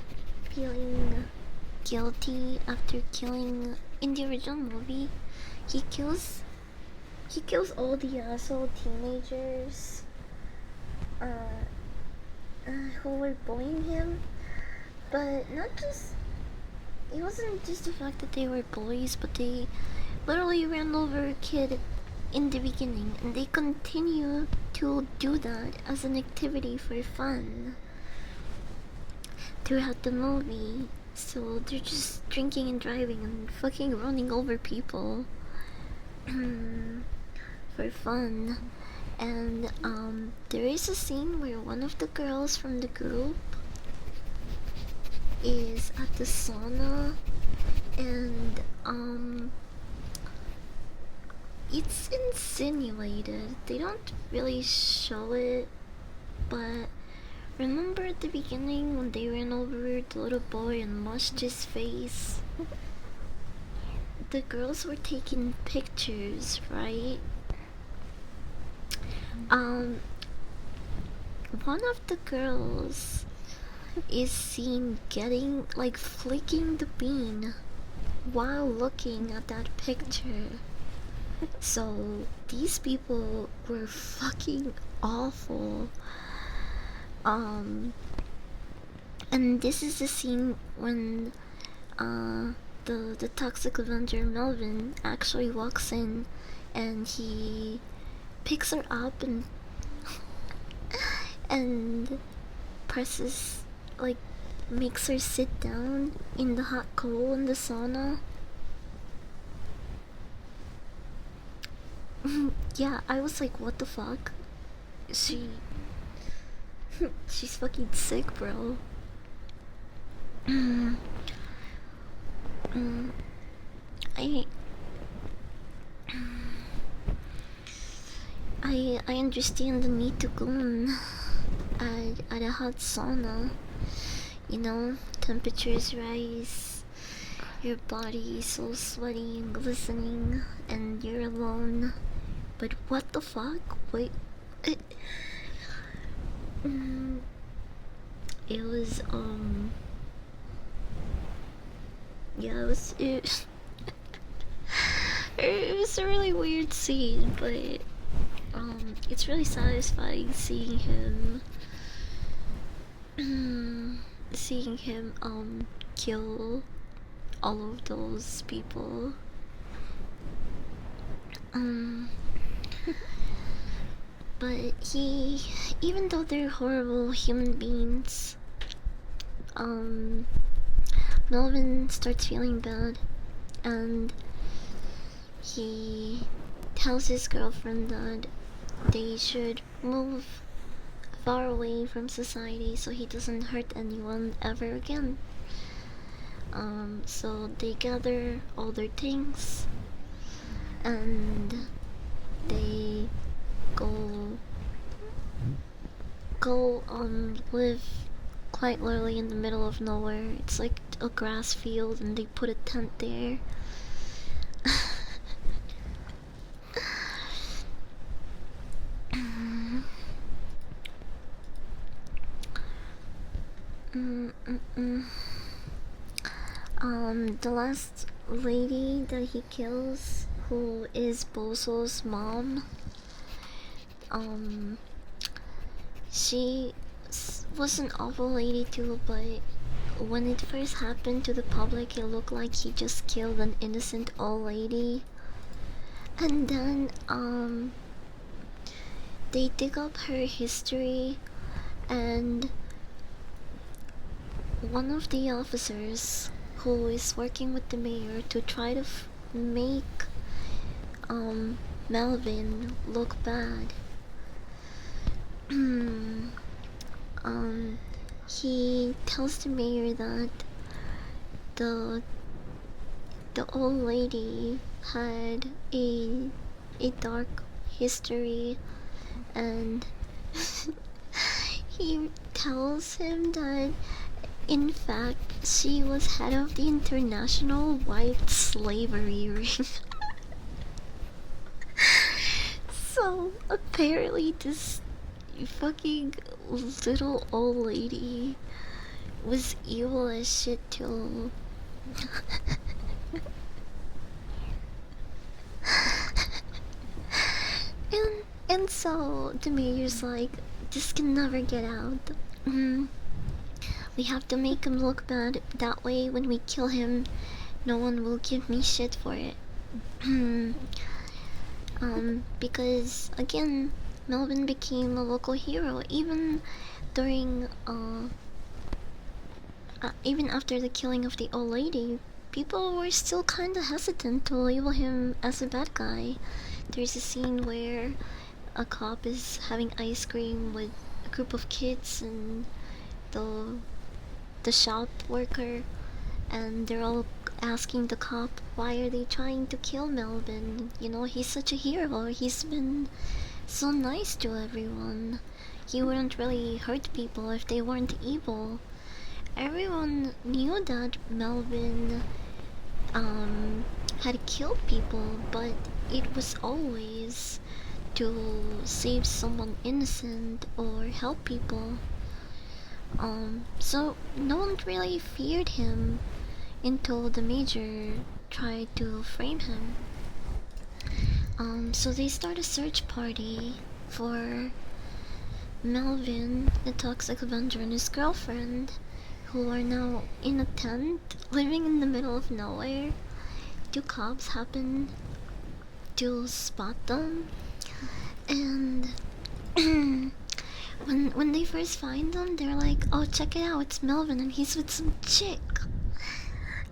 feeling guilty after killing. In the original movie, he kills he kills all the asshole teenagers uh, who were bullying him, but not just. It wasn't just the fact that they were bullies, but they literally ran over a kid in the beginning, and they continue to do that as an activity for fun throughout the movie. So they're just drinking and driving and fucking running over people for fun. And there is a scene where one of the girls from the group is at the sauna, and it's insinuated. They don't really show it, but remember at the beginning when they ran over the little boy and mushed his face? The girls were taking pictures, right? One of the girls is seen getting, like, flicking the bean while looking at that picture. So these people were fucking awful. And this is the scene when the toxic Avenger Melvin actually walks in, and he picks her up and presses, like, makes her sit down in the hot coal in the sauna. Yeah, I was like, what the fuck? She's fucking sick, bro. I I understand the need to go at a hot sauna. You know, temperatures rise, your body is so sweaty and glistening, and you're alone. But what the fuck? Wait. It was yeah, it was a really weird scene, but it's really satisfying seeing him kill all of those people. But even though they're horrible human beings, Melvin starts feeling bad, and he tells his girlfriend that they should move far away from society so he doesn't hurt anyone ever again. So they gather all their things and they go live quite literally in the middle of nowhere. It's like a grass field, and they put a tent there. The last lady that he kills, who is Boso's mom, she was an awful lady too, but when it first happened to the public, it looked like he just killed an innocent old lady. And then, they dig up her history, and one of the officers who is working with the mayor to try to make Melvin look bad, he tells the mayor that the old lady had a dark history, and he tells him that in fact she was head of the international white slavery ring. So apparently this fucking little old lady was evil as shit too. And so the mayor's like, this can never get out. Mm, we have to make him look bad. That way, when we kill him, no one will give me shit for it. Because again, Melvin became a local hero during even after the killing of the old lady. People were still kinda hesitant to label him as a bad guy. There's a scene where a cop is having ice cream with a group of kids and the shop worker, and they're all asking the cop, why are they trying to kill Melvin? You know, he's such a hero. He's been so nice to everyone. He wouldn't really hurt people if they weren't evil. Everyone knew that Melvin had killed people, but it was always to save someone innocent or help people. So no one really feared him until the major tried to frame him. So they start a search party for Melvin, the toxic Avenger, and his girlfriend, who are now in a tent, living in the middle of nowhere. Two cops happen to spot them, and when they first find them, they're like, "Oh, check it out, it's Melvin, and he's with some chick."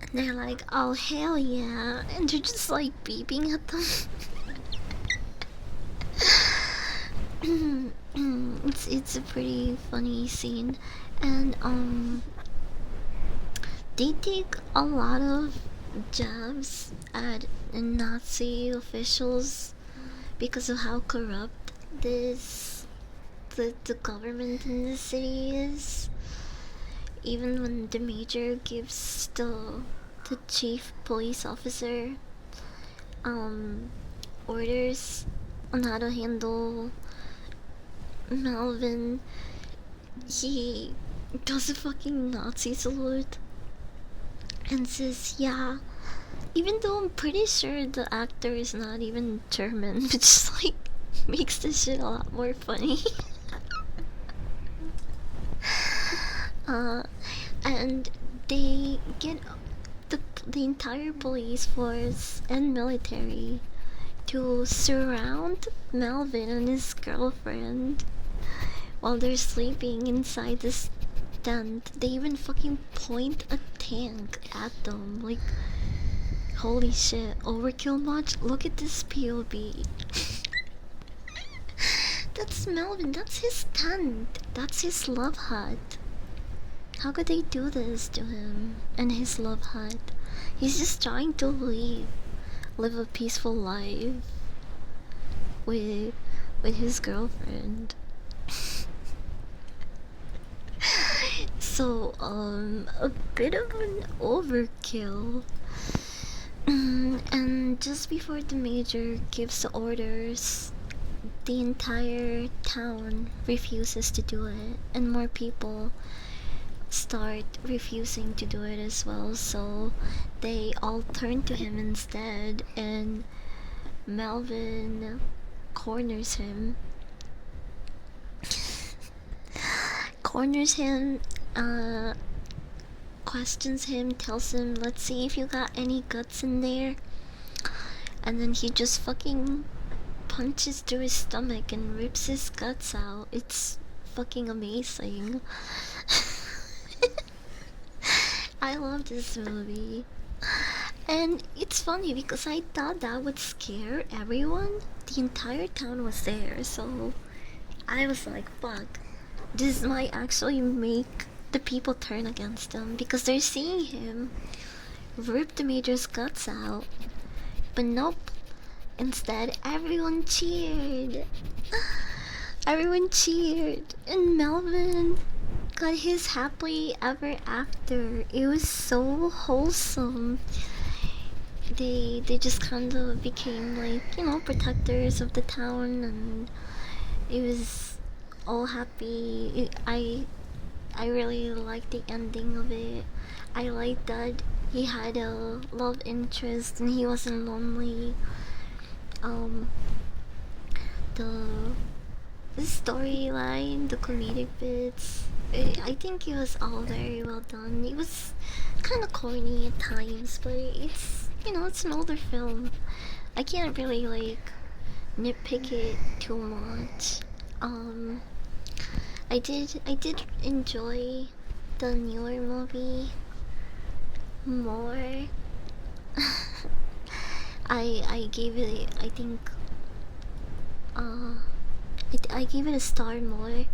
And they're like, "Oh, hell yeah!" And they're just like beeping at them. It's a pretty funny scene, and they take a lot of jabs at Nazi officials because of how corrupt the government in the city is. Even when the major gives the chief police officer orders on how to handle Melvin, he does a fucking Nazi salute and says, yeah, even though I'm pretty sure the actor is not even German, which just like makes this shit a lot more funny. And they get the entire police force and military to surround Melvin and his girlfriend while they're sleeping inside this tent. They even fucking point a tank at them. Like, holy shit, overkill much? Look at this POV. That's Melvin, that's his tent, that's his love hut. How could they do this to him and his love hut? He's just trying to live a peaceful life with his girlfriend. So a bit of an overkill. And just before the major gives the orders, the entire town refuses to do it, and more people start refusing to do it as well, so they all turn to him instead, and Melvin corners him. Questions him, tells him, let's see if you got any guts in there, and then he just fucking punches through his stomach and rips his guts out. It's fucking amazing. I love this movie. And it's funny because I thought that would scare everyone. The entire town was there, so I was like, fuck, this might actually make the people turn against him because they're seeing him rip the major's guts out. But nope, instead everyone cheered. Everyone cheered, and Melvin got his happily ever after. It was so wholesome. They just kind of became like, you know, protectors of the town, and it was all happy. I really like the ending of it. I like that he had a love interest and he wasn't lonely. Um, the storyline, the comedic bits, I think it was all very well done. It was kind of corny at times, but it's, you know, it's an older film. I can't really like nitpick it too much. Um, I did enjoy the newer movie more. I gave it, I think, uh I gave it a star more,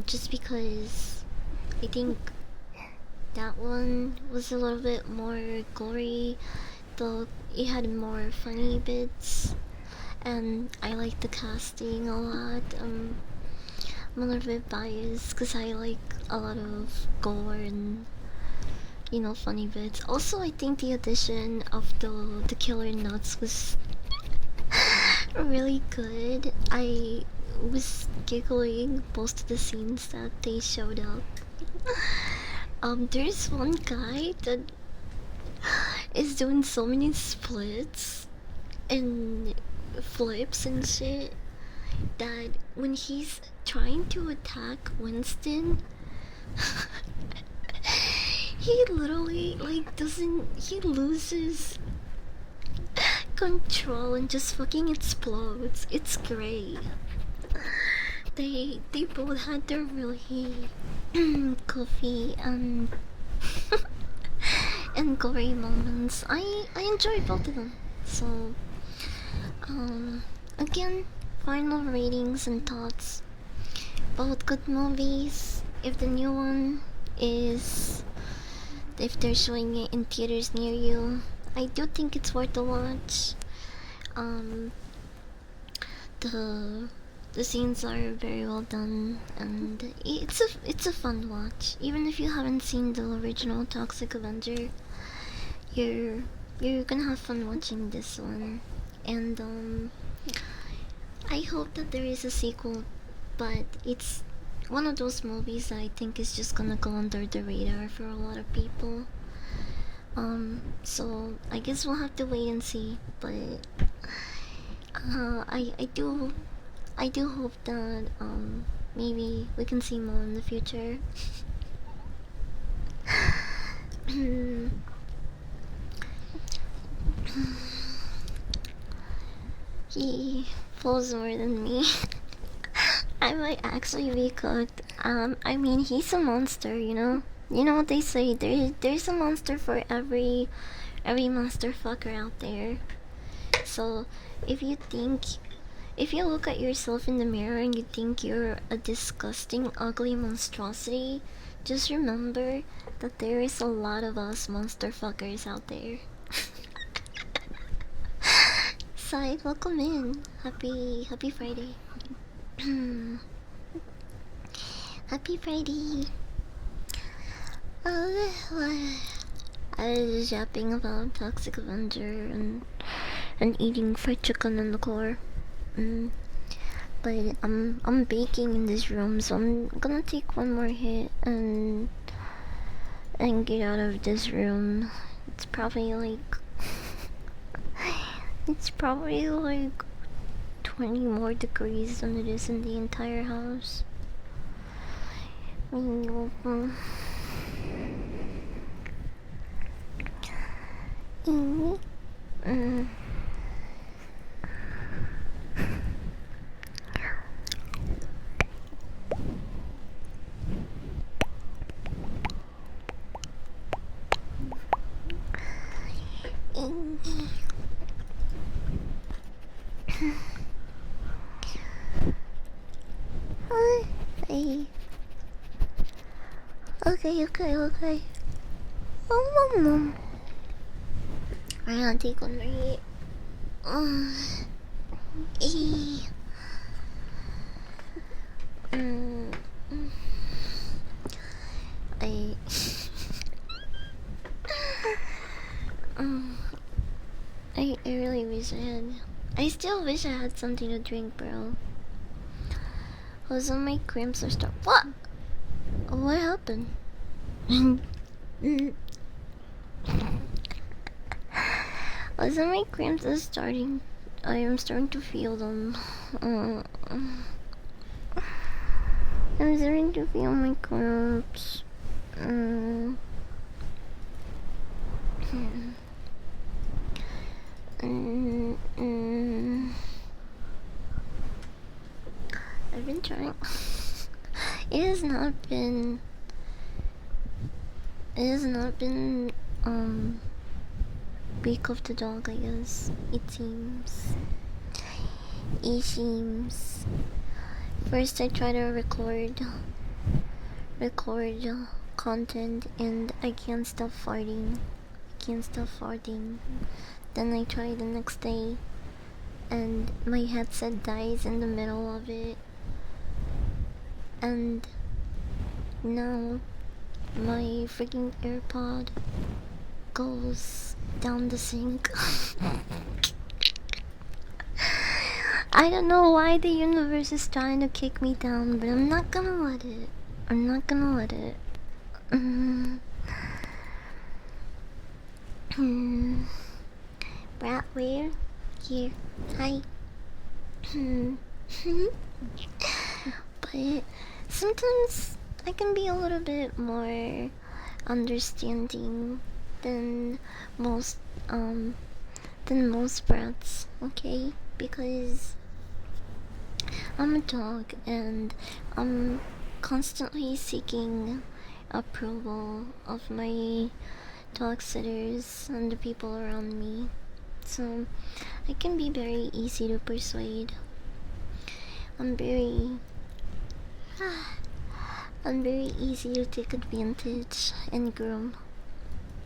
just because I think that one was a little bit more gory, though it had more funny bits, and I like the casting a lot. I'm a little bit biased because I like a lot of gore and, you know, funny bits. Also, I think the addition of the killer nuts was really good. I was giggling most of the scenes that they showed up. There's one guy that is doing so many splits and flips and shit that when he's trying to attack Winston, he literally like doesn't, he loses control and just fucking explodes. It's great. They both had their really goofy and gory moments. I enjoyed both of them. So again, final ratings and thoughts. Both good movies. If the new one is, if they're showing it in theaters near you, I do think it's worth a watch. Um, the the scenes are very well done, and it's a fun watch. Even if you haven't seen the original Toxic Avenger, you're you're gonna have fun watching this one. And I hope that there is a sequel, but it's one of those movies that I think is just gonna go under the radar for a lot of people. So I guess we'll have to wait and see. But I do hope that maybe we can see more in the future. He pulls more than me. I might actually be cooked. I mean, he's a monster, you know. You know what they say? There's a monster for every monster fucker out there. So if you think, if you look at yourself in the mirror and you think you're a disgusting, ugly monstrosity, just remember that there is a lot of us monster fuckers out there. Side, welcome in. Happy Friday. Happy Friday. I was yapping about Toxic Avenger and eating fried chicken in the car. But I'm baking in this room, so I'm gonna take one more hit and get out of this room. It's probably like it's probably like 20 more degrees than it is in the entire house. Hey. Okay. I'm gonna take one more hit. Eh. I I really wish I had. I still wish I had something to drink, bro. Also, my cramps are start. What? What happened? Listen, my cramps is starting. I am starting to feel them. I'm starting to feel my cramps. I've been trying. It has not been. It has not been. Week of the dog, I guess. It seems. First, I try to record content, and I can't stop farting. Then I try the next day, and my headset dies in the middle of it. And now my freaking AirPod goes down the sink. I don't know why the universe is trying to kick me down, but I'm not gonna let it. Brat, where? Here. Hi. But sometimes I can be a little bit more understanding than most brats, okay? Because I'm a dog and I'm constantly seeking approval of my dog sitters and the people around me. So I can be very easy to persuade. I'm very easy to take advantage and groom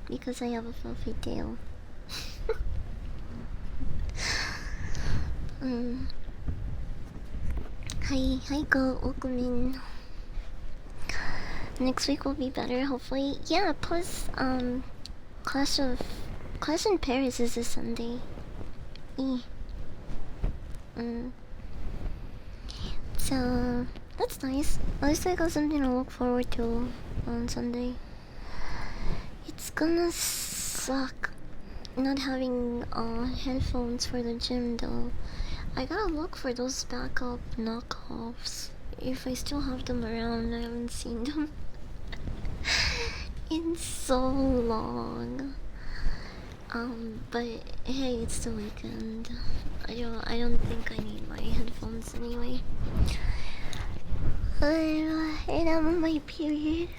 because I have a fluffy tail. Hi, go, welcome in. Next week will be better, hopefully. Yeah, plus, Clash in Paris is this Sunday. So, that's nice. At least I got something to look forward to on Sunday. It's gonna suck not having, headphones for the gym, though. I gotta look for those backup knockoffs. If I still have them around, I haven't seen them in so long. But hey, it's the weekend. I don't think I need my headphones anyway. And I'm on my period.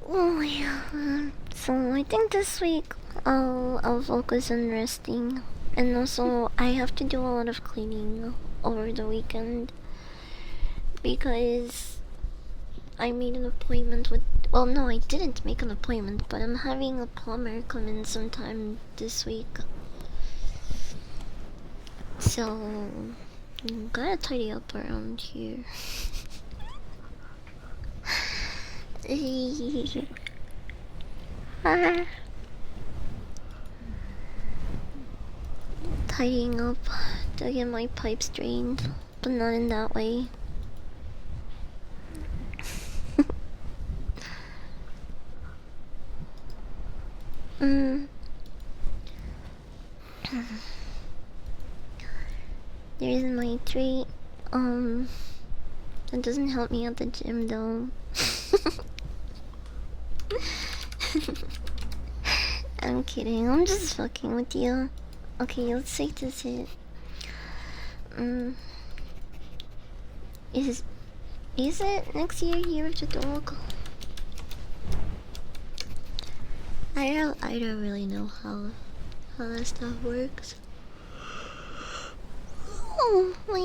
Oh my god. So I think this week I'll focus on resting. And also I have to do a lot of cleaning over the weekend because I made an appointment with, well, no, I didn't make an appointment, but I'm having a plumber come in sometime this week. So gotta tidy up around here. Tidying up to get my pipes drained, but not in that way. There's my treat. That doesn't help me at the gym though. I'm kidding, I'm just fucking with you. Okay, let's take this hit. Is it next year of the dog? I don't really know how that stuff works. Oh my,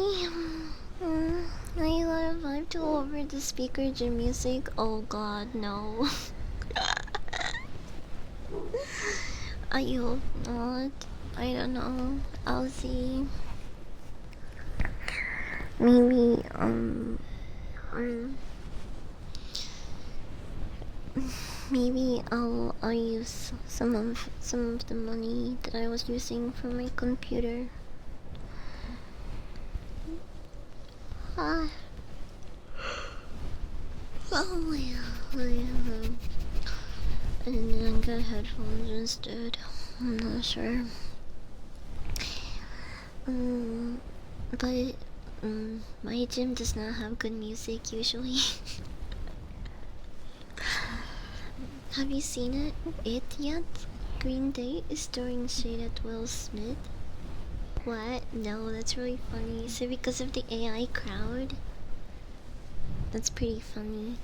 I got a vibe to over the speaker gym music. Oh god, no. I hope not. I don't know. I'll see. Maybe maybe I'll use some of the money that I was using for my computer. and then get headphones instead. I'm not sure. But my gym does not have good music usually. Have you seen it yet? Green Day is throwing shade at Will Smith. What? No, that's really funny. So because of the AI crowd? That's pretty funny.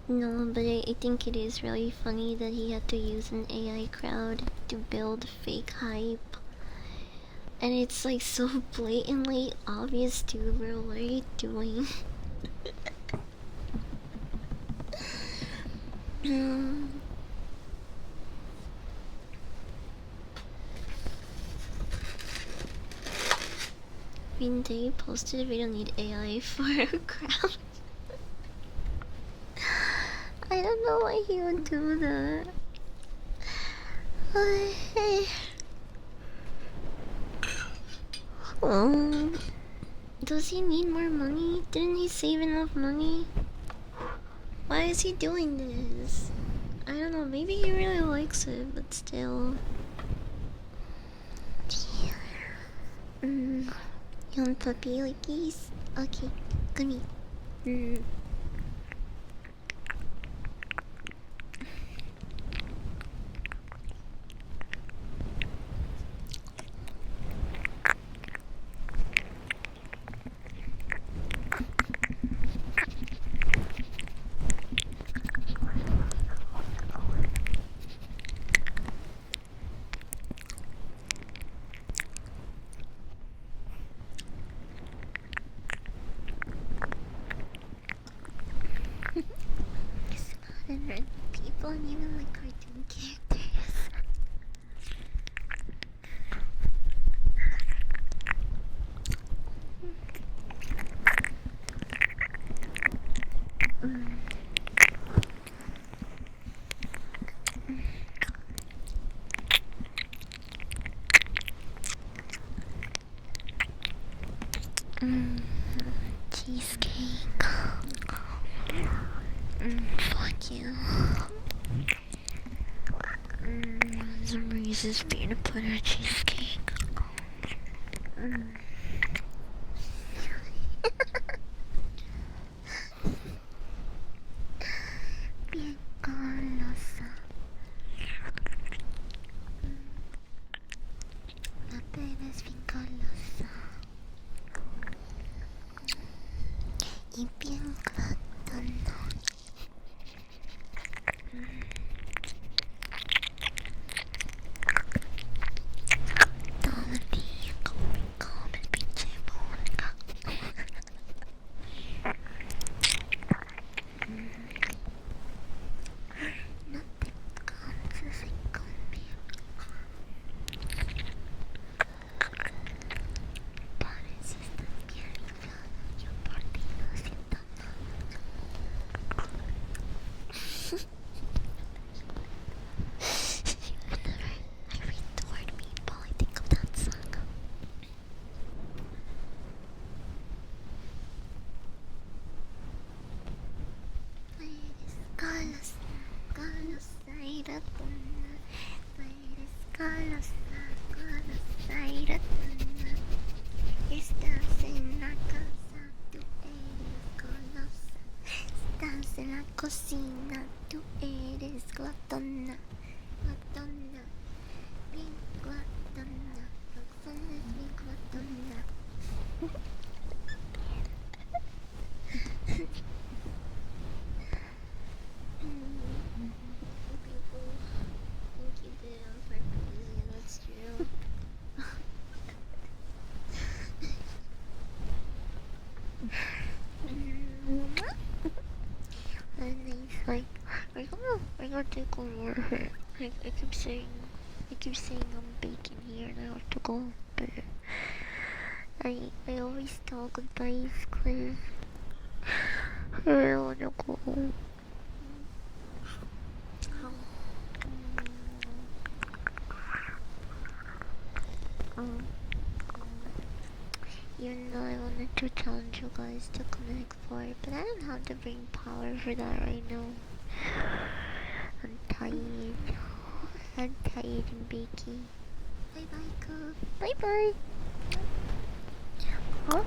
No, but I think it is really funny that he had to use an AI crowd to build fake hype. And it's like so blatantly obvious too, bro. What are you doing? Green Day posted we don't need AI for a crowd. I don't know why he would do that. Does he need more money? Didn't he save enough money? Why is he doing this? I don't know, maybe he really likes it, but still. You want puppy lickies? Okay, come here. Random people and even like cartoon characters. Cheesecake. Fuck you. Some Reese's peanut butter cheesecake. Bien golosa. La pena es bien golosa. Y bien glotona. Todo el día come pinche boca. No te canses de comer. Pareces tan bien librada. Yo por ti no siento nada. Whenever I read the word meatball, I think of that song. Eres golosa, golosa y ratona. Eres golosa, golosa y ratona. Estás en la casa, tú eres golosa. Estás en la cocina, tú eres glotona. Glotona, bien glotona. Glotona es bien glotona. People think you did it on purpose, yeah, that's true. And he's like, I gotta take over. I keep saying I'm baking here and I have to go, but I always tell goodbyes cause I really wanna go home. Even though I wanted to challenge you guys to connect 4, but I don't have the brain power for that right now. I'm tired. I'm tired and bakey. Bye bye, Cub. Bye bye. Huh?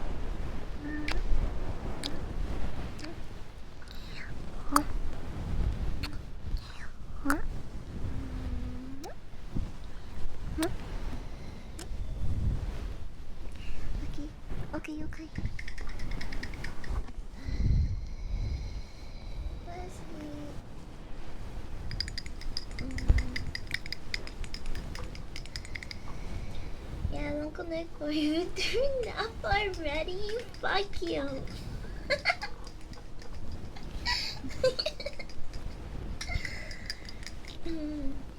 Huh? Huh? Huh? Okay. Leslie. Yeah, don't connect for you. Turn up already. Fuck you.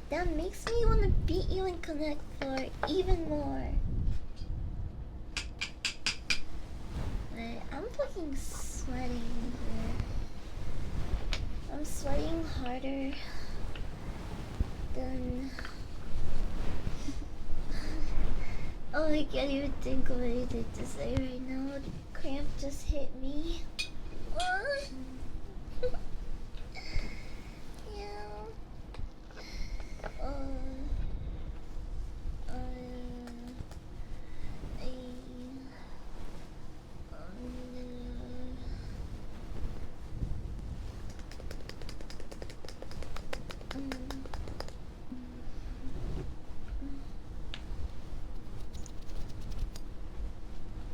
That makes me want to beat you in Connect 4 even more. I'm fucking sweating here. I'm sweating harder than... Oh, I can't even think of anything to say right now. The cramp just hit me. Yeah.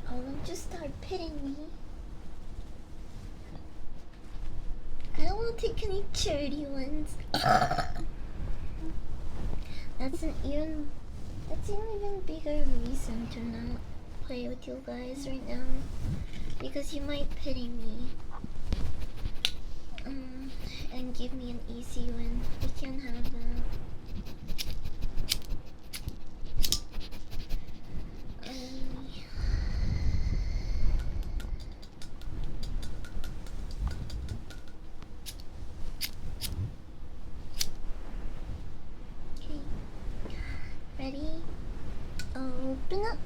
Oh, don't just start pitting me. I don't want to take any charity ones. That's an even bigger reason to not play with you guys right now. Because you might pity me. And give me an easy win. We can't have that. Okay. Ready? Open up.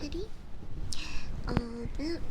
Ready? Open up.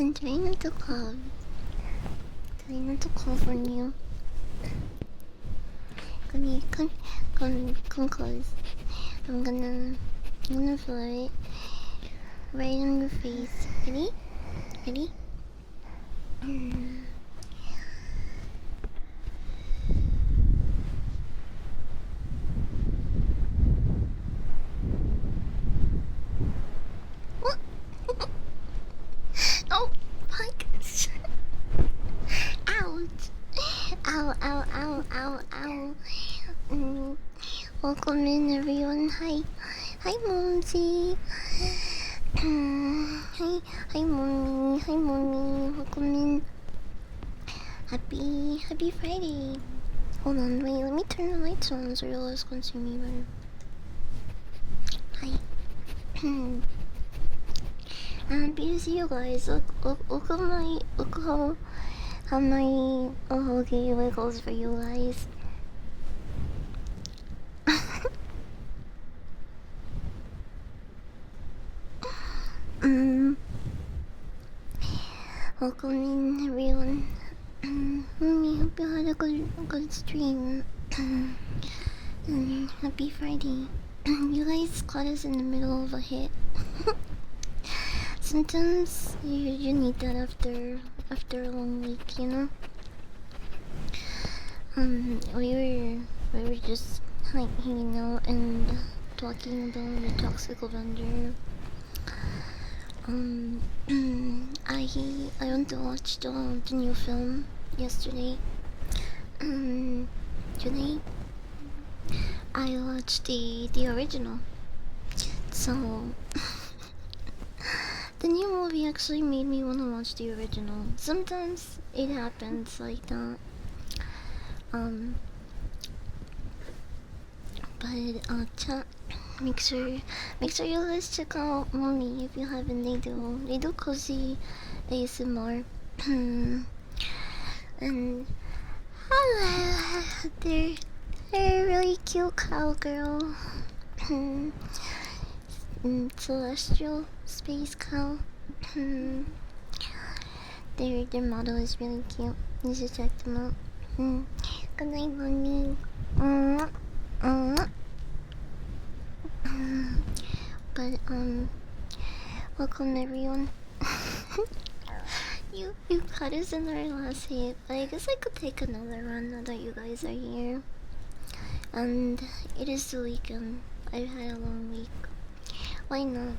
I'm trying not to cough. Trying not to cough on you. Come here, come close. I'm gonna fly right on your face. Ready? Ready? What? Oh, fuck. Ouch. Ow. welcome in everyone. Hi Momsy. Hi mommy. Hi mommy. Welcome in. Happy Friday. Hold on, wait, let me turn the lights on so you guys can see me better. Hi. Happy to see you guys. Look how my okay wiggles for you guys. Welcome in everyone. I hope you had a good stream. Happy Friday. You guys caught us in the middle of a hit. Sometimes you need that after a long week, you know. We were just like hanging out and talking about the toxic Avenger. I went to watch the new film yesterday. Today I watched the original. So the new movie actually made me want to watch the original. Sometimes it happens like that. But chat, make sure you guys check out Mommy if you haven't. They do cozy ASMR. And they're a really cute cowgirl. Celestial space cow. Their model is really cute. You should check them out. Good night, Mommy. But welcome everyone. you caught us in our last hit. I guess I could take another run now that you guys are here. And it is the weekend. I've had a long week. Why not?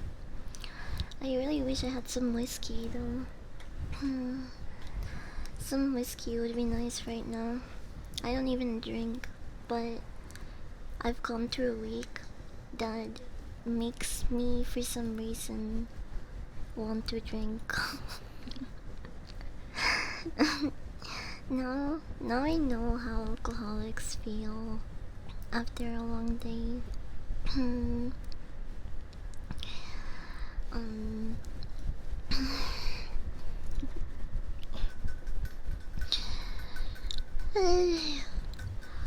I really wish I had some whiskey though. Some whiskey would be nice right now. I don't even drink, but I've gone through a week that makes me, for some reason, want to drink. now I know how alcoholics feel after a long day.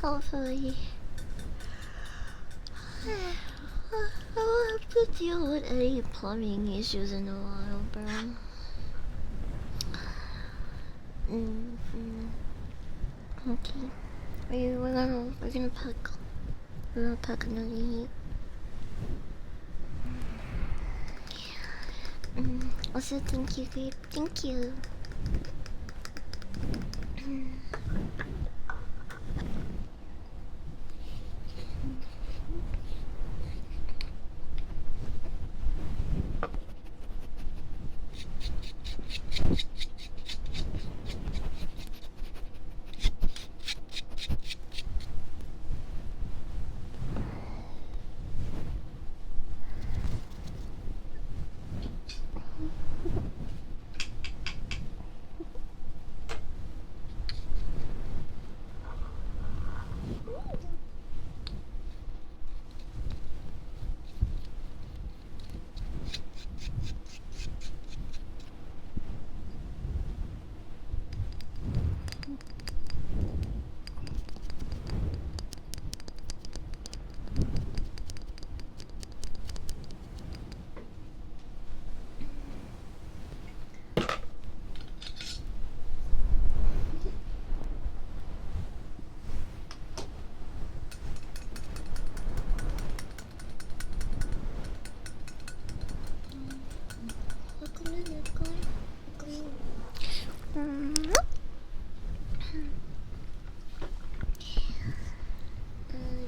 Hopefully I will have to deal with any plumbing issues in a while, bro. Okay. We're gonna pack another heat. Also, thank you, Grape. Thank you.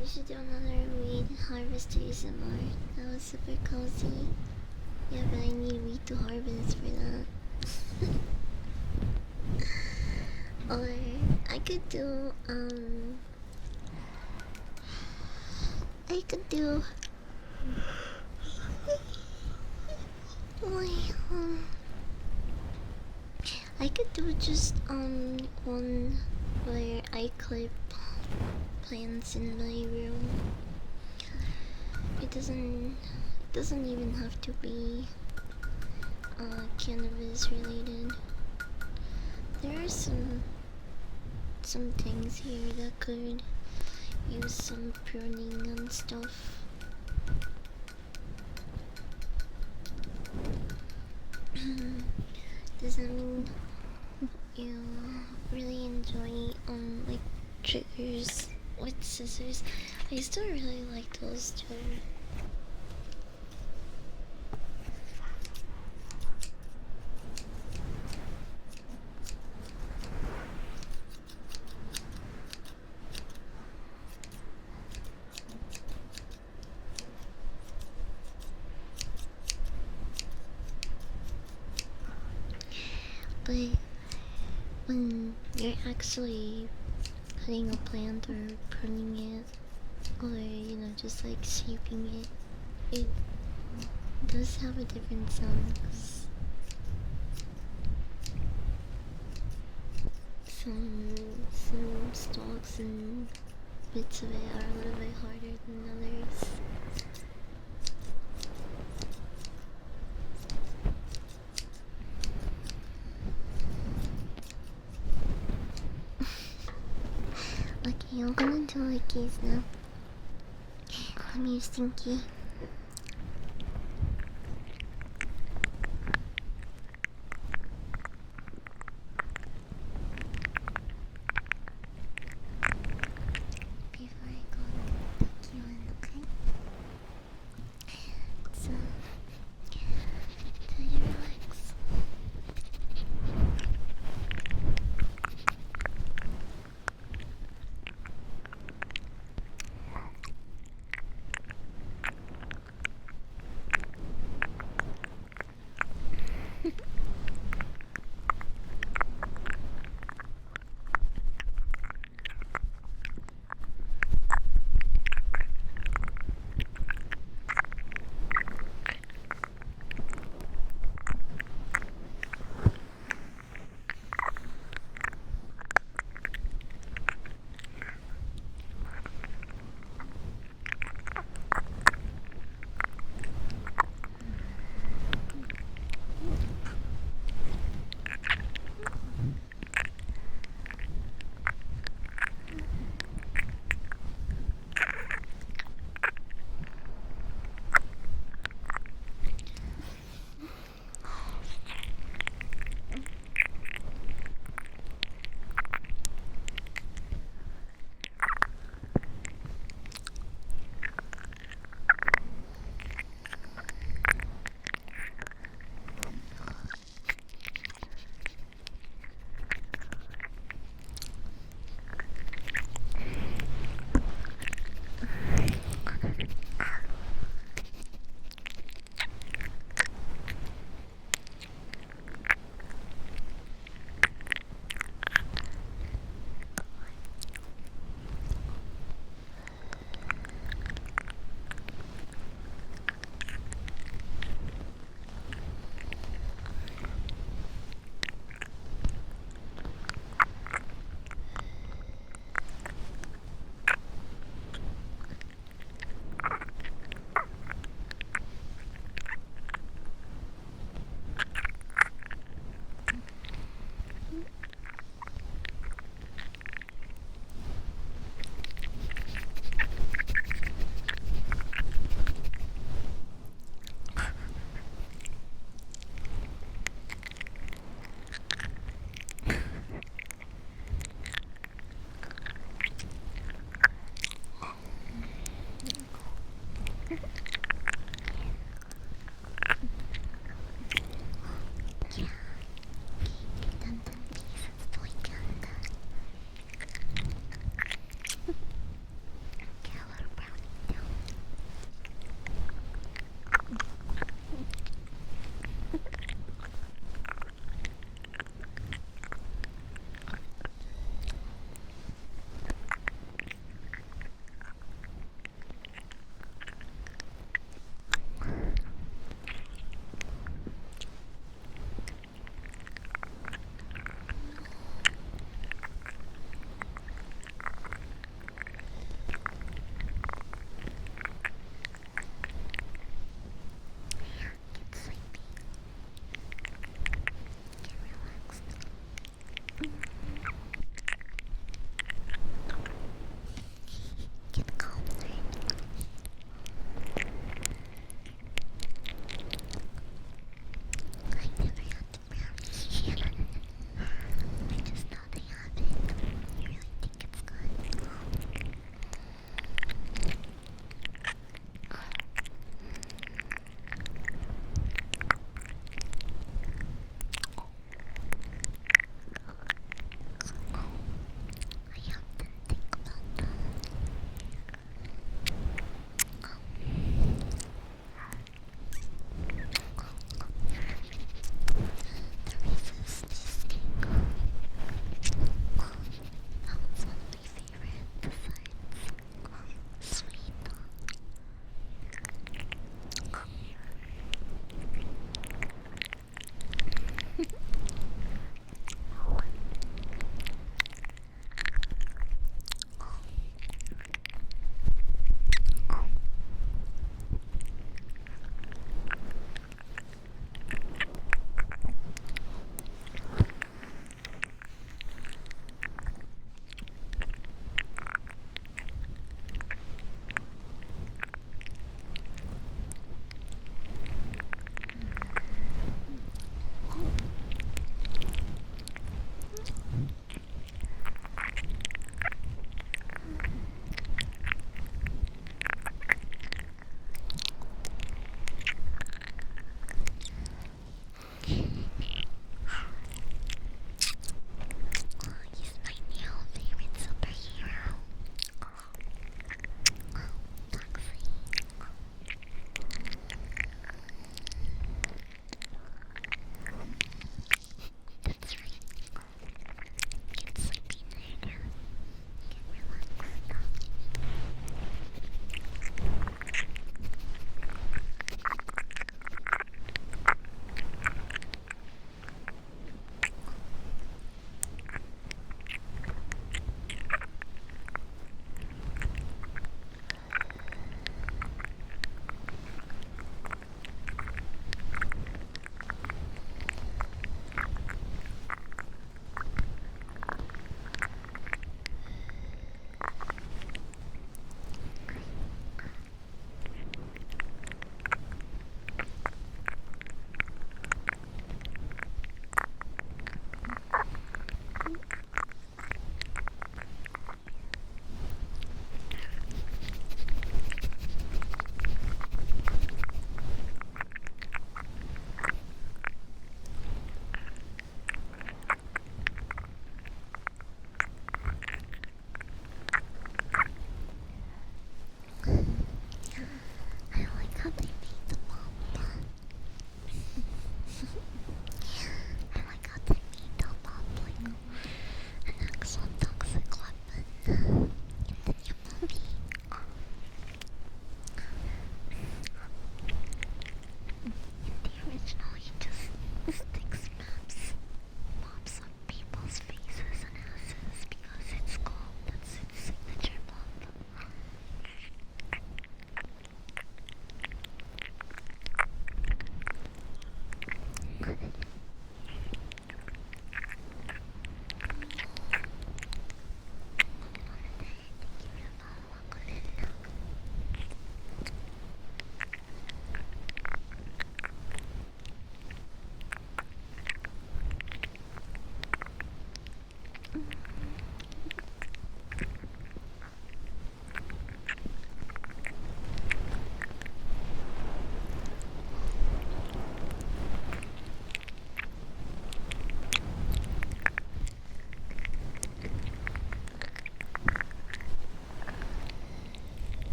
We should do another weed harvest ASMR. That was super cozy. Yeah, but I need weed to harvest for that. Or I could do I could do like I could do just one where I clip plants in my room. It doesn't even have to be cannabis related. There are some things here that could use some pruning and stuff. Does that mean you really enjoy like triggers with scissors? I still really like those too. But when you're actually cutting a plant or pruning it, or just like shaping it does have a different sound. 'Cause some stalks and bits of it are a little bit harder than others. Okay, I'm gonna do like keys now. Come here, Stinky. Before I go, tuck you in, okay? So, till you relax.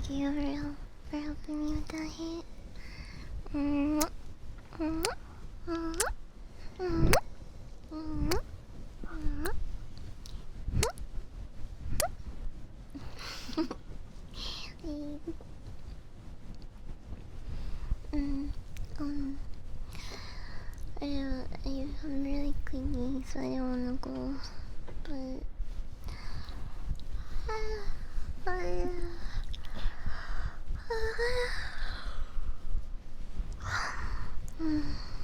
Thank you for helping me with that hit. Mm-hmm. Mm-hmm. Mm-hmm. Mm-hmm. Mm, um, I'm really clingy, so I don't wanna go. But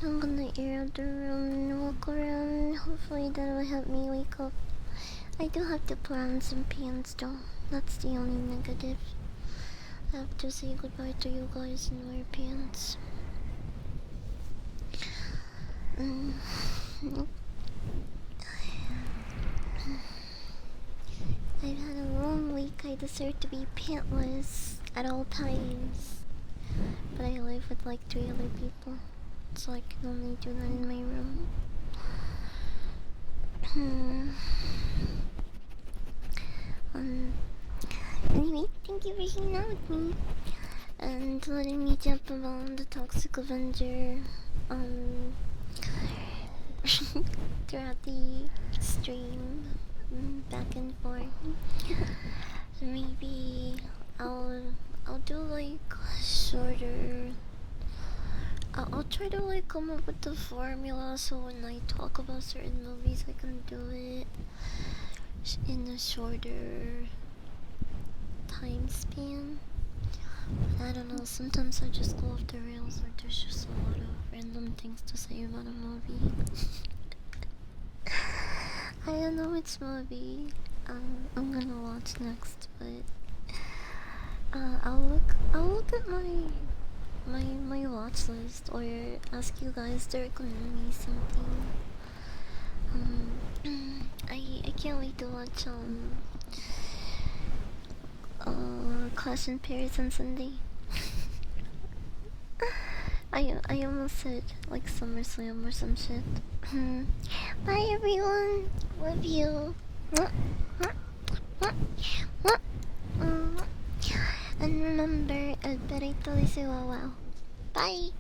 I'm gonna air out the room and walk around. Hopefully that will help me wake up. I do have to put on some pants though. That's the only negative. I have to say goodbye to you guys and wear pants. I've had a long week. I deserve to be pantless at all times. But I live with like 3 other people, so I can only do that in my room. Anyway, thank you for hanging out with me and letting me jump around the toxic Avenger throughout the stream, back and forth. Maybe I'll do like shorter. I'll try to like come up with the formula so when I talk about certain movies I can do it in a shorter time span. I don't know, sometimes I just go off the rails or there's just a lot of random things to say about a movie. I don't know which movie I'm gonna watch next, but I'll look at my watch list or ask you guys to recommend me something. I can't wait to watch Clash in Paris on Sunday. I almost said like SummerSlam or some shit. Bye everyone, love you. And remember, el perrito dice wow wow. Bye.